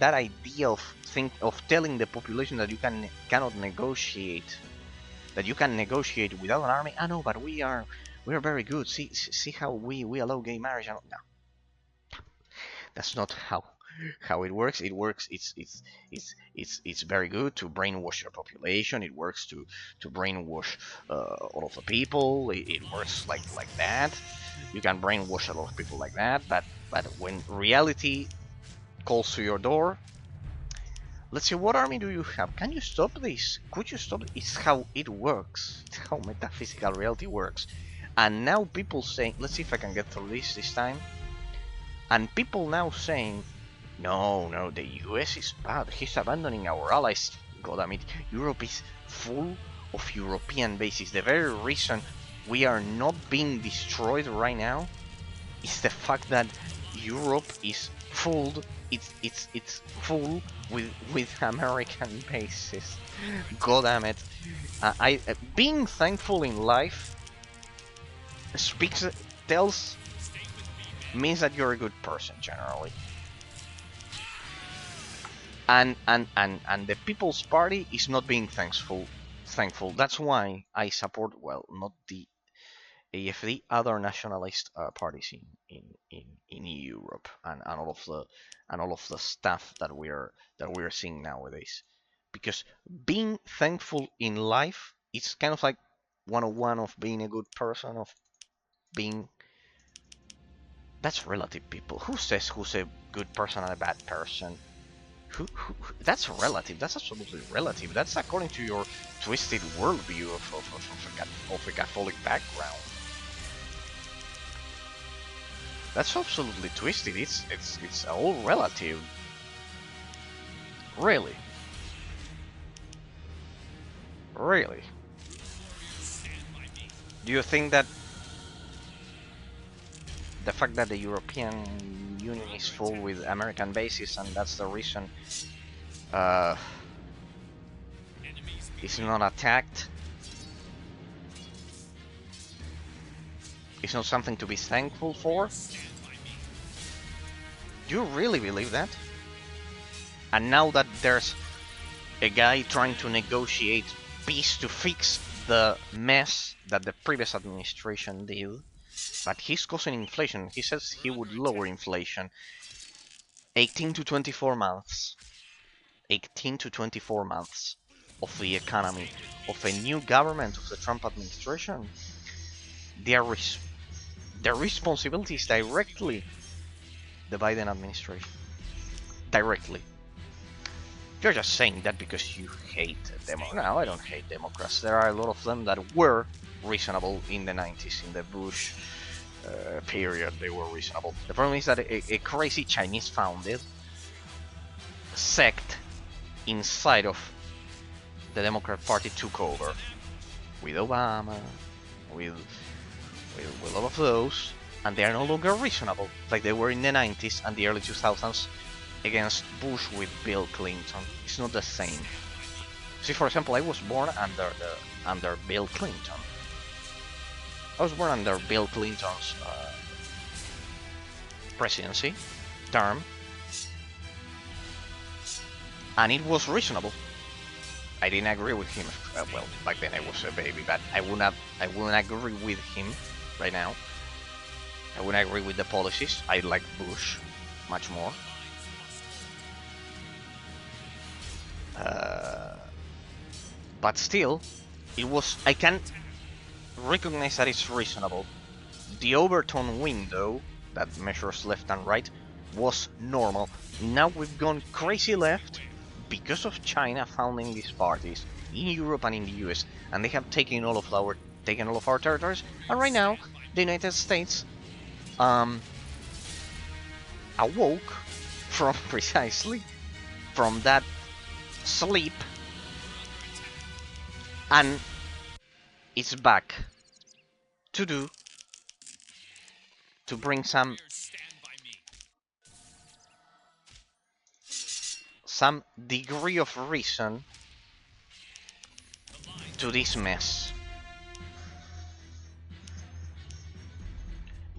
idea of telling the population that you cannot negotiate, that you can negotiate without an army. No, but we are very good. See how we allow gay marriage. No, that's not how it works. It works. It's very good to brainwash your population. It works to brainwash all of the people. It works like that. You can brainwash a lot of people like that. But when reality calls to your door, let's see, what army do you have? Can you stop this? Could you stop it? It's how it works. It's how metaphysical reality works. And now people saying, let's see if I can get through this time. And people now saying, no, the US is bad. He's abandoning our allies. God damn it, Europe is full of European bases. The very reason we are not being destroyed right now is the fact that Europe is full. It's full with American bases. God damn it! Being thankful in life means that you're a good person generally. And the People's Party is not being thankful. That's why I support, well, not the AFD, other nationalist parties in Europe and all of the stuff that we're seeing nowadays. Because being thankful in life, it's kind of like 101 of being a good person, of being... That's relative, people. Who says who's a good person and a bad person? Who that's relative. That's absolutely relative. That's according to your twisted worldview of a Catholic background. That's absolutely twisted. It's all relative. Really. Really? Do you think that the fact that the European Union is full with American bases and that's the reason it's not attacked, it's not something to be thankful for? Do you really believe that? And now that there's a guy trying to negotiate peace to fix the mess that the previous administration did, but he's causing inflation. He says he would lower inflation 18 to 24 months. 18 to 24 months of the economy of a new government of the Trump administration. Their responsibility is directly the Biden administration. Directly. You're just saying that because you hate Democrats. No, I don't hate Democrats. There are a lot of them that were reasonable in the 90s, in the Bush period. They were reasonable. The problem is that a crazy Chinese-founded sect inside of the Democrat Party took over with Obama, with a lot of those, and they are no longer reasonable like they were in the 90s and the early 2000s against Bush with Bill Clinton. It's not the same. See, for example, I was born under Bill Clinton. I was born under Bill Clinton's presidency term, and it was reasonable. I didn't agree with him. Well, back then I was a baby, but I wouldn't agree with him right now. I wouldn't agree with the policies. I like Bush much more. But still, it was. I can recognize that it's reasonable. The overtone window that measures left and right was normal. Now we've gone crazy left because of China founding these parties in Europe and in the US, and they have taken all of our territories. And right now, the United States awoke from precisely from that sleep, and it's back to bring some degree of reason to this mess.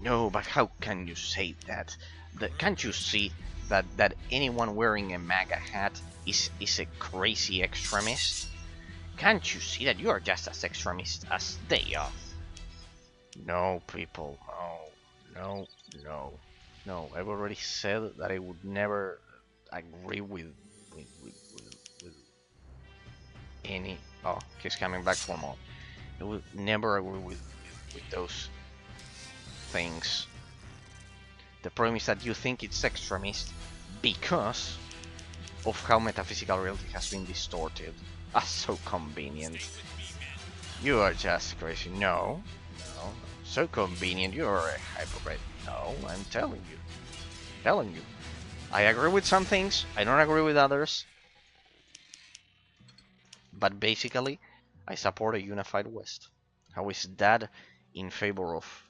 No, but how can you say that? Can't you see that anyone wearing a MAGA hat is a crazy extremist? Can't you see that you are just as extremist as they are? No, people, no. I've already said that I would never agree with any. Oh, he's coming back for more. I would never agree with those things. The problem is that you think it's extremist because of how metaphysical reality has been distorted. Ah, so convenient. You are just crazy. No. So convenient. You are a hypocrite. No, I'm telling you. I agree with some things. I don't agree with others. But basically, I support a unified West. How is that in favor of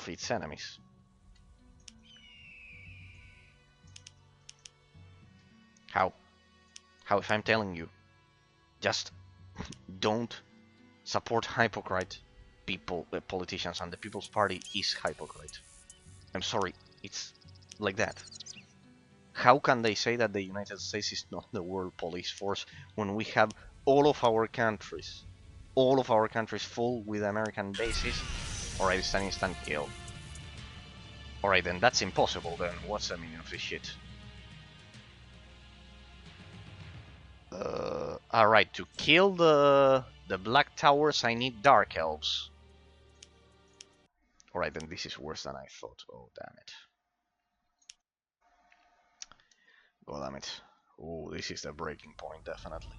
its enemies? How if I'm telling you, just don't support hypocrite people, politicians, and the People's Party is hypocrite. I'm sorry, it's like that. How can they say that the United States is not the world police force when we have all of our countries full with American bases? Alright, it's an instant kill. Alright, then that's impossible. Then what's the meaning of this shit? Alright, to kill the Black Towers I need Dark Elves. Alright, then this is worse than I thought. Oh, damn it. Oh, damn it. Oh, this is the breaking point, definitely.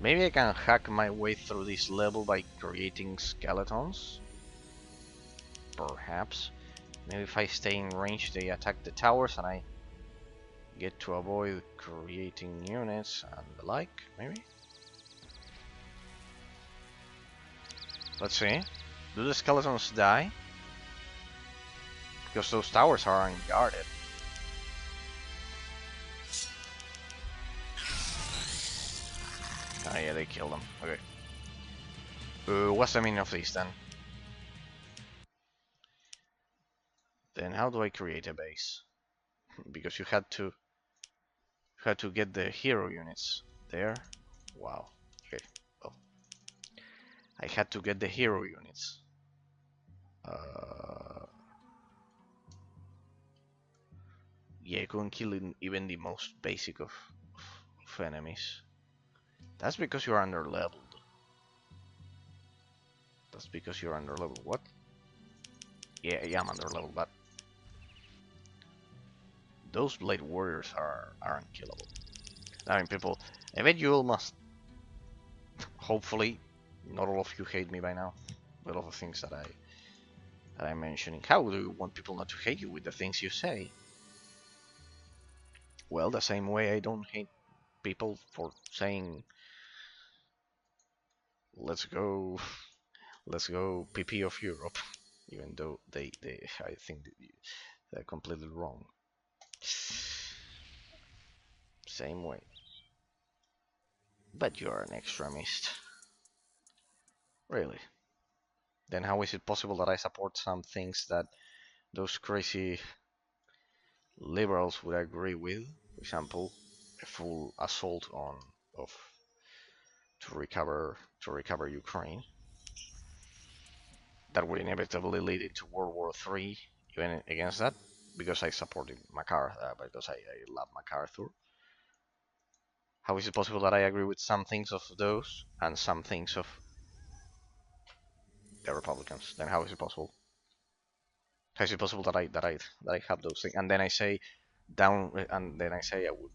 Maybe I can hack my way through this level by creating skeletons? Perhaps. Maybe if I stay in range they attack the towers and I get to avoid creating units and the like, maybe? Let's see. Do the skeletons die? Because those towers are unguarded. Oh yeah, they killed them. Okay. What's the meaning of this then? Then how do I create a base? Because you had to get the hero units there. Wow. Okay. Well, I had to get the hero units. Yeah, I couldn't kill even the most basic of enemies. That's because you're under leveled. That's because you're under leveled. What? Yeah, I'm under leveled, but those blade warriors are unkillable. I mean, people, I bet you all must. Hopefully, not all of you hate me by now with all the things that I'm mentioning. How do you want people not to hate you with the things you say? Well, the same way I don't hate people for saying, let's go PP of Europe, even though they I think they're completely wrong. Same way. But you're an extremist. Really. Then how is it possible that I support some things that those crazy liberals would agree with? For example, a full assault of to recover Ukraine. That would inevitably lead into World War III, even against that, because I supported MacArthur, because I love MacArthur. How is it possible that I agree with some things of those and some things of the Republicans? Then how is it possible? How is it possible that I have those things and then I say I would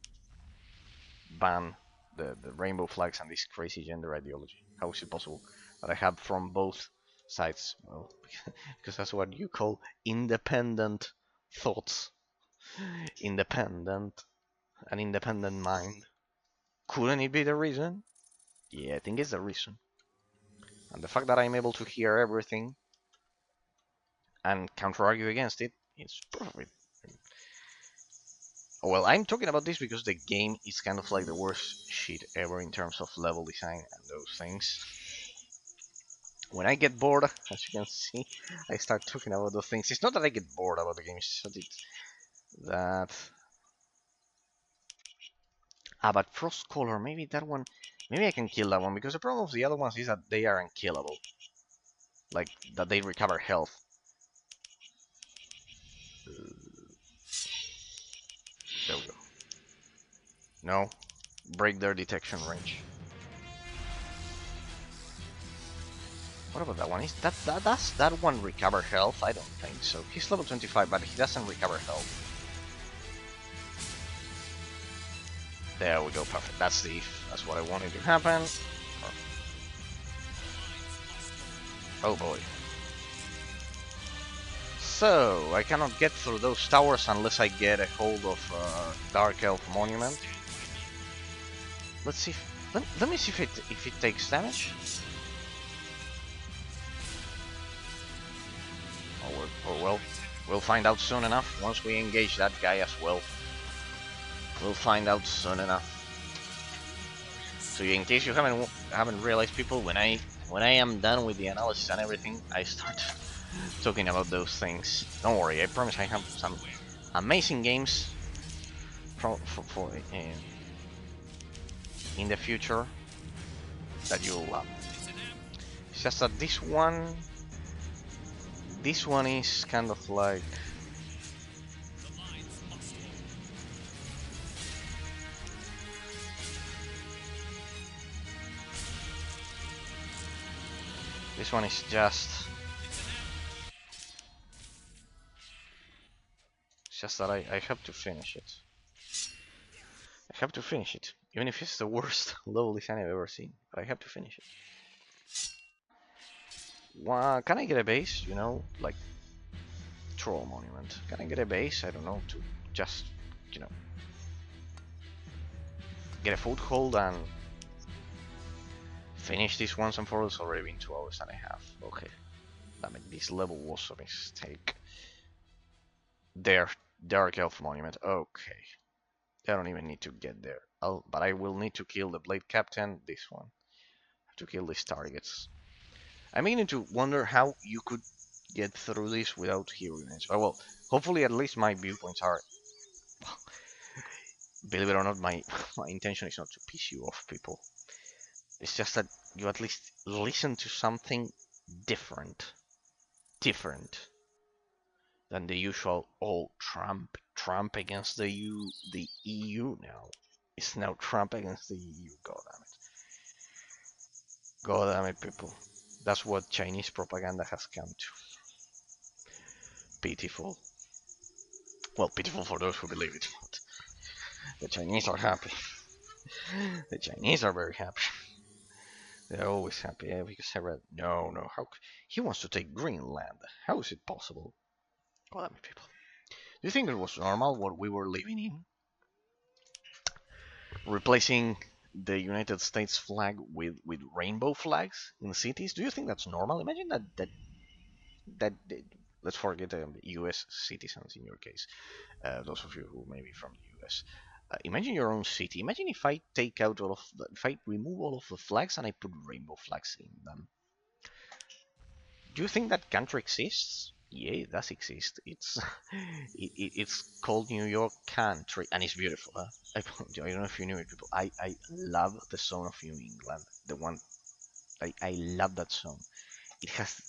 ban the rainbow flags and this crazy gender ideology? How is it possible that I have from both sides? Well, because that's what you call independent thoughts, an independent mind. Couldn't it be the reason? Yeah, I think it's the reason. And the fact that I'm able to hear everything and counter-argue against it, it's perfect. Well, I'm talking about this because the game is kind of like the worst shit ever in terms of level design and those things. When I get bored, as you can see, I start talking about those things. It's not that I get bored about the game, it's just that... but Frost Color, maybe that one... Maybe I can kill that one, because the problem with the other ones is that they are unkillable. Like, that they recover health. There we go. No, break their detection range. What about that one? Is does that one recover health? I don't think so. He's level 25, but he doesn't recover health. There we go, perfect. That's what I wanted to happen. Oh boy. So I cannot get through those towers unless I get a hold of Dark Elf Monument. Let's see. Let me see if it takes damage. Oh well, we'll find out soon enough. Once we engage that guy as well, we'll find out soon enough. So in case you haven't realized, people, when I am done with the analysis and everything, I start talking about those things. Don't worry, I promise I have some amazing games for in the future that you'll love. It's just that this one is kind of like this one is just it's just that I have to finish it. I have to finish it, even if it's the worst level design I've ever seen. But I have to finish it. Can I get a base? You know, like Troll Monument. Can I get a base? I don't know, to just, you know, get a foothold and finish this once and for all. It's already been 2 hours and a half. Okay. Damn it, this level was a mistake. There, Dark Elf Monument. Okay. I don't even need to get there. But I will need to kill the Blade Captain. This one. I have to kill these targets. I'm beginning to wonder how you could get through this without hearing it. Oh, well, hopefully at least my viewpoints are... Believe it or not, my intention is not to piss you off, people. It's just that you at least listen to something different. Different than the usual, oh, Trump against the EU now. It's now Trump against the EU, god damn it. God damn it, people. That's what Chinese propaganda has come to. Pitiful. Well, pitiful for those who believe it, but the Chinese are happy. The Chinese are very happy. They're always happy, yeah, because I read, no, how he wants to take Greenland. How is it possible? God damn it, people. Do you think it was normal what we were living in? Replacing the United States flag with rainbow flags in cities? Do you think that's normal? Imagine that let's forget U.S. citizens in your case. Those of you who may be from the U.S. Imagine your own city. Imagine if I take out if I remove all of the flags and I put rainbow flags in them. Do you think that country exists? Yeah, it does exist. It's it's called New York Country, and it's beautiful. I don't know if you knew it, people. I love the song of New England. The one I love that song. It has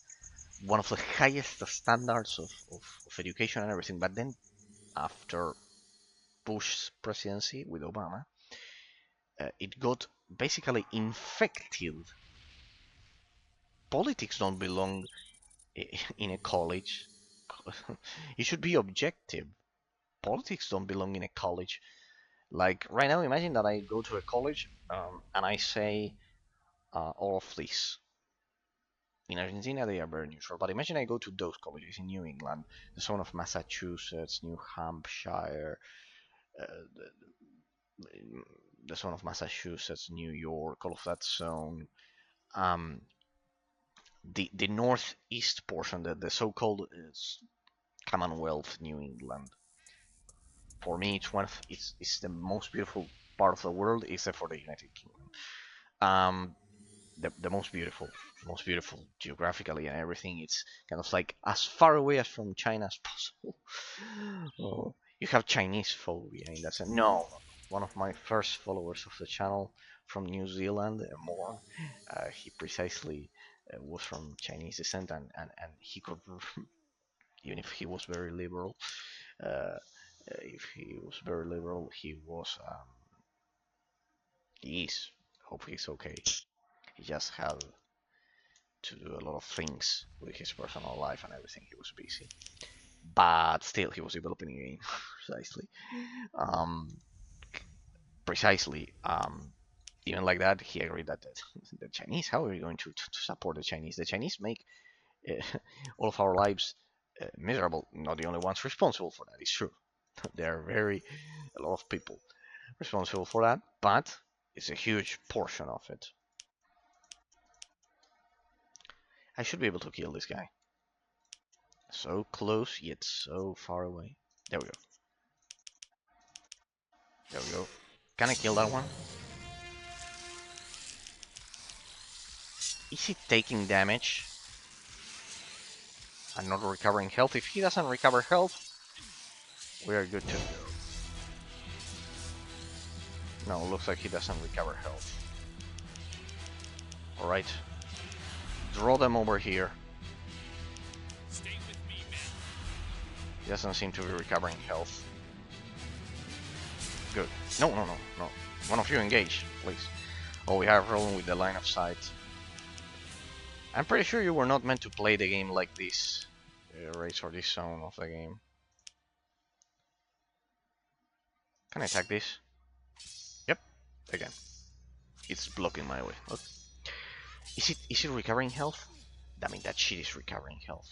one of the highest standards of education and everything. But then after Bush's presidency with Obama, it got basically infected. Politics don't belong in a college. It should be objective. Politics don't belong in a college. Like right now, imagine that I go to a college and I say all of this. In Argentina, they are very neutral. But imagine I go to those colleges in New England, the zone of Massachusetts, New Hampshire, uh, the zone of Massachusetts, New York, all of that zone. Um, the northeast portion, the so-called Commonwealth, New England. For me, it's the most beautiful part of the world, except for the United Kingdom. Um, the most beautiful geographically and everything. It's kind of like as far away as from China as possible. Oh, you have Chinese phobia in that sense. No, one of my first followers of the channel from New Zealand, more, he precisely was from Chinese descent, and he could, even if he was very liberal, uh, he was, he is. Hope he's okay. He just had to do a lot of things with his personal life and everything. He was busy, but still, he was developing a game precisely. Um, precisely. Even like that, he agreed that the Chinese. How are we going to support the Chinese? The Chinese make uh, all of our lives miserable. Not the only ones responsible for that. It's true. There are a lot of people responsible for that, but it's a huge portion of it. I should be able to kill this guy. So close, yet so far away. There we go. There we go. Can I kill that one? Is he taking damage? And not recovering health? If he doesn't recover health, we are good to go. No, looks like he doesn't recover health. Alright. Draw them over here. Stay with me, man. He doesn't seem to be recovering health. Good. No. One of you engage, please. Oh, we have a problem with the line of sight. I'm pretty sure you were not meant to play the game like this. Erase or this zone of the game. Can I attack this? Yep. Again. It's blocking my way. Look. Is it recovering health? I mean, that shit is recovering health.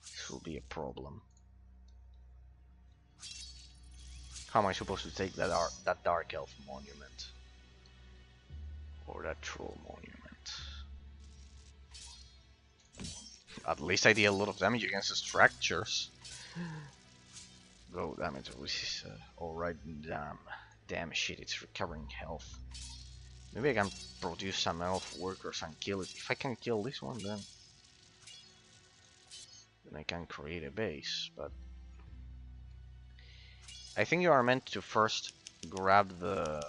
This will be a problem. How am I supposed to take that dark elf monument? Or that troll monument? At least I deal a lot of damage against the structures. Go damage, which is alright. Damn shit, it's recovering health. Maybe I can produce some elf workers and kill it. If I can kill this one, then I can create a base. But I think you are meant to first grab the...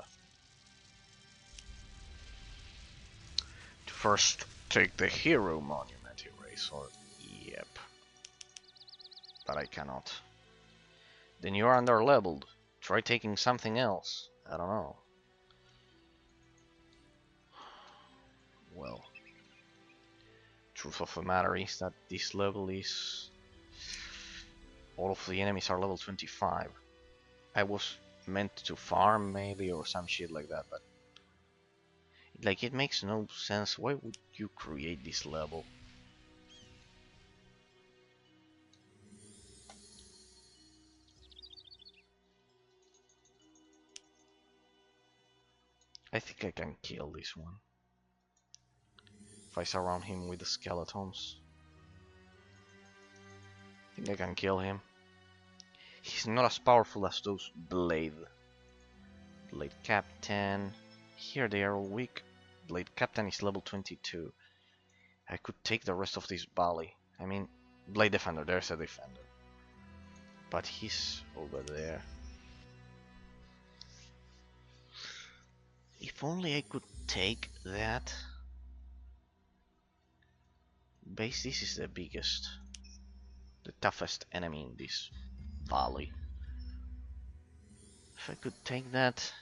to first take the hero monument eraser. Yep. But I cannot. Then you're under leveled. Try taking something else. I don't know. Well, truth of the matter is that this level is... all of the enemies are level 25. I was meant to farm maybe or some shit like that, but like it makes no sense. Why would you create this level? I think I can kill this one if I surround him with the skeletons. I think I can kill him. He's not as powerful as those Blade Captain. Here they are all weak. Blade Captain is level 22. I could take the rest of this Bali. I mean, Blade Defender, there's a defender. But he's over there. If only I could take that. Base, this is the biggest, the toughest enemy in this valley. If I could take that.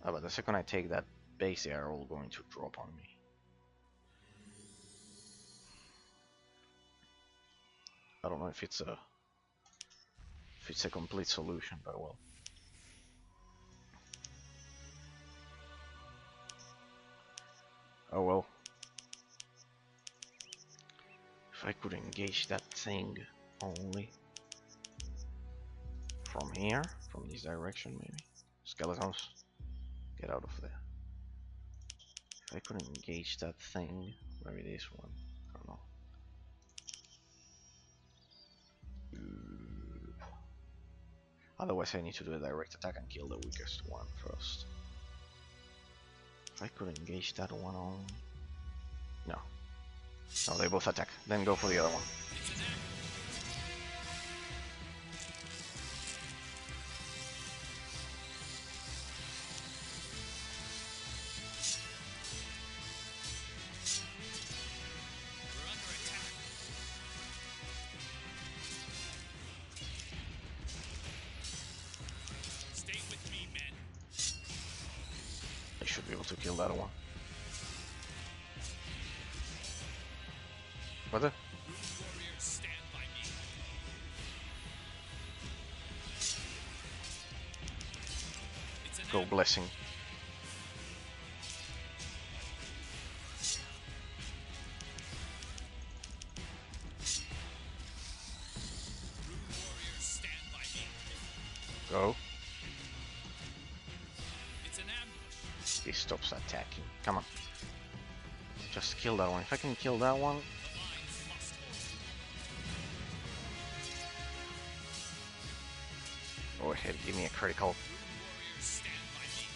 Oh, but the second I take that base, they are all going to drop on me. I don't know if it's a complete solution, but well. Oh well. If I could engage that thing only from here, from this direction maybe. Skeletons, get out of there. If I could engage that thing, maybe this one, I don't know. Otherwise I need to do a direct attack and kill the weakest one first. If I could engage that one on... No. No, they both attack. Then go for the other one. We're under attack. Stay with me, men. I should be able to kill that one. What the? Warriors, stand by me. It's an Go blessing. warriors, stand by me. Go. It's an ambush. He stops attacking. Come on. Just kill that one. If I can kill that one. The lines must hold. Go ahead, give me a critical. Warriors, stand by me.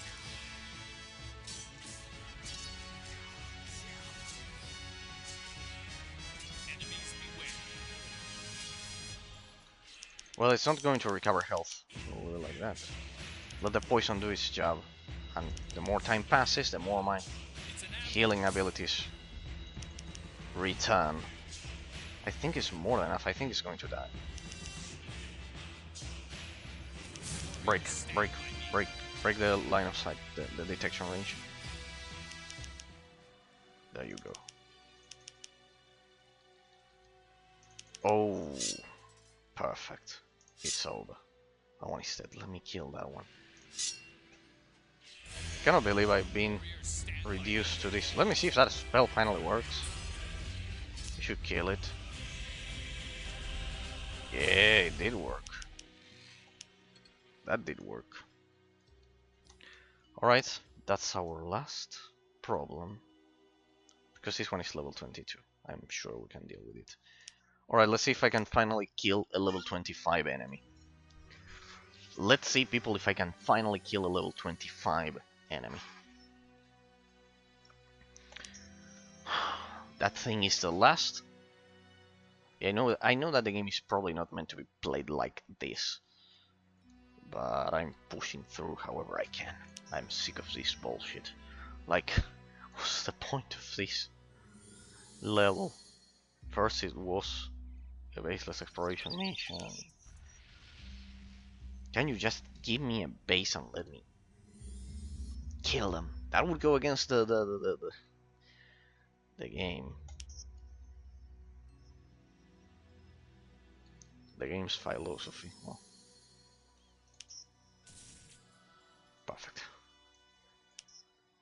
Enemies beware. Well, it's not going to recover health. So we'll like that. Let the poison do its job. And the more time passes, the more my It's an ambush. healing abilities return. I think it's more than enough. I think it's going to die. Break, break, break, break the line of sight, the detection range. There you go. Oh, perfect. It's over. That one is dead. Let me kill that one. Cannot believe I've been Warriors, stand by me. reduced to this. Let me see if that spell finally works. You should kill it. Yeah, it did work. That did work. Alright, that's our last problem. Because this one is level 22. I'm sure we can deal with it. Alright, let's see if I can finally kill a level 25 enemy. Let's see, people, if I can finally kill a level 25 enemy. That thing is the last. I know that the game is probably not meant to be played like this. But I'm pushing through however I can. I'm sick of this bullshit. Like, what's the point of this level? First it was a baseless exploration mission. Can you just give me a base and let me kill them? That would go against the game. The game's philosophy. Well, perfect.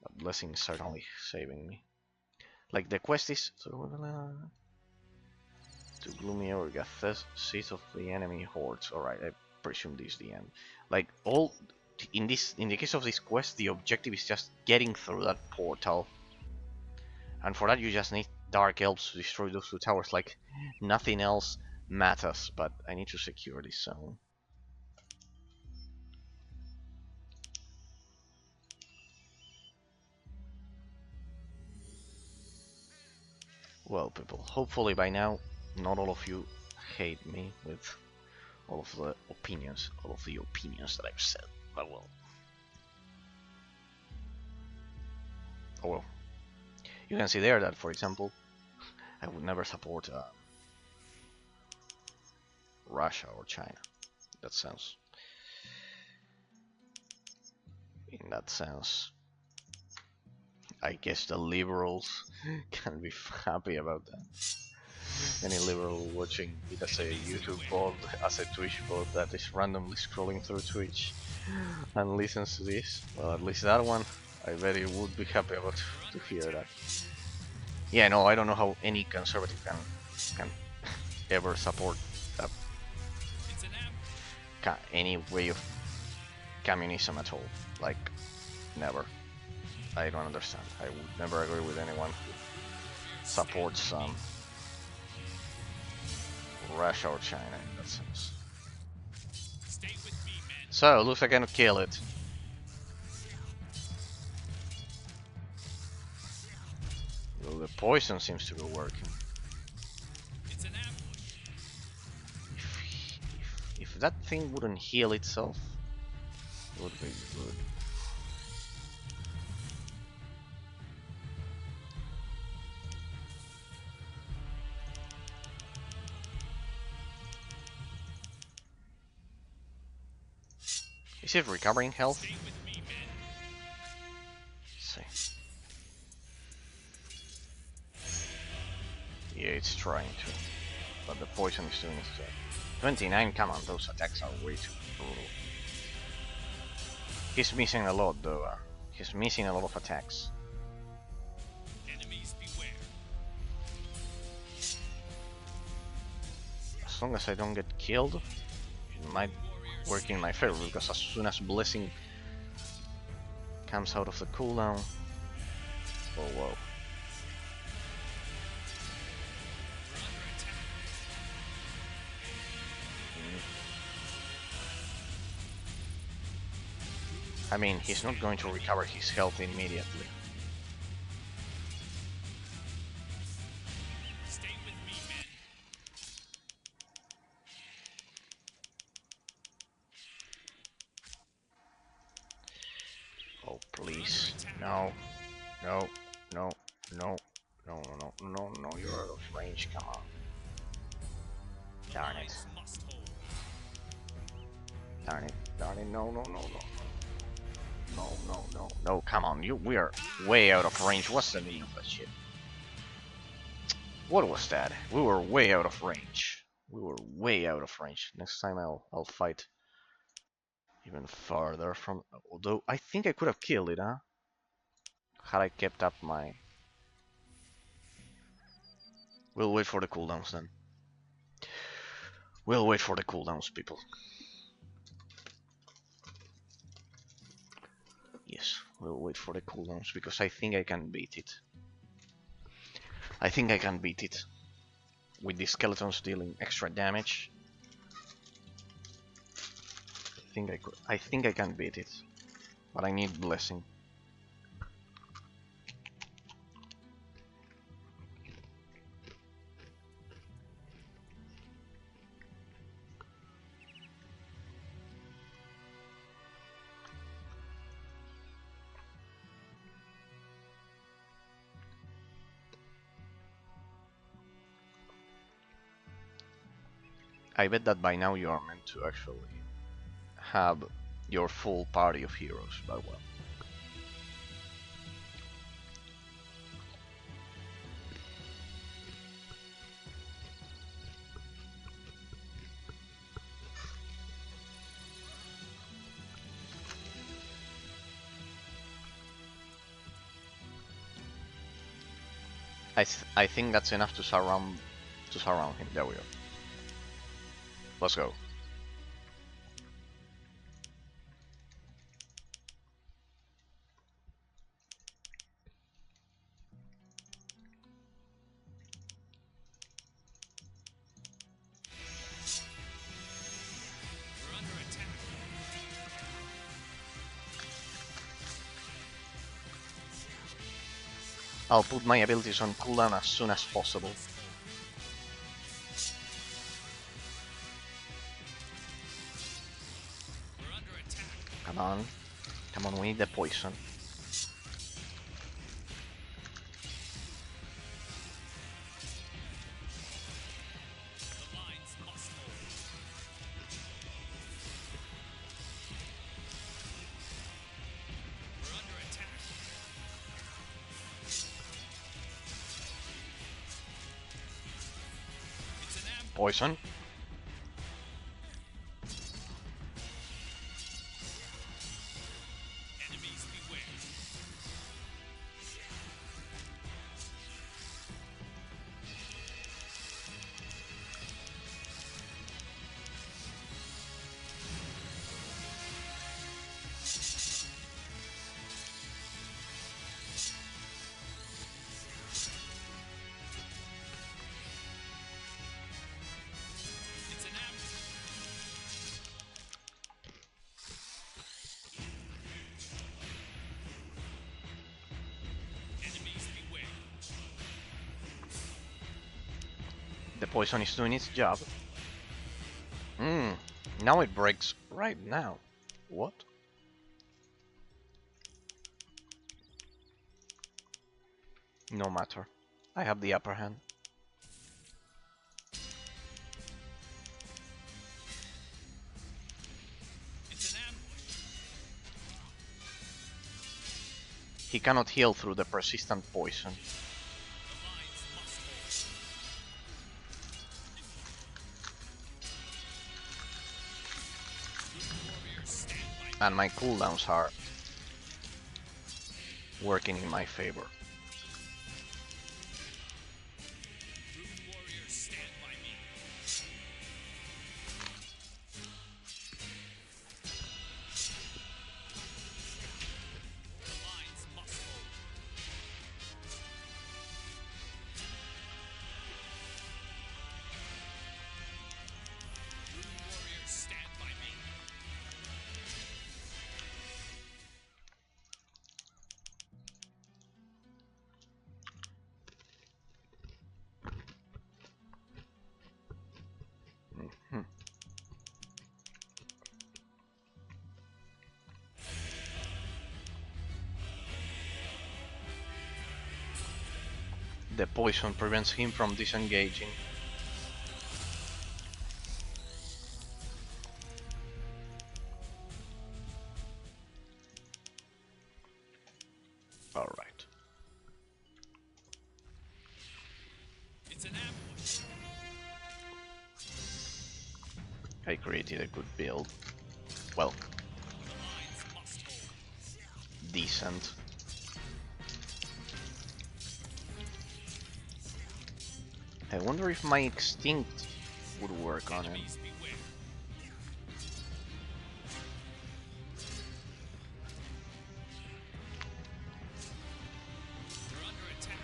But blessing is certainly saving me. Like the quest is to gloomy or seat of the enemy hordes. Alright, I presume this is the end. Like all in the case of this quest, the objective is just getting through that portal. And for that you just need dark elves to destroy those two towers. Like nothing else matters, but I need to secure this zone. Well, people, hopefully by now not all of you hate me with all of the opinions that I've said. But well. Oh well. You can see there that, for example, I would never support Russia or China. That sounds, in that sense, I guess the liberals can be happy about that. Any liberal watching it as a YouTube bot, as a Twitch bot that is randomly scrolling through Twitch and listens to this, well, at least that one, I bet it would be happy about to hear that. Yeah, no, I don't know how any conservative can ever support that, any way of communism at all. Like, never. I don't understand. I would never agree with anyone who supports Russia or China in that sense. So, looks like I can kill it. Well, the poison seems to be working. If that thing wouldn't heal itself, it would be good. Is it recovering health? Let's see. Yeah, it's trying to. But the poison is doing its job. 29, come on, those attacks are way too brutal. He's missing a lot though. He's missing a lot of attacks. Enemies beware. As long as I don't get killed, it might work in my favor, because as soon as blessing comes out of the cooldown, oh whoa. I mean, he's not going to recover his health immediately. Stay with me, men. Oh please, no, no, no, no, no, no, no, no, you're out of range, come on. Darn it. Must hold. Darn it, darn it, no, no, no, no. No, no, no, no, come on, we are way out of range. What's the meaning of that shit? What was that? We were way out of range. We were way out of range. Next time I'll fight even farther from, although I think I could have killed it, huh? Had I kept up my... We'll wait for the cooldowns then. We'll wait for the cooldowns, people. Yes, we'll wait for the cooldowns because I think I can beat it. I think I can beat it. With the skeletons dealing extra damage. I think I can beat it. But I need blessing. I bet that by now you are meant to actually have your full party of heroes, but well. I think that's enough to surround him. There we go. Let's go. We're under attack. I'll put my abilities on cooldown as soon as possible. We're under attack. Come on. Come on, we need the poison. The lines must hold. We're under attack. It's an ambush. Poison. Enemies beware. It's an ambush. Enemies beware. The poison is doing its job. Now it breaks right now. What? No matter. I have the upper hand. It's an ambush. He cannot heal through the persistent poison. The lines must hold. Warriors stand by me. And my cooldowns are working in my favor. Rune warriors stand by me. The lines must hold. Rune warriors stand by me. The poison prevents him from disengaging. Alright. It's an ambush. I created a good build. Well, The lines must hold. decent. I wonder if my extinct would work on him. Enemies beware. We're under attack.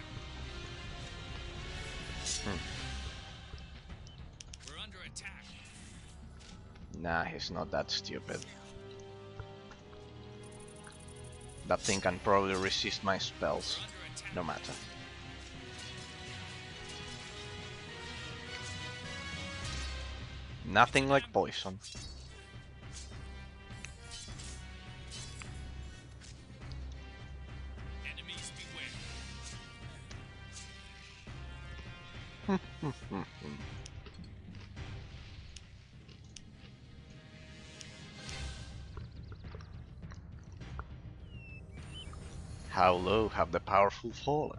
We're under attack. Nah, he's not that stupid. That thing can probably resist my spells, We're under attack. no matter. Nothing like poison. Enemies beware. How low have the powerful fallen?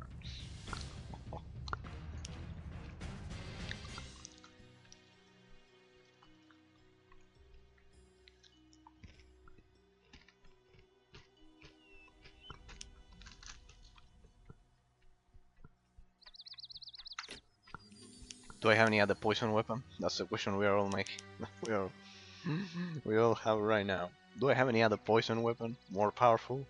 Do I have any other poison weapon? That's the question we are all making. we all have right now. Do I have any other poison weapon more powerful?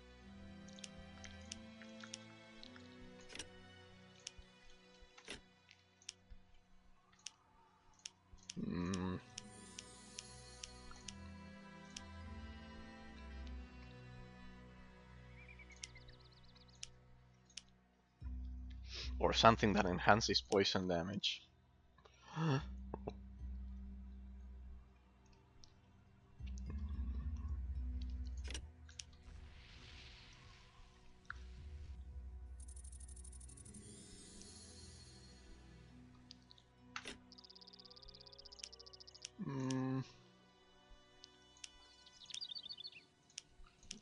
Hmm. Or something that enhances poison damage. Hmm.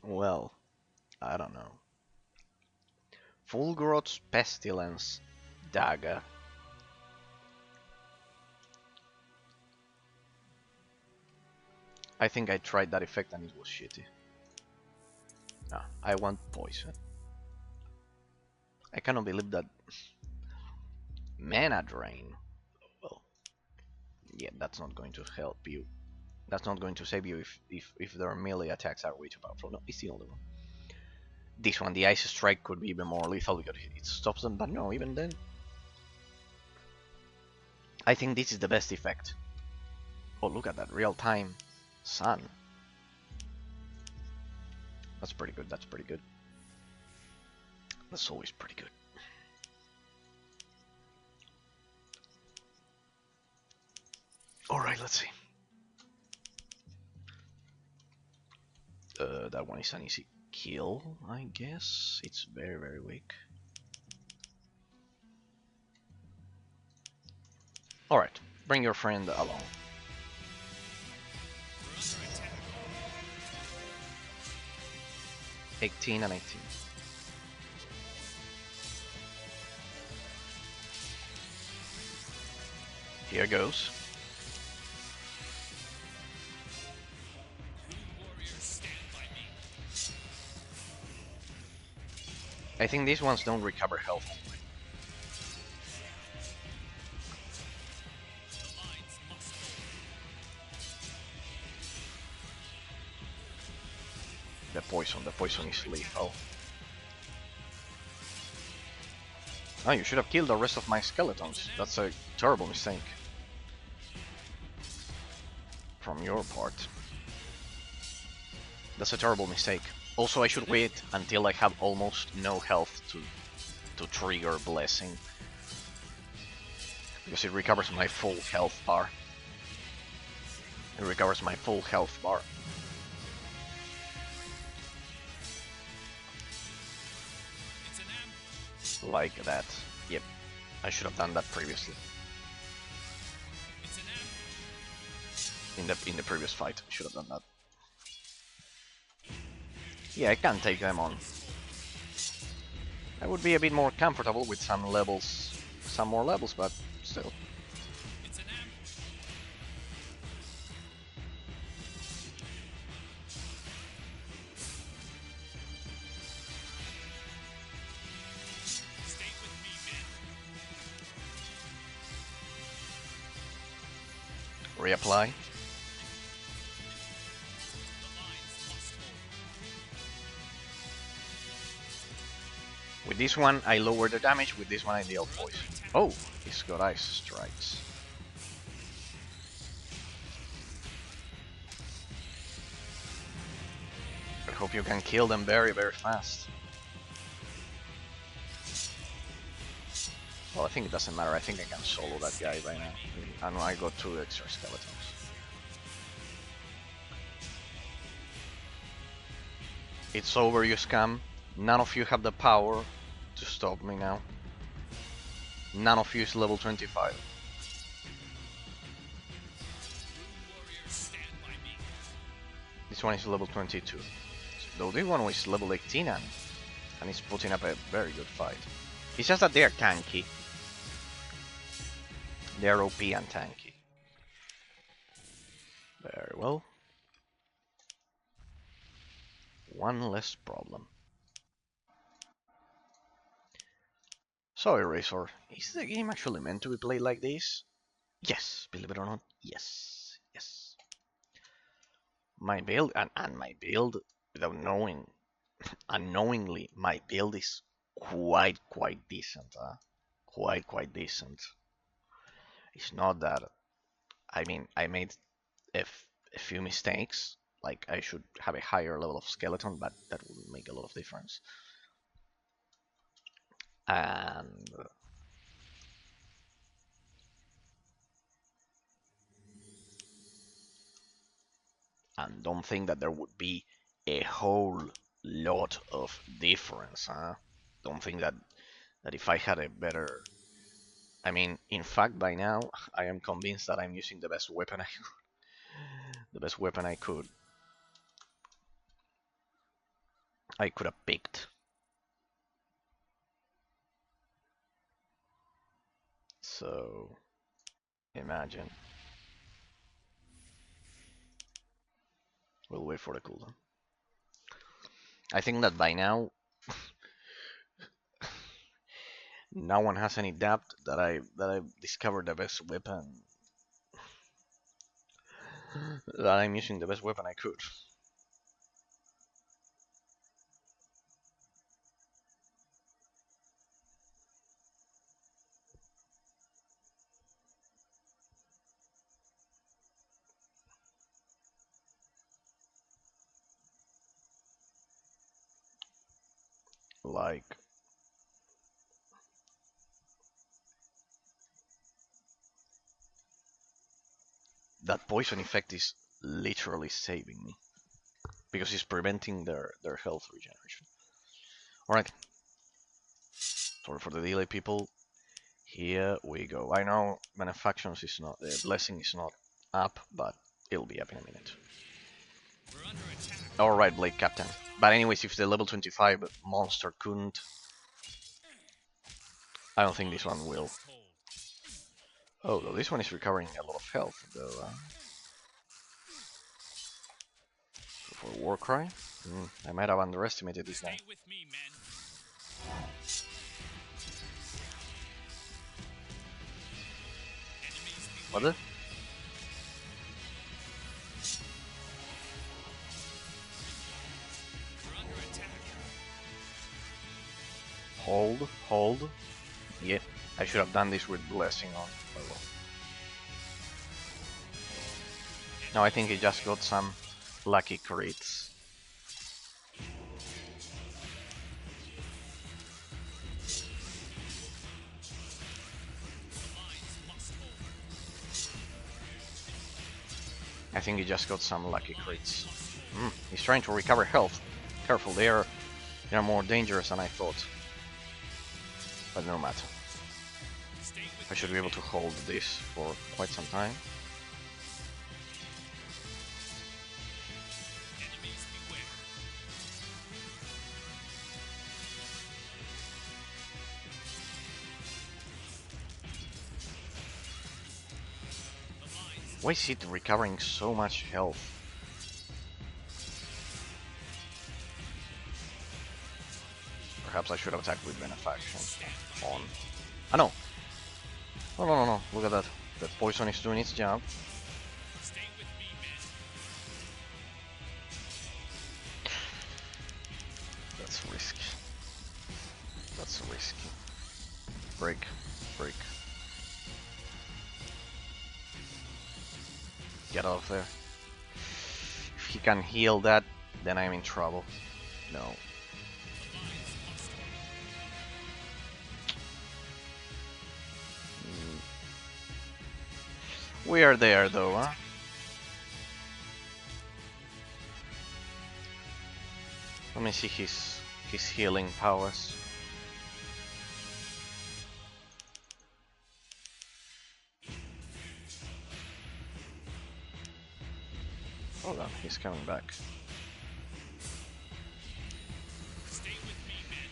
Well, I don't know. Fulgurot's Pestilence Dagger. I think I tried that effect and it was shitty. No, I want poison. I cannot believe that. Mana drain. Well, yeah, that's not going to help you. That's not going to save you if their melee attacks are way too powerful. No, it's the only one. This one, the Ice Strike, could be even more lethal because it stops them, but no, even then. I think this is the best effect. Oh, look at that, real-time sun. That's pretty good, that's pretty good. That's always pretty good. Alright, let's see. That one is an easy kill, I guess. It's very, very weak. Alright, bring your friend along. We're under attack. 18 and 18. Here goes. Warriors, stand by me. I think these ones don't recover health. The lines must hold. The poison is lethal. Oh, you should have killed the rest of my skeletons. That's a terrible mistake. From your part. That's a terrible mistake. Also, I should wait until I have almost no health to trigger Blessing. Because it recovers my full health bar. It recovers my full health bar. It's an ambush. Like that. Yep. I should have done that previously. It's an ambush. In the previous fight, I should have done that. Yeah, I can take them on. I would be a bit more comfortable with some levels, some more levels, but still. It's an ambush. Stay with me, men. reapply. With this one, I lower the damage. With this one, I deal poison. Oh, he's got ice strikes. I hope you can kill them very, very fast. Well, I think it doesn't matter. I think I can solo that guy by now. And I got 2 extra skeletons. It's over, you scum. None of you have the power to stop me now. None of you is level 25. This one is level 22. Though this one is level 18 and he's putting up a very good fight. It's just that they're tanky. They're OP and tanky. Very well. One less problem. So, Eraser, is the game actually meant to be played like this? Yes, believe it or not, yes, yes. My build, and my build, without knowing, unknowingly, my build is quite decent, quite decent. It's not that, I mean, I made a few mistakes, like I should have a higher level of skeleton, but that would make a lot of difference. And don't think that there would be a whole lot of difference, huh? Don't think that if I had a better... I mean, in fact, by now, I am convinced that I'm using the best weapon I could have picked. So, imagine. We'll wait for the cooldown. I think that by now, no one has any doubt that I discovered the best weapon. That I'm using the best weapon I could. Like, that poison effect is literally saving me, because it's preventing their health regeneration. Alright. Sorry for the delay, people. Here we go. I know Manufactions is not... Blessing is not up, but it'll be up in a minute. Alright, Blade Captain. But anyways, if the level 25 monster couldn't... I don't think this one will. Oh, though this one is recovering a lot of health, though. For Warcry? I might have underestimated this guy. What the? Hold. Yeah, I should have done this with Blessing on. Oh well. No, I think he just got some lucky crits. I think he just got some lucky crits. He's trying to recover health. Careful, they are more dangerous than I thought. But no matter. I should be able to hold this for quite some time. Why is it recovering so much health? Perhaps I should have attacked with Benefaction on. Ah no! No. Look at that. The poison is doing its job. risky. That's risky. Break. Break. Get out of there. If he can heal that, then I'm in trouble. No. We are there though, huh? Let me see his healing powers. Hold on, he's coming back. Stay with me, men.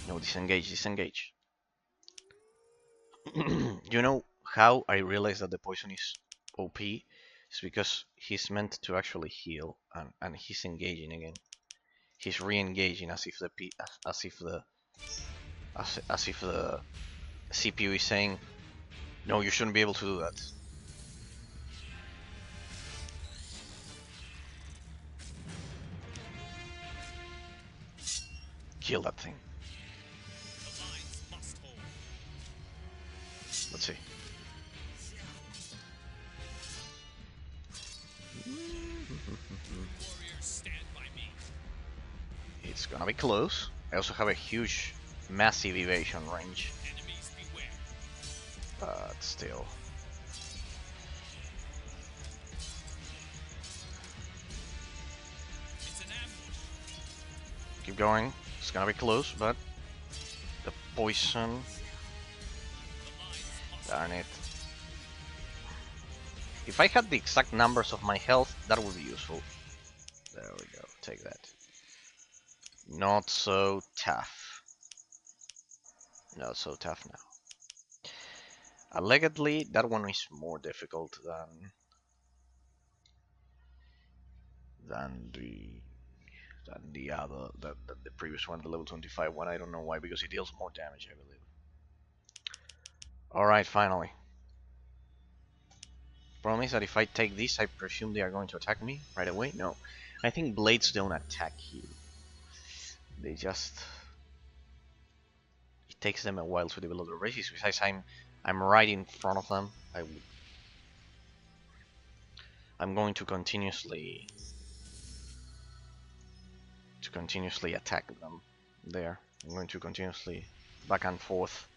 No, disengage, disengage. You know how I realized that the poison is OP? It's because he's meant to actually heal, and he's engaging again. He's re-engaging as if the as if the CPU is saying, no, you shouldn't be able to do that. Kill that thing. The lines must hold. Let's see. Warriors, stand by me. It's gonna be close. I also have a huge, massive evasion range, Enemies beware. but still. It's an ambush. Keep going. It's gonna be close, but the poison. The lines must Darn it. If I had the exact numbers of my health, that would be useful. There we go. Take that. Not so tough. Not so tough now. Allegedly, that one is more difficult than the other, the previous one, the level 25 one. I don't know why, because it deals more damage, I believe. Alright, finally. Problem is that if I take this, I presume they are going to attack me right away. No, I think blades don't attack you. They just... It takes them a while to develop the resist. Besides, I'm right in front of them. I'm going to continuously attack them. There, I'm going to continuously back and forth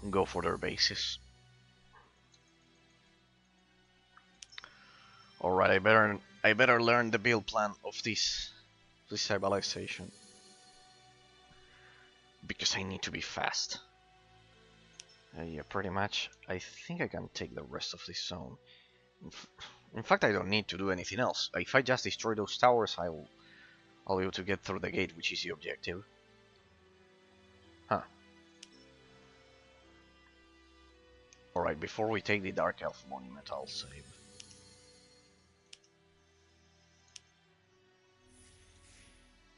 and go for their bases. Alright, I better learn the build plan of this civilization, because I need to be fast. Yeah, pretty much. I think I can take the rest of this zone. In fact, I don't need to do anything else. If I just destroy those towers, I'll be able to get through the gate, which is the objective. Huh. Alright, before we take the Dark Elf Monument, I'll save.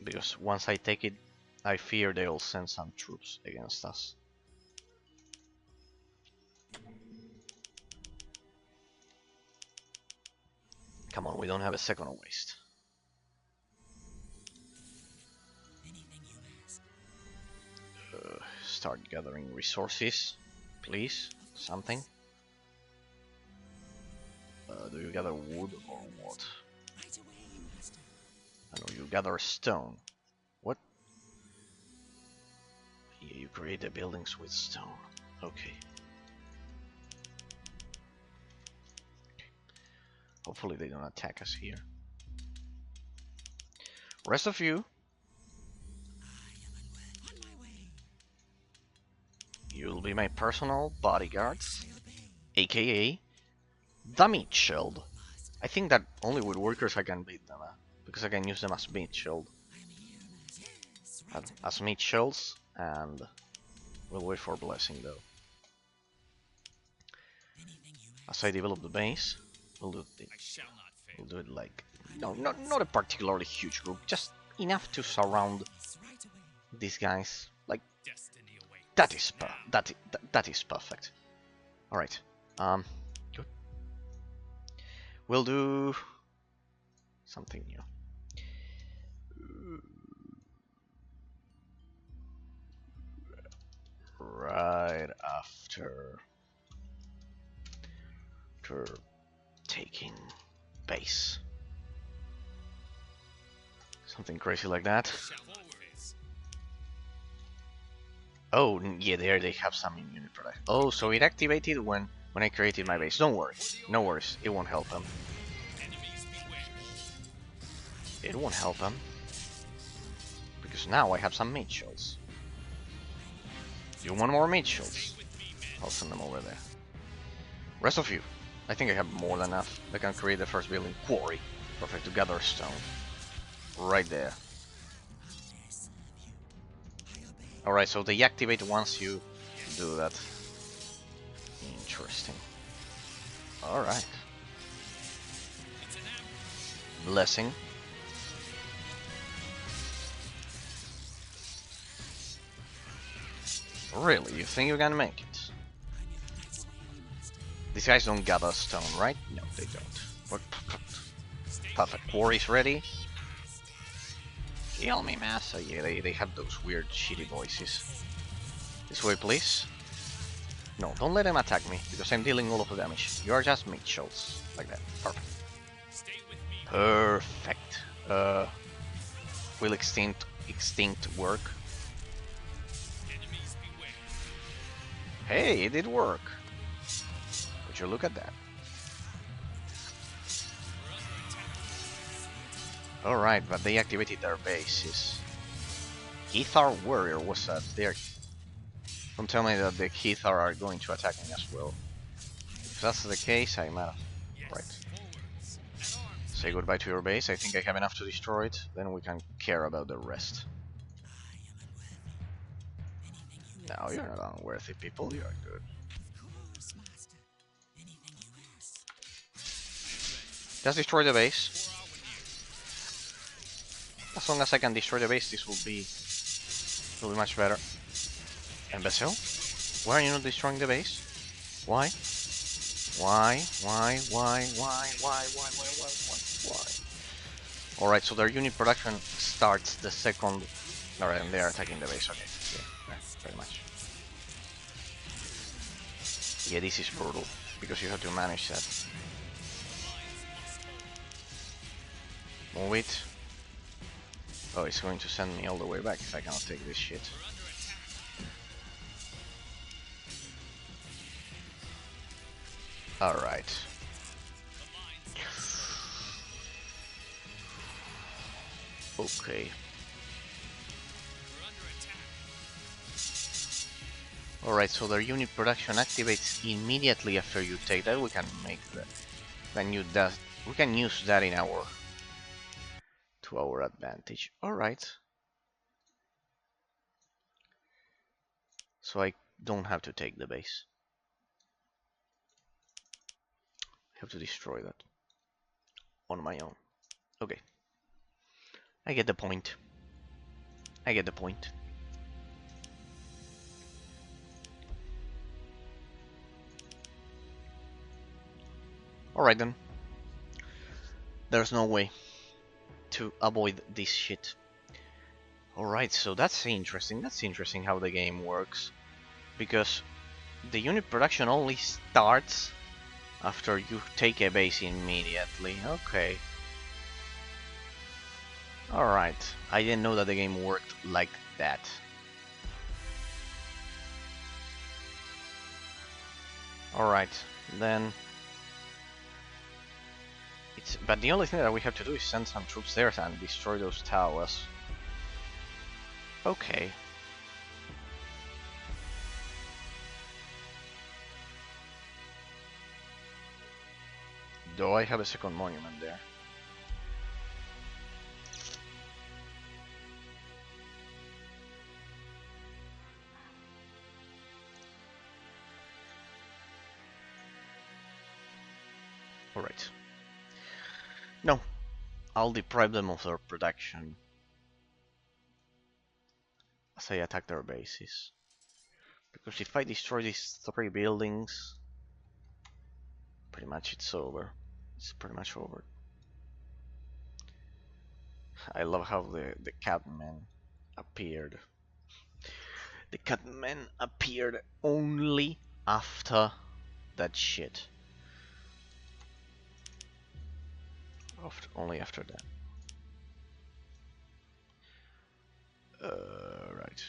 Because once I take it, I fear they'll send some troops against us. Come on, we don't have a second to waste. Start gathering resources, please. Something. Do you gather wood or what? I know you gather stone. What? Yeah, you create the buildings with stone. Okay. Hopefully they don't attack us here. Rest of you, you'll be my personal bodyguards, aka the meat shield. I think that only with workers I can beat them, because I can use them as meat shield. As meat shields, and we'll wait for blessing though. As I develop the base, we'll do it. We'll do it like not a particularly huge group, just enough to surround these guys. Like that is perfect. All right. We'll do something new. Right after taking base. Something crazy like that. Oh, yeah, there they have some unit production. Oh, so it activated when I created my base. Don't worry. No worries. It won't help them. It won't help them. Because now I have some mage shields. You want more mage shields? I'll send them over there. Rest of you. I think I have more than enough. I can create the first building. Quarry. Perfect to gather stone. Right there. Alright, so they activate once you do that. Interesting. Alright. Blessing. Really? You think you can make it? These guys don't gather stone, right? No, they don't. Perfect. Quarry's ready. Kill me, master. Yeah, they have those weird, shitty voices. This way, please. No, don't let them attack me, because I'm dealing all of the damage. You are just mage shields. Like that. Perfect. Perfect. Will extinct work? Hey, it did work. Would you look at that? Alright, but they activated their bases. Heathar Warrior, what's that? Don't tell me that the Heathar are going to attack me as well. If that's the case, I'm out. Right. Say goodbye to your base. I think I have enough to destroy it. Then we can care about the rest. No, you're not unworthy, people. You are good. Just destroy the base. As long as I can destroy the base, this will be much better. Imbecile? Why are you not destroying the base? Why? Why? Alright, so their unit production starts the second... Alright, and they are attacking the base, okay. Yeah, pretty much. Yeah, this is brutal, because you have to manage that. Move it. Oh, it's going to send me all the way back if I cannot take this shit. Alright. Okay. Alright, so their unit production activates immediately after you take that. We can make that. We can use that in to our advantage. Alright. So I don't have to take the base. I have to destroy that on my own. Okay. I get the point. I get the point. Alright then. There's no way to avoid this shit. Alright, so that's interesting. That's interesting how the game works. Because the unit production only starts after you take a base immediately. Okay. Alright. I didn't know that the game worked like that. Alright, then... But the only thing that we have to do is send some troops there and destroy those towers. Okay. Do I have a second monument there? Alright. No. I'll deprive them of their production as I attack their bases. Because if I destroy these 3 buildings, pretty much it's over. It's pretty much over. I love how the catman appeared. The catman appeared only after that shit. Only after that. Right.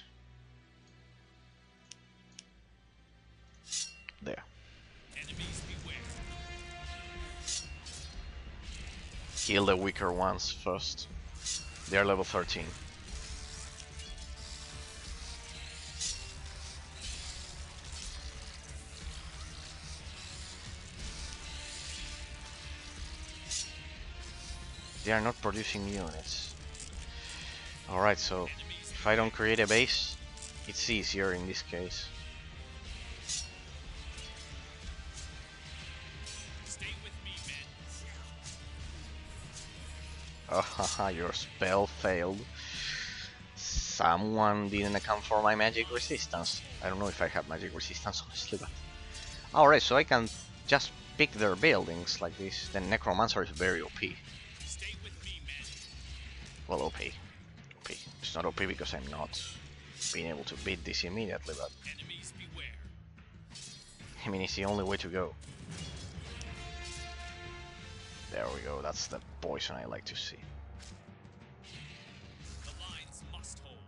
There. Enemies beware. Kill the weaker ones first. They are level 13. They are not producing units. Alright, so if I don't create a base, it's easier in this case. Stay with me, men. Oh, haha, your spell failed. Someone didn't account for my magic resistance. I don't know if I have magic resistance, honestly, but... Alright, so I can just pick their buildings like this. The Necromancer is very OP. Stay with me, men. Well, OP. OP. It's not OP because I'm not being able to beat this immediately, but... Enemies beware. I mean, it's the only way to go. There we go, that's the poison I like to see. The lines must hold.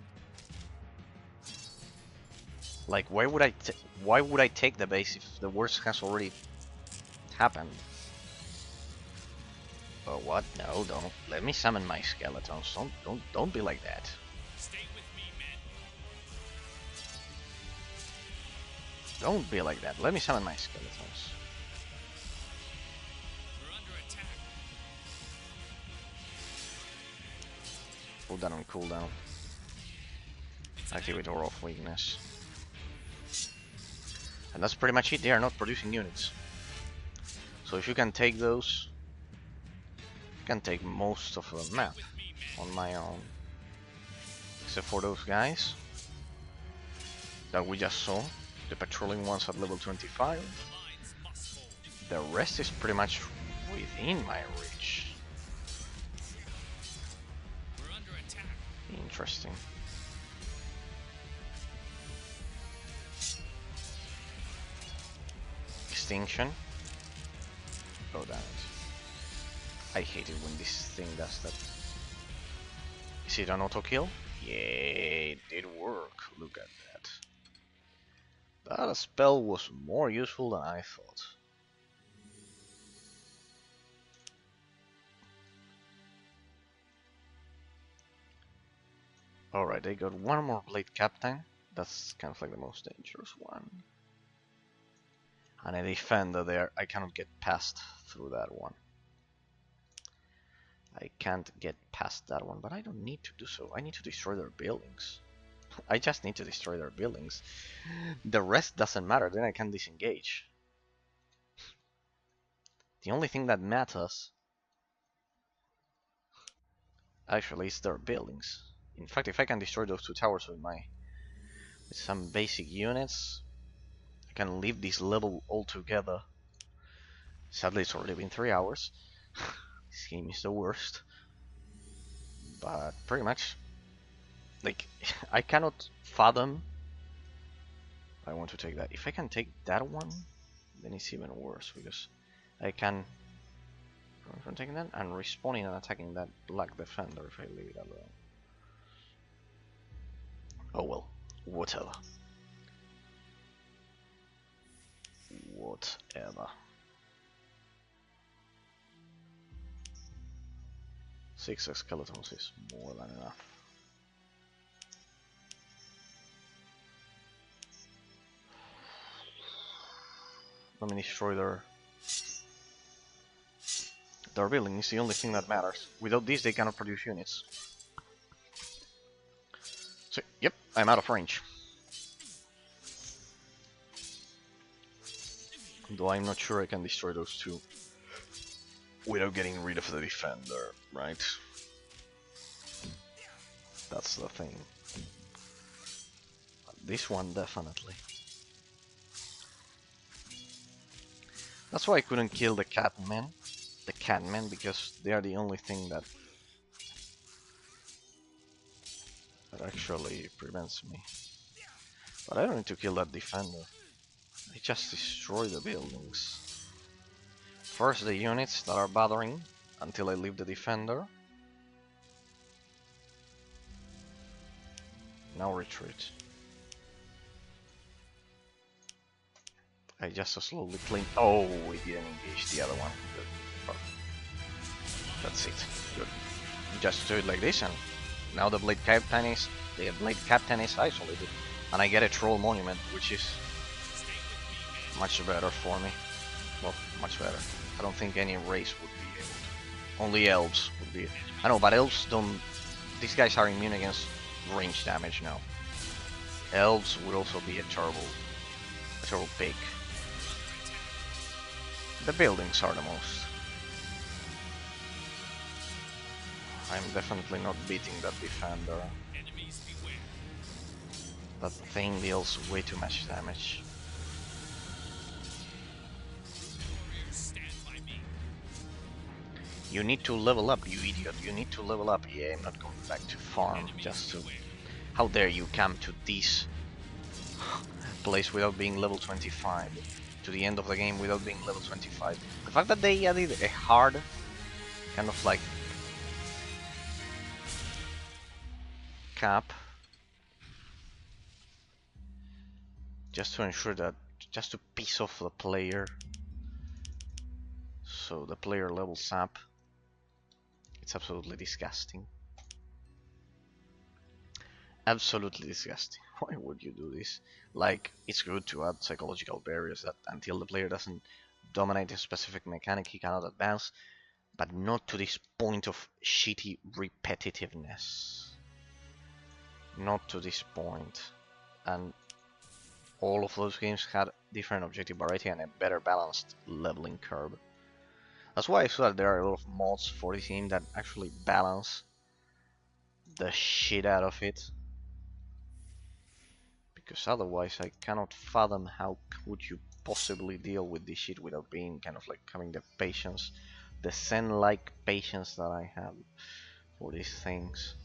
Like, why would I take the base if the worst has already happened? Oh, what? No, don't. Let me summon my skeletons. Don't be like that. Stay with me, men. Don't be like that. Let me summon my skeletons. We're under attack. Put that on cooldown. Activate Aura of Weakness. And that's pretty much it. They are not producing units. So if you can take those, you can take most of the map on my own. Except for those guys that we just saw. The patrolling ones at level 25. The lines must hold. The rest is pretty much within my reach. We're under attack. Interesting. Extinction. Oh, damn it. I hate it when this thing does that. Is it an auto kill? Yeah, it did work. Look at that. That spell was more useful than I thought. Alright, they got one more Blade Captain. That's kind of like the most dangerous one. And a defender there. I cannot get past through that one. I can't get past that one, but I don't need to do so. I need to destroy their buildings. I just need to destroy their buildings. The rest doesn't matter, then I can disengage. The only thing that matters actually is their buildings. In fact, if I can destroy those two towers with some basic units, I can leave this level altogether. Sadly, it's already been 3 hours. This game is the worst. But pretty much, like, I cannot fathom. I want to take that. If I can take that one, then it's even worse because I can from taking that and respawning and attacking that black defender if I leave it alone. Oh well, whatever. Whatever. 6 skeletons is more than enough. Let me destroy their building is the only thing that matters. Without this they cannot produce units. So, yep, I'm out of range. Though I'm not sure I can destroy those two without getting rid of the defender, right? That's the thing. This one definitely. That's why I couldn't kill the catman. The Catmen because they are the only thing that actually prevents me. But I don't need to kill that defender. I just destroy the buildings. First the units that are bothering until I leave the defender. Now retreat. I just slowly clean. Oh, we didn't engage the other one. Good. Perfect. That's it. Good. Just do it like this, and now the blade captain is isolated, and I get a troll monument, which is much better for me. Well, much better. I don't think any race would be able to. Only elves would be. I know, but elves don't. These guys are immune against range damage now. Elves would also be a terrible pick. The buildings are the most. I'm definitely not beating that defender. That thing deals way too much damage. You need to level up, you idiot. You need to level up. Yeah, I'm not going back to farm just to... How dare you come to this place without being level 25? To the end of the game without being level 25. The fact that they added a hard kind of like cap just to ensure that, just to piss off the player, so the player levels up. It's absolutely disgusting. Absolutely disgusting. Why would you do this? Like, it's good to add psychological barriers that until the player doesn't dominate a specific mechanic he cannot advance, but not to this point of shitty repetitiveness. Not to this point. And all of those games had different objective variety and a better balanced leveling curve. That's why I saw that there are a lot of mods for this game that actually balance the shit out of it. Because otherwise I cannot fathom how would you possibly deal with this shit without being kind of like having the patience, the Zen-like patience that I have for these things.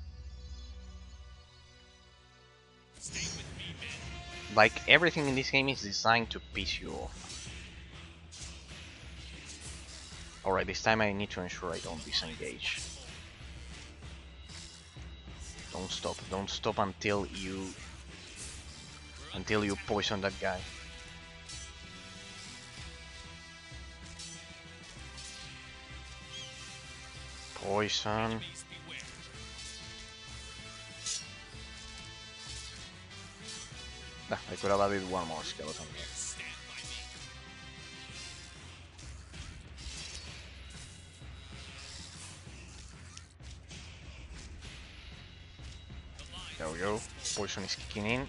Like, everything in this game is designed to piss you off. Alright, this time I need to ensure I don't disengage. Don't stop until you poison that guy. Poison. I could have added one more skeleton here. There we go. Poison is kicking in.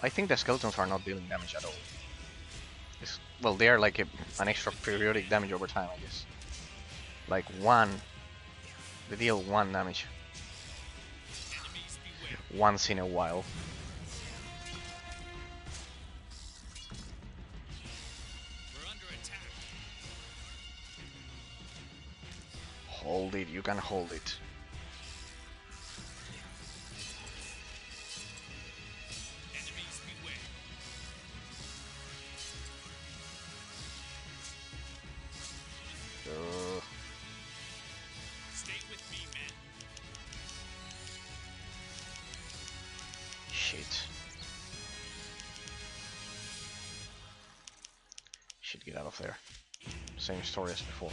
I think the skeletons are not dealing damage at all. Well, they are like an extra periodic damage over time, I guess. Like they deal 1 damage once in a while. Hold it, you can hold it. Shit, get out of there. Same story as before.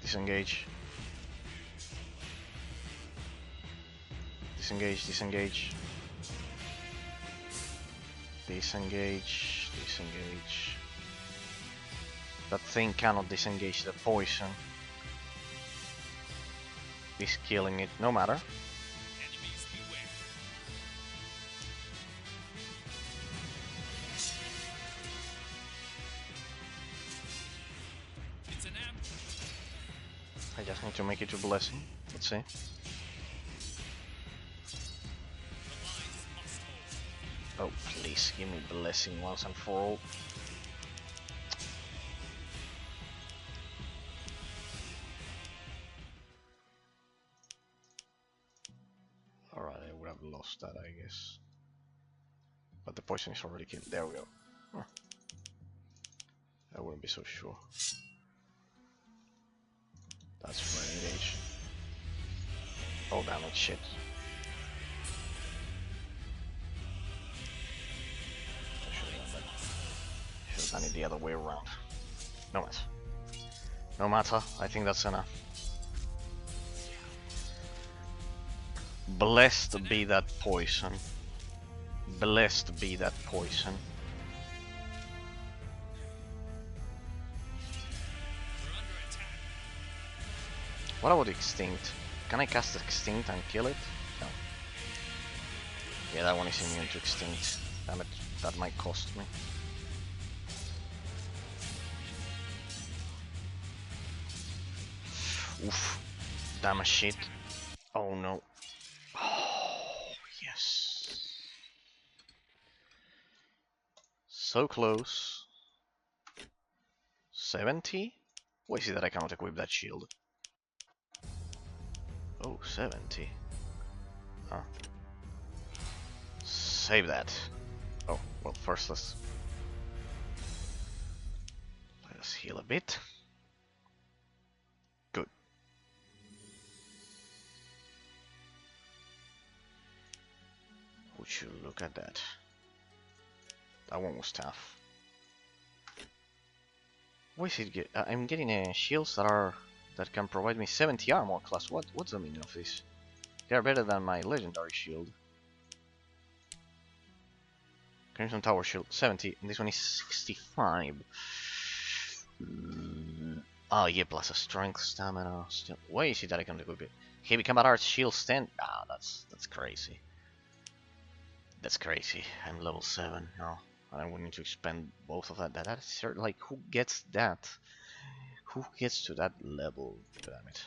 Disengage. Disengage, disengage. Disengage, disengage. That thing cannot disengage the poison. He's killing it, no matter. I just need to make it to blessing. Let's see. Oh, Please give me blessing once and for all. Alright, I would have lost that, I guess. But the poison is already killed. There we go. Huh. I wouldn't be so sure. That's for engage. Oh damn it, shit. I should have done that. Should have done it the other way around. No matter. No matter, I think that's enough. Blessed be that poison. Blessed be that poison. What about Extinct? Can I cast Extinct and kill it? No. Yeah, that one is immune to Extinct. Damn it, that might cost me. Oof. Damn shit. Oh no. Oh, yes. So close. 70? Why is it that I cannot equip that shield? Oh, 70. Huh. Save that. Oh, well, first let us heal a bit. Good. Would you look at that? That one was tough. Why is it I'm getting shields that can provide me 70 armor class. What's the meaning of this? They are better than my legendary shield. Crimson Tower shield 70, and this one is 65. Oh yeah, plus a strength, stamina. Still, why is it that I can equip it? Heavy combat arts shield stand. Ah, that's crazy. That's crazy. I'm level 7 now. And I would need to expend both of that. That's like, who gets that? Who gets to that level? Damn it.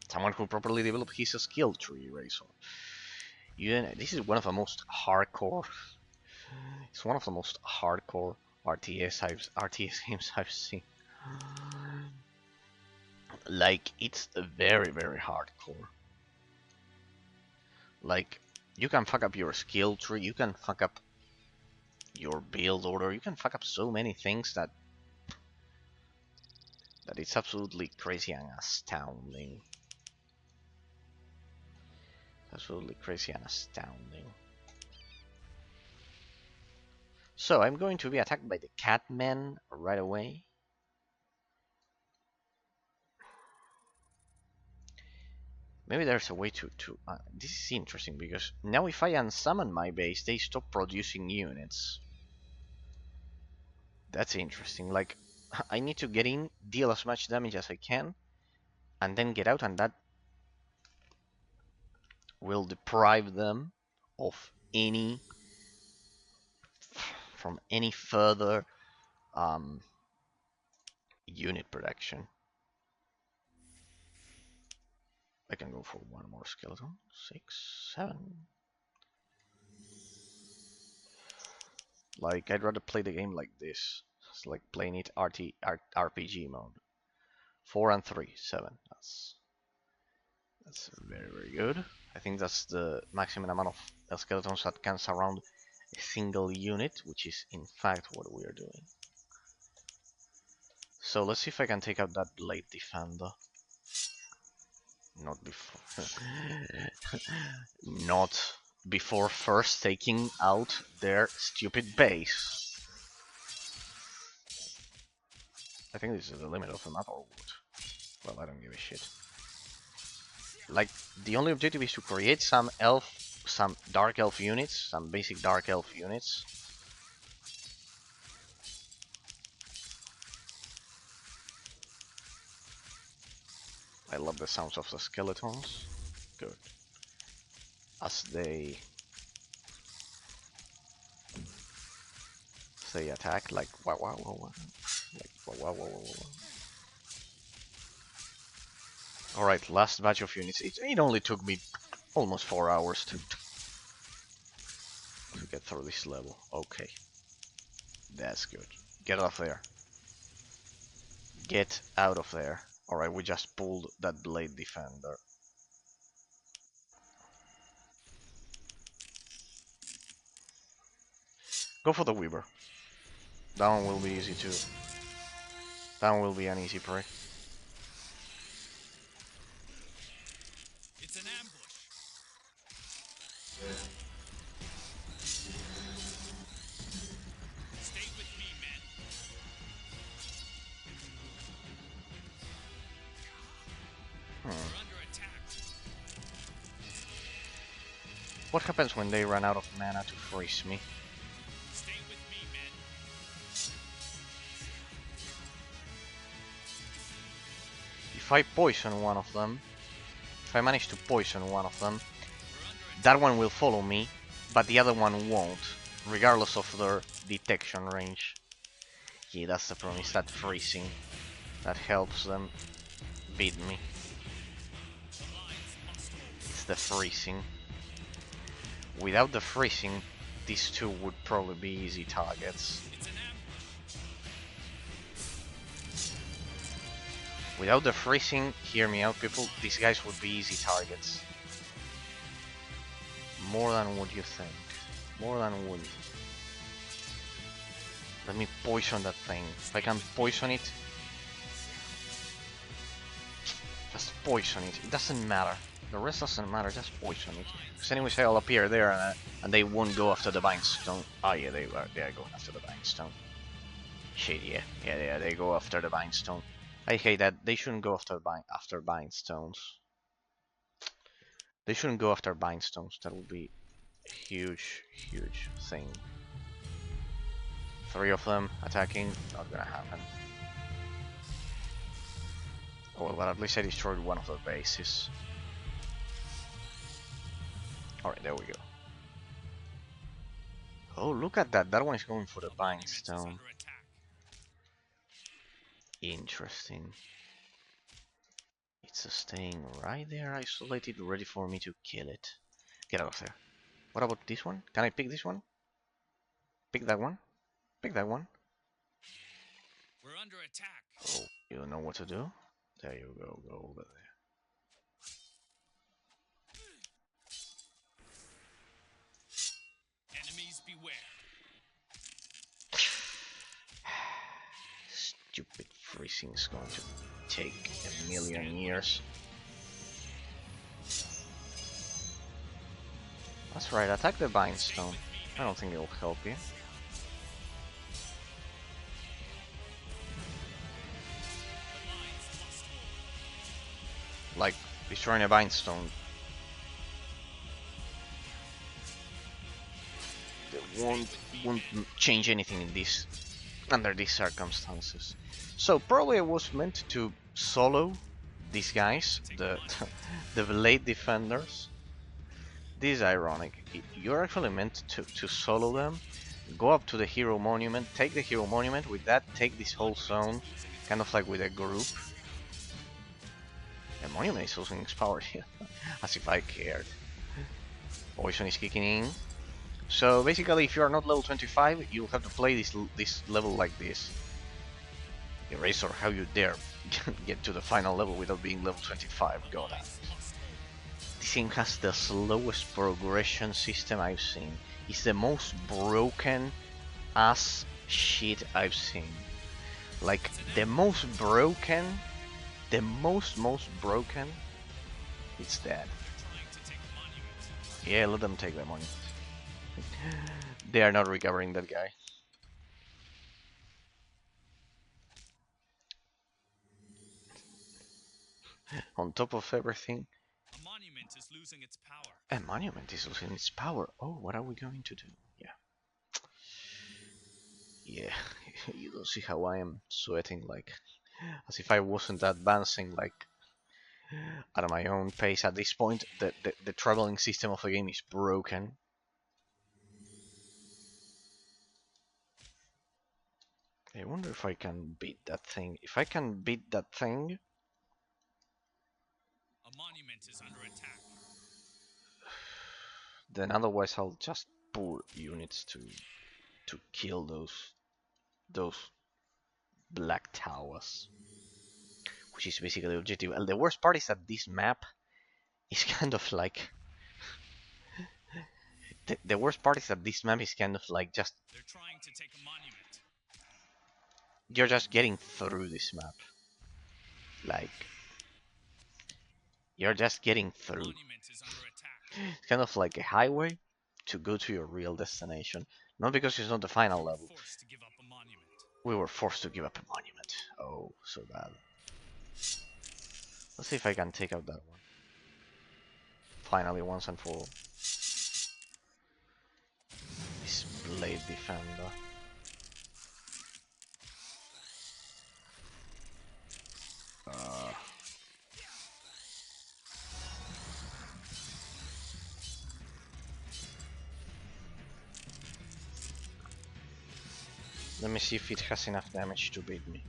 Someone who properly developed his skill tree, Razor. This is one of the most hardcore. It's one of the most hardcore RTS games I've seen. Like, it's very, very hardcore. Like, you can fuck up your skill tree, you can fuck up your build order, you can fuck up so many things that it's absolutely crazy and astounding. Absolutely crazy and astounding. So I'm going to be attacked by the Catmen right away. Maybe there's a way to this is interesting, because now if I unsummon my base, they stop producing units. That's interesting. Like, I need to get in, deal as much damage as I can, and then get out, and that will deprive them of any further unit production. I can go for one more skeleton. 6, 7. Like, I'd rather play the game like this. It's like playing it RPG mode. 4 and 3, 7. That's very, very good. I think that's the maximum amount of skeletons that can surround a single unit, which is in fact what we are doing. So let's see if I can take out that Blade Defender. Not before. Not before first taking out their stupid base. I think this is the limit of the map, or what? Well, I don't give a shit. Like, the only objective is to create some dark elf units, some basic dark elf units. I love the sounds of the skeletons. Good. As they attack, like wow wow wow wow, like wow wow wow wow wow. All right, last batch of units. It only took me almost 4 hours to get through this level. Okay. That's good. Get off there. Get out of there. Alright, we just pulled that blade defender. Go for the Weaver. That one will be easy too. That one will be an easy prey. It's an ambush. Stay with me, men. We're under attack. What happens when they run out of mana to freeze me? Stay with me, men. If I poison one of them, if I manage to poison one of them, We're under attack. that one will follow me, but the other one won't, regardless of their detection range. Yeah, that's the problem, is that freezing. That helps them beat me. It's the freezing. Without the freezing, these two would probably be easy targets. It's an ambush. Without the freezing, hear me out people, these guys would be easy targets. More than what you think. More than what you think. Let me poison that thing. If I can poison it, just poison it. It doesn't matter. The rest doesn't matter, just poison it. Because anyways I'll appear there and they won't go after the Bind Stone. Oh yeah, they are going after the Bind Stone. Shit, yeah. Yeah, they go after the Bind Stone. I hate that. They shouldn't go after Bind Stones. They shouldn't go after Bind Stones. That would be a huge, huge thing. 3 of them attacking, not gonna happen. Oh well, but at least I destroyed one of the bases. Alright, there we go. Oh, look at that. That one is going for the Bind Stone. Under attack. Interesting. It's staying right there, isolated, ready for me to kill it. Get out of there. What about this one? Can I pick this one? Pick that one? Pick that one. We're under attack. Oh, you don't know what to do? There you go, go over there. Enemies beware. Stupid freezing is going to take a million years. That's right, attack the Bind Stone. I don't think it'll help you. Like, destroying a Bind Stone. It won't change anything in this, under these circumstances. So probably I was meant to solo these guys, the blade defenders. This is ironic. You're actually meant to solo them, go up to the hero monument, take the hero monument, with that take this whole zone, kind of like with a group. The monument is losing its power here, as if I cared. Poison is kicking in. So basically, if you are not level 25, you'll have to play this level like this. Eraser, how you dare get to the final level without being level 25, god damn. This game has the slowest progression system I've seen. It's the most broken ass shit I've seen. Like, the most broken, most broken, it's dead. Yeah, let them take the money. They are not recovering that guy. On top of everything, A monument is losing its power. a monument is losing its power. Oh, what are we going to do? Yeah, you don't see how I am sweating, like, as if I wasn't advancing, like, at my own pace. At this point, the traveling system of the game is broken. I wonder if I can beat that thing. If I can beat that thing, A monument is under attack. then otherwise I'll just poor units to kill those black towers, which is basically the objective. And the worst part is that this map is kind of like the worst part is that this map is kind of like just They're trying to take a monument. you're just getting through this map. Like you're just getting through. Monument is under attack. It's kind of like a highway to go to your real destination. Not because it's not the final level. Forced to give up a monument. We were forced to give up a monument. Oh, so bad. Let's see if I can take out that one. Finally, once and for all. This blade defender. Let me see if it has enough damage to beat me.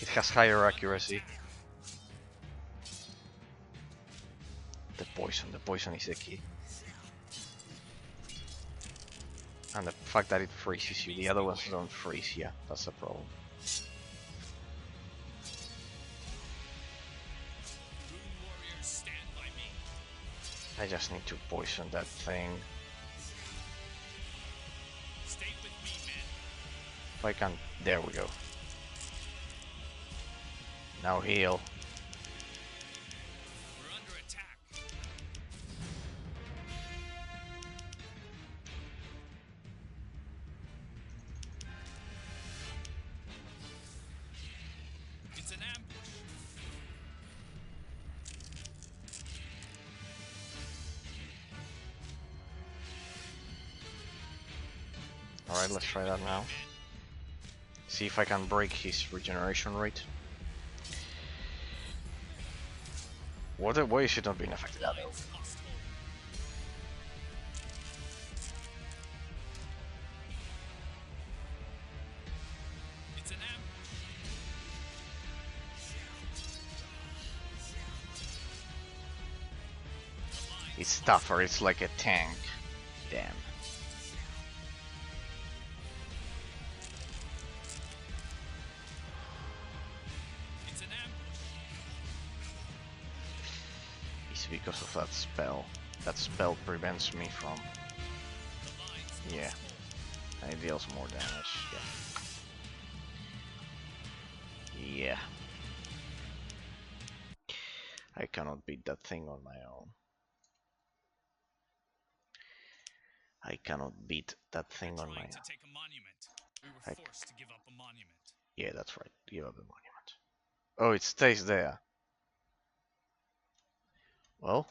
It has higher accuracy. The poison is the key. And the fact that it freezes you, the other ones don't freeze, yeah, that's the problem. Warriors, stand by me. I just need to poison that thing. Stay with me, men. If I can, there we go. Now heal. We're under attack. It's an ambush. Alright, let's try that now. See if I can break his regeneration rate. Why is it not being affected at all? It's an ambush. It's tougher, it's like a tank. Damn. It's an ambush. It's because of that spell. That spell prevents me from... Yeah. And it deals more damage, yeah. Yeah. I cannot beat that thing on my own. I cannot beat that thing on my Trying own. to take a monument. We were forced to give up a monument. Yeah, that's right. Give up the monument. Oh, it stays there. Well,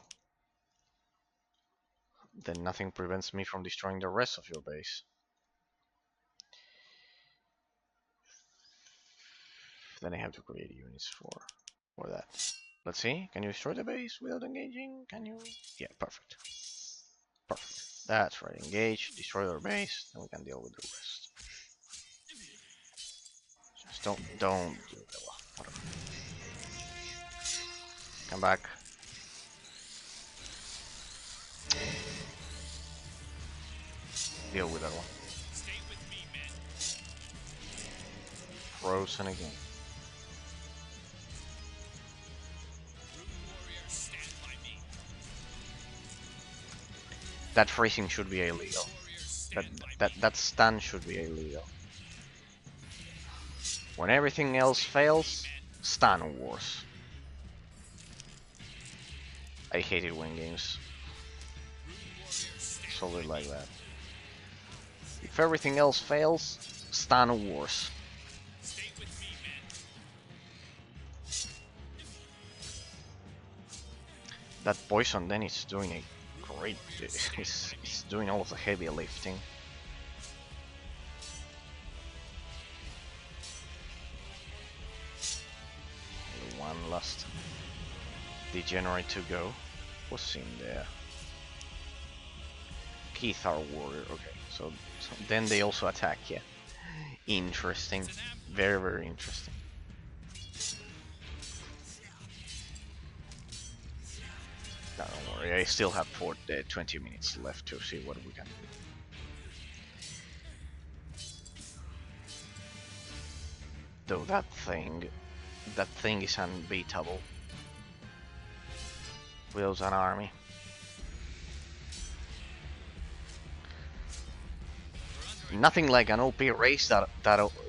then nothing prevents me from destroying the rest of your base. Then I have to create units for that. Let's see. Can you destroy the base without engaging? Can you? Yeah, perfect. Perfect. That's right. Engage, destroy their base, then we can deal with the rest. Just don't do it. Whatever. Come back. Deal with that one. Stay with me, men. Frozen again. Warriors, stand by me. That freezing should be illegal. That stun should be illegal. When everything else fails, stun wars. I hate it when games solve it like that. If everything else fails, stun wars. Stay with me, men. That poison then is doing a great... It's doing all of the heavy lifting. Only one last degenerate to go. What's in there? Keithar warrior. Okay, so then they also attack. Yeah, interesting. Very, very interesting. worry, I still have 20 minutes left to see what we can do. Though that thing is unbeatable without an army. Nothing like an OP race that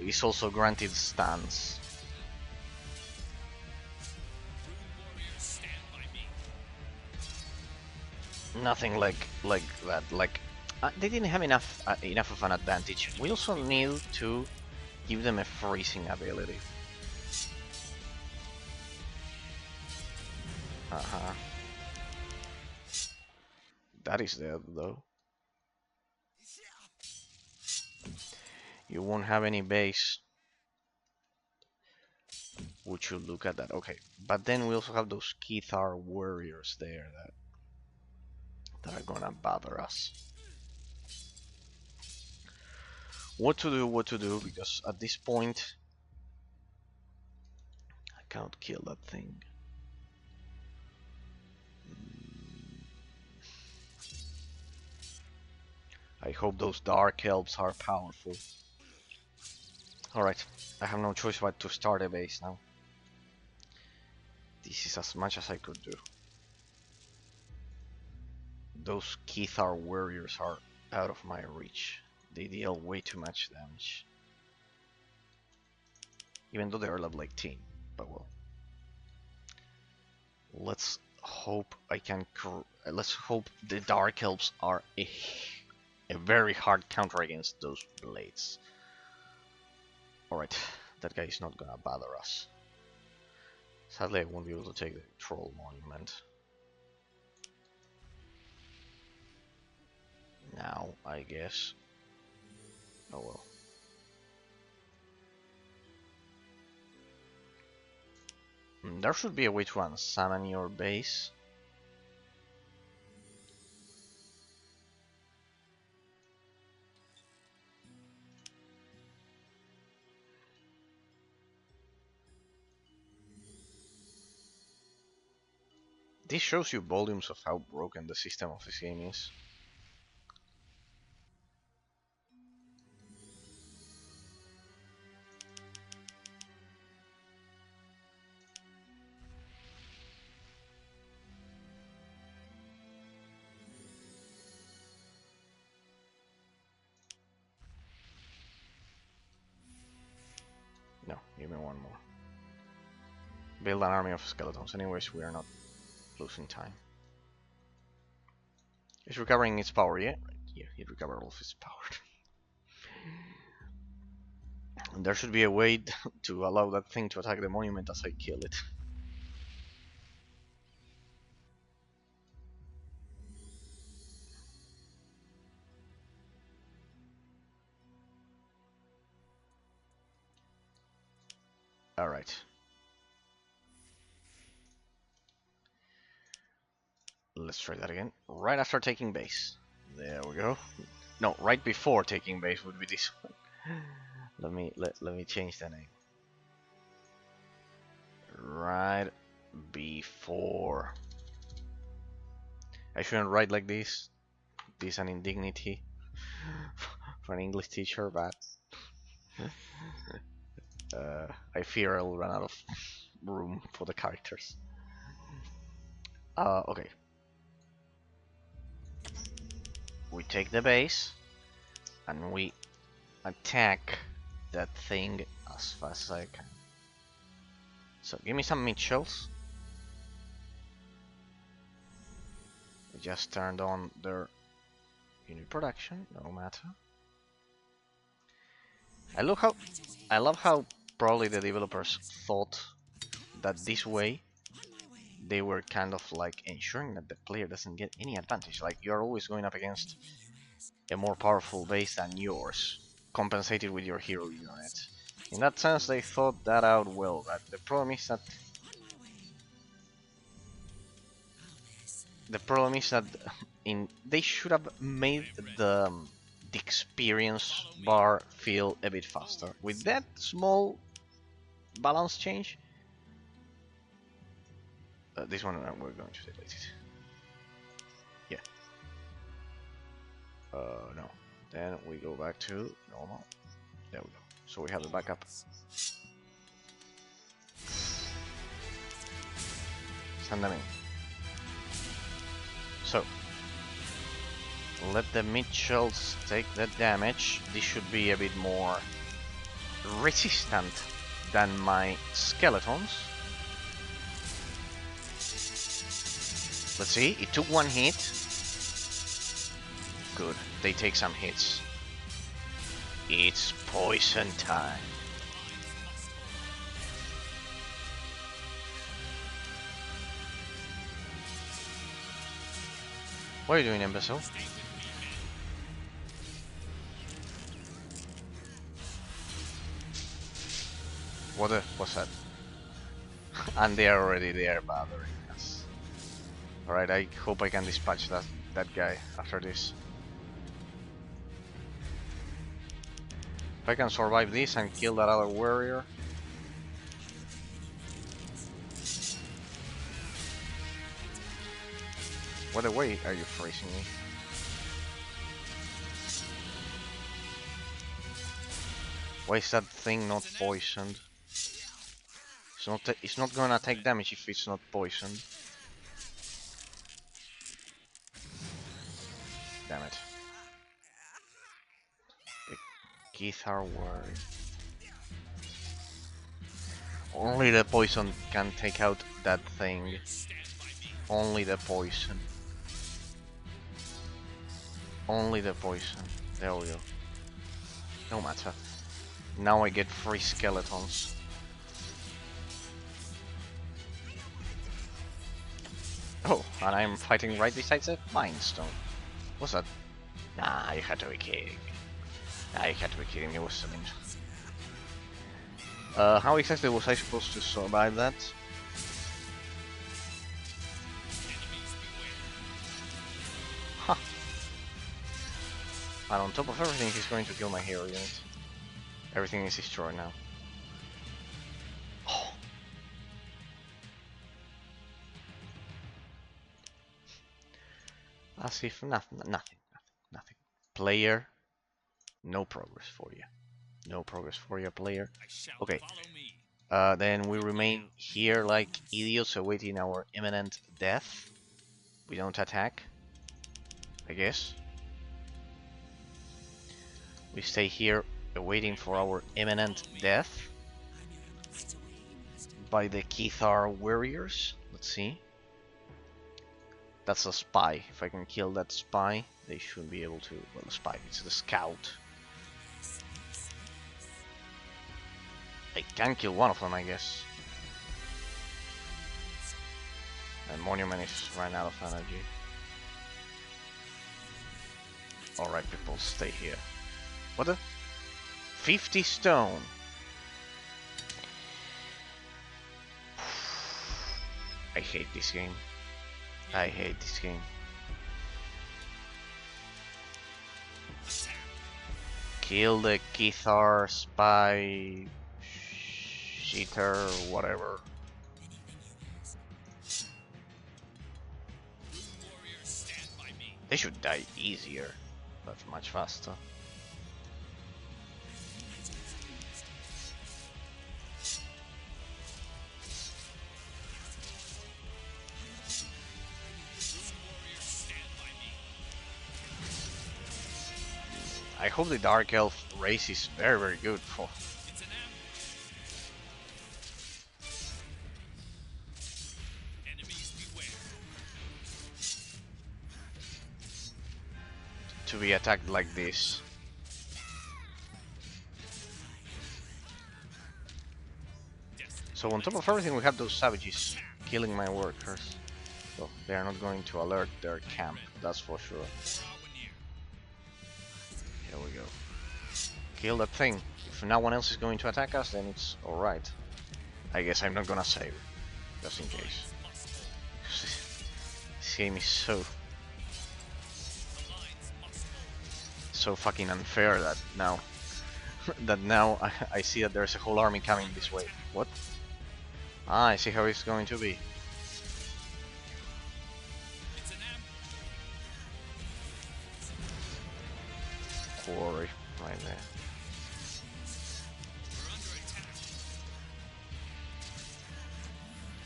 is also granted stance. Nothing like that. Like they didn't have enough of an advantage. We also need to give them a freezing ability. That is dead though. You won't have any base. Would you look at that? Okay, but then we also have those Kithar warriors there that are gonna bother us. What to do, because at this point I can't kill that thing. I hope those dark elves are powerful. Alright, I have no choice but to start a base now. This is as much as I could do. Those Kithar warriors are out of my reach. They deal way too much damage. Even though they are level 18, but well. Let's hope I can. Let's hope the Dark Elves are a very hard counter against those blades. Alright, that guy is not gonna bother us. Sadly, I won't be able to take the Troll Monument. Now, I guess. Oh well. There should be a way to unsummon your base. This shows you volumes of how broken the system of this game is. No, give me one more. Build an army of skeletons. Anyways, we are not losing time. It's recovering its power, yeah? Right, yeah, it recovered all of its power. And there should be a way to allow that thing to attack the monument as I kill it. Alright. Let's try that again. Right after taking base. There we go. No, right before taking base would be this one. Let me change the name. Right before. I shouldn't write like this. This is an indignity for an English teacher, but I fear I'll run out of room for the characters. Okay. We take the base and we attack that thing as fast as I can. So give me some Mitchells. We just turned on their unit production, no matter. I love how probably the developers thought that this way they were kind of like ensuring that the player doesn't get any advantage. Like, you're always going up against a more powerful base than yours, compensated with your hero unit. In that sense, they thought that out well. But the problem is that they should have made the experience bar feel a bit faster. With that small balance change, this one we're going to delete it. No. Then we go back to normal. There we go. So we have the backup. Send them in. So let the Mitchells take the damage. This should be a bit more resistant than my skeletons. Let's see, it took one hit. Good, they take some hits. It's poison time. What are you doing, imbecile? What's that? And they're already there bothering us. Alright, I hope I can dispatch that guy after this. If I can survive this and kill that other warrior. What the way are you freezing me? Why is that thing not poisoned? It's not gonna take damage if it's not poisoned. Damn it. The Kithar word. Only the poison can take out that thing. Only the poison. Only the poison. There we go. No matter. Now I get 3 skeletons. Oh, and I'm fighting right beside the Mind Stone. What's that? Nah, you had to be kidding. Nah, you had to be kidding me. It was something. How exactly was I supposed to survive that? Huh. And on top of everything, he's going to kill my hero unit. Everything is destroyed now. Oh. As if nothing. Player, no progress for you. No progress for you, player. Okay. Then we remain here like idiots awaiting our imminent death. We don't attack, I guess. We stay here waiting for our imminent death by the Kithar warriors. Let's see. That's a spy. If I can kill that spy, they should be able to. Well, the spy, it's the scout. I can kill one of them, I guess. And Monument is running out of energy. Alright, people, stay here. What the? 50 stone. I hate this game. I hate this game. Kill the Kithar spy cheater, whatever. They should die easier, but much faster. I hope the Dark Elf race is very, very good for. To be attacked like this. So on top of everything, we have those savages killing my workers. So they are not going to alert their camp, that's for sure. Here we go. Kill that thing. If no one else is going to attack us, then it's alright. I guess I'm not gonna save, just in case. This game is so fucking unfair that now I see that there's a whole army coming this way. What? Ah, I see how it's going to be. quarry right there.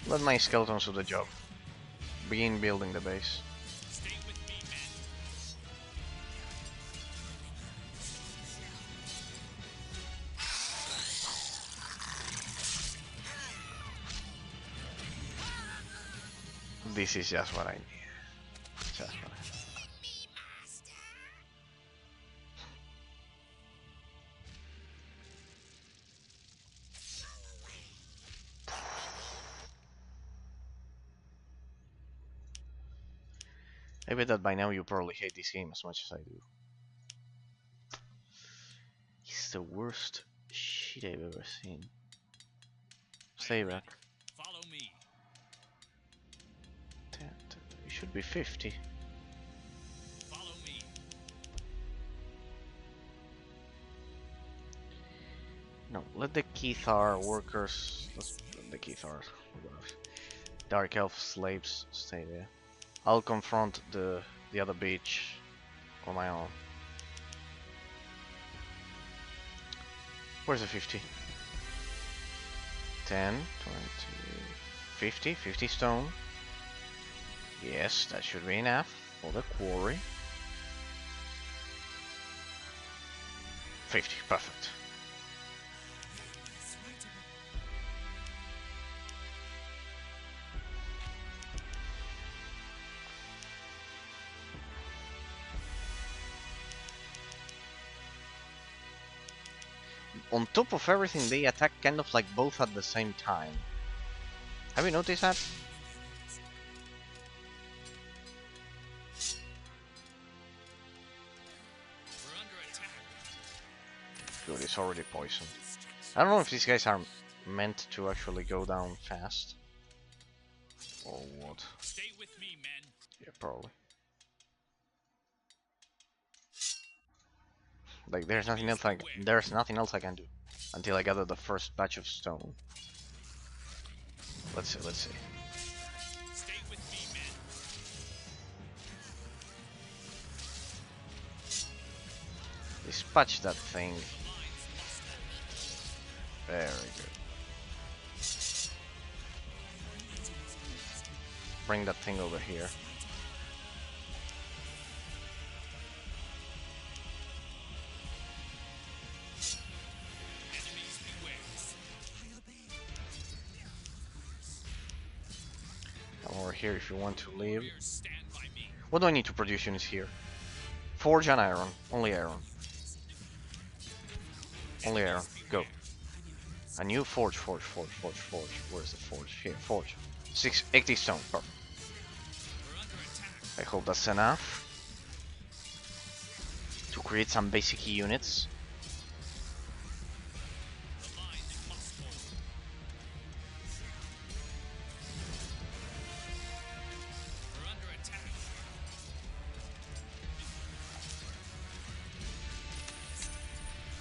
Let my skeletons do the job. Begin building the base. Stay with me, men. This is just what I need. Just what I need. I bet that by now you probably hate this game as much as I do. It's the worst shit I've ever seen. Stay back. Follow me. It should be 50. Follow me. No, let the Kethar workers, the Kethar, Dark Elf slaves stay there. I'll confront the other beach on my own. Where's the 50? 10, 20, 50, 50 stone. Yes, that should be enough for the quarry. 50, perfect. On top of everything, they attack kind of like both at the same time. Have you noticed that? We're under attack. Good, it's already poisoned. I don't know if these guys are meant to actually go down fast. Or what? Stay with me, men. Yeah, probably. Like there's nothing else I can do until I gather the first batch of stone. Let's see, let's see. Stay with me, men. Dispatch that thing. Very good. Bring that thing over here. Enemies beware. Come over here if you want to leave. Warriors, stand by me. What do I need to produce units here? Forge and iron. Only iron. Only iron. Go. A new forge. Where's the forge? Here, forge. 680 stone. Perfect. We're under attack. I hope that's enough to create some basic units. The lines must hold. We're under attack.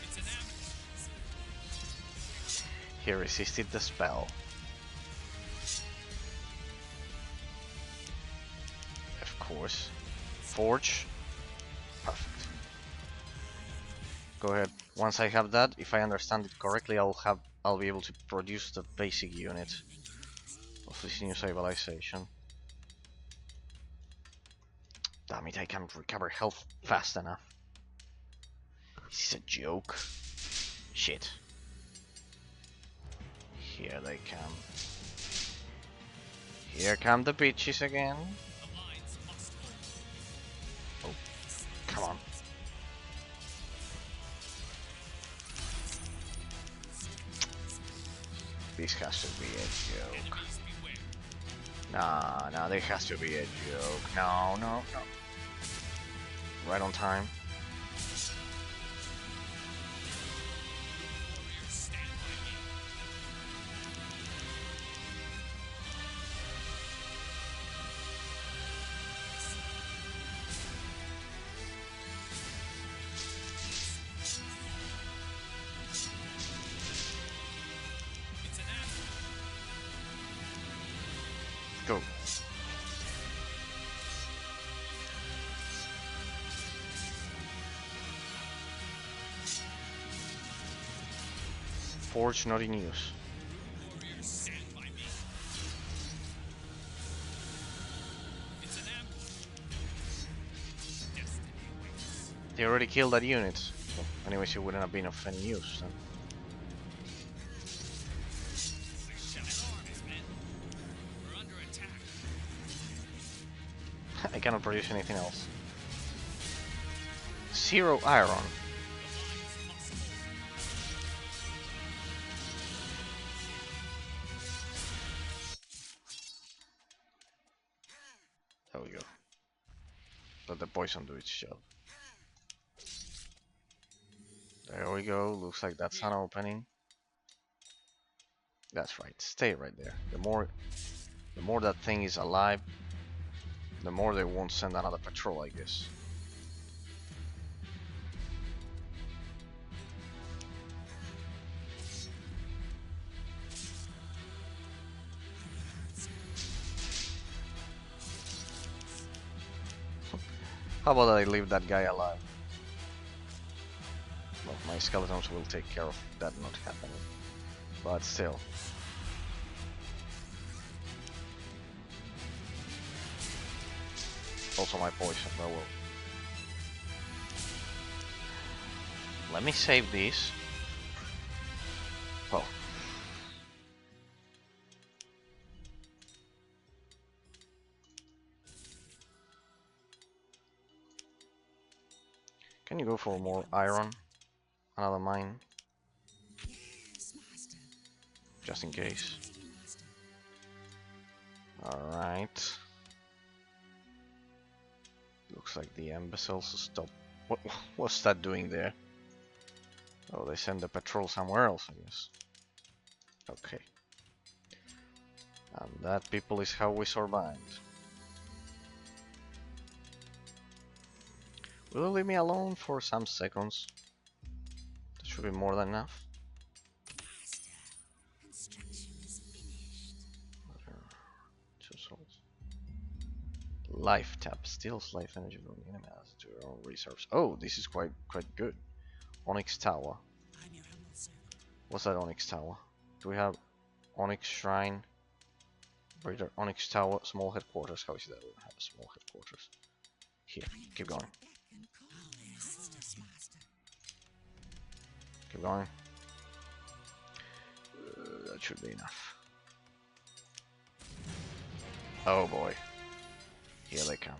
It's an ambush. He resisted the spell. Of course. Forge. Perfect. Go ahead. Once I have that, if I understand it correctly, I'll be able to produce the basic unit of this new civilization. Damn it, I can't recover health fast enough. This is a joke. Shit. Here they come. Here come the bitches again. The lines must hold. Oh, come on. This has to be a joke. Enemies beware. Nah, there has to be a joke. No. Right on time. Warriors, stand by me. It's an ambush. Go. Forge not in use. Warriors, stand by me. It's an ambush. Destiny waits. They already killed that unit. So anyways, it wouldn't have been of any use then. Arms, men. We're under attack. I cannot produce anything else. 0 iron. There we go. Let the poison do its job. There we go. Looks like that's an opening. That's right. Stay right there. The more that thing is alive, the more they won't send another patrol, I guess. How about I leave that guy alive? Well, my skeletons will take care of that not happening. But still. Also my poison, but well. Let me save these. Oh. Can you go for more iron? Another mine? Yes, master. Just in case. Master. Alright. Looks like the imbeciles stop. What's that doing there? Oh, they send the patrol somewhere else, I guess. Okay. And that, people, is how we survived. Will you leave me alone for some seconds? That should be more than enough. Master, construction is finished. Two souls. Life tab steals life energy from the enemy as to your own reserves. Oh, this is quite good. Onyx Tower. I'm your humble servant. What's that Onyx Tower? Do we have Onyx Shrine? Greater Onyx Tower, small headquarters. How is that? We have a small headquarters. Here, keep going. Master. Keep going. That should be enough. Oh boy. Here they come.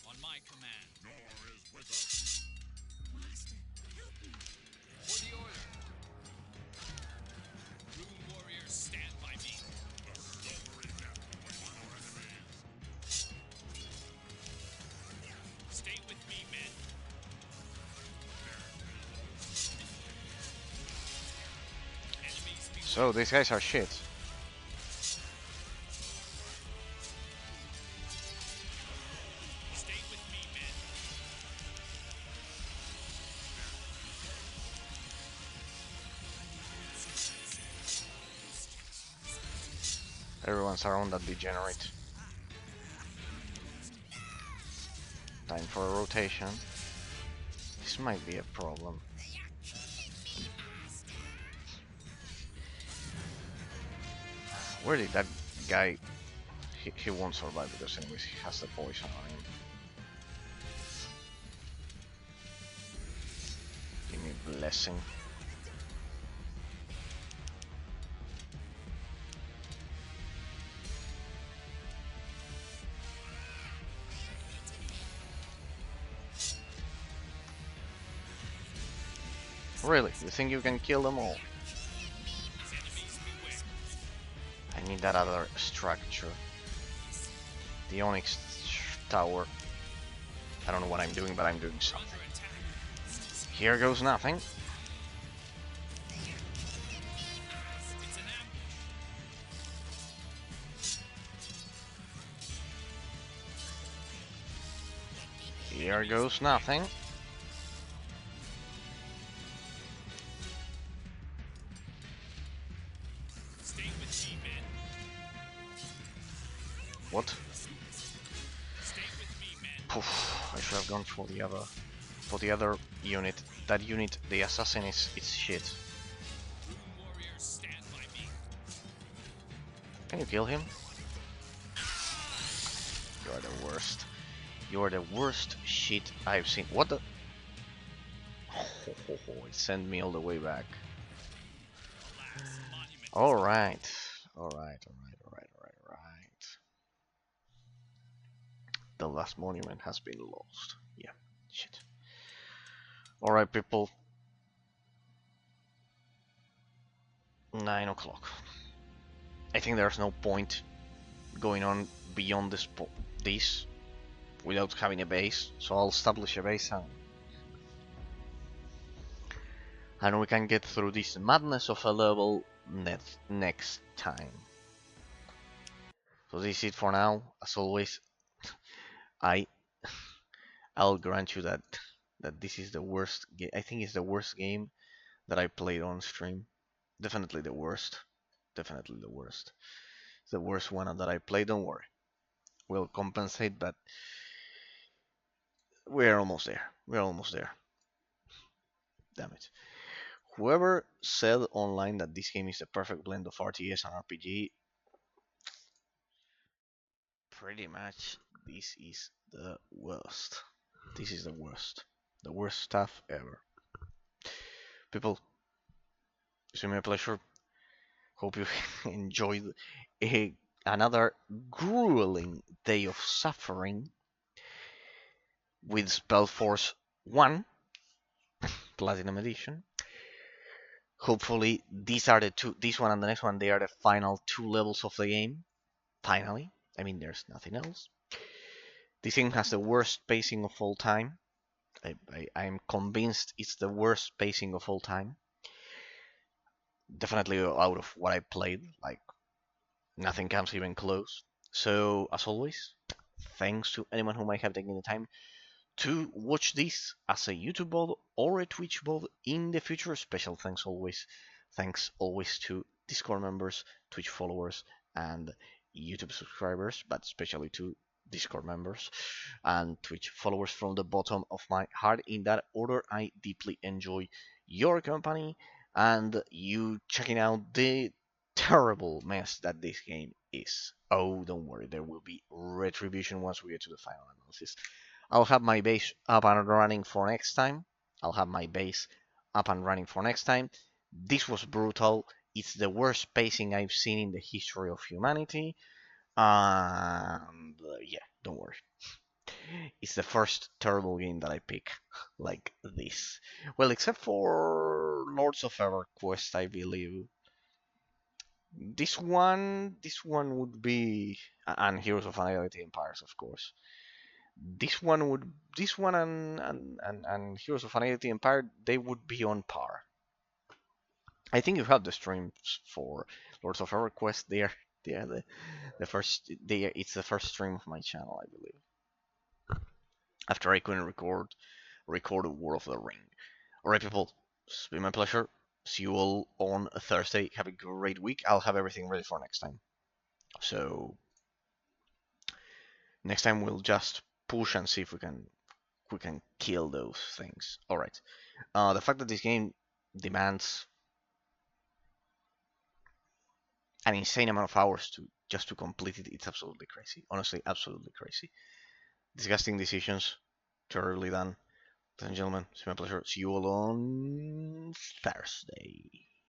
On my command. Master, help me. For the order. Room warriors, stand by me. Stay with me, men. Enemies be So these guys are shit. Stay with me, men. Everyone's around that degenerate. Time for a rotation. This might be a problem. Where did that guy... He won't survive because anyways he has the poison on him. Give me a blessing. Really? You think you can kill them all? Enemies beware. I need that other structure. The Onyx Tower. I don't know what I'm doing, but I'm doing We're something. under attack. Here goes nothing. It's an ambush. Here goes nothing. Stay with me, men. What? Stay with me, men. Poof, I should have gone for the other unit. that unit, the assassin, is shit. Warriors, stand by me. Can you kill him? You're the worst. You're the worst shit I've seen. What the? It sent me all the way back. Alas, monument is Alright. Alright. The last monument has been lost. Yeah, shit. Alright, people. 9 o'clock. I think there's no point going on beyond this without having a base. So I'll establish a base and we can get through this madness of a level next time. So this is it for now. As always, I'll grant you that this is the worst game. I think it's the worst game that I played on stream. Definitely the worst. Definitely the worst. It's the worst one that I played. Don't worry, we'll compensate, but we're almost there. We're almost there. Damn it. Whoever said online that this game is the perfect blend of RTS and RPG, pretty much this is the worst. This is the worst. The worst stuff ever. People, it's been my pleasure. Hope you enjoyed another grueling day of suffering with SpellForce 1 Platinum Edition. Hopefully these are the two, this one and the next one, they are the final two levels of the game. Finally. I mean, there's nothing else. This game has the worst pacing of all time. I'm convinced it's the worst pacing of all time. Definitely out of what I played, like nothing comes even close. So, as always, thanks to anyone who might have taken the time to watch this as a YouTube VOD or a Twitch VOD in the future. Special thanks always to Discord members, Twitch followers, and YouTube subscribers, but especially to Discord members and Twitch followers from the bottom of my heart. In that order, I deeply enjoy your company and you checking out the terrible mess that this game is. Oh, don't worry, there will be retribution once we get to the final analysis. I'll have my base up and running for next time. This was brutal. It's the worst pacing I've seen in the history of humanity. And yeah, don't worry. It's the first terrible game that I pick like this. Well, except for Lords of EverQuest, I believe. This one would be, and Heroes of Annihilate Empires, of course. This one and Heroes of Annihilate Empire, they would be on par. I think you have the streams for Lords of EverQuest. They are the first. It's the first stream of my channel, I believe. After I couldn't record War of the Ring. Alright, people, it's been my pleasure. See you all on a Thursday. Have a great week. I'll have everything ready for next time. So next time we'll just push and see if we can kill those things. Alright. The fact that this game demands an insane amount of hours just to complete it, it's absolutely crazy. Honestly, absolutely crazy. Disgusting decisions. Terribly done. Ladies and gentlemen, it's been my pleasure. See you all on Thursday.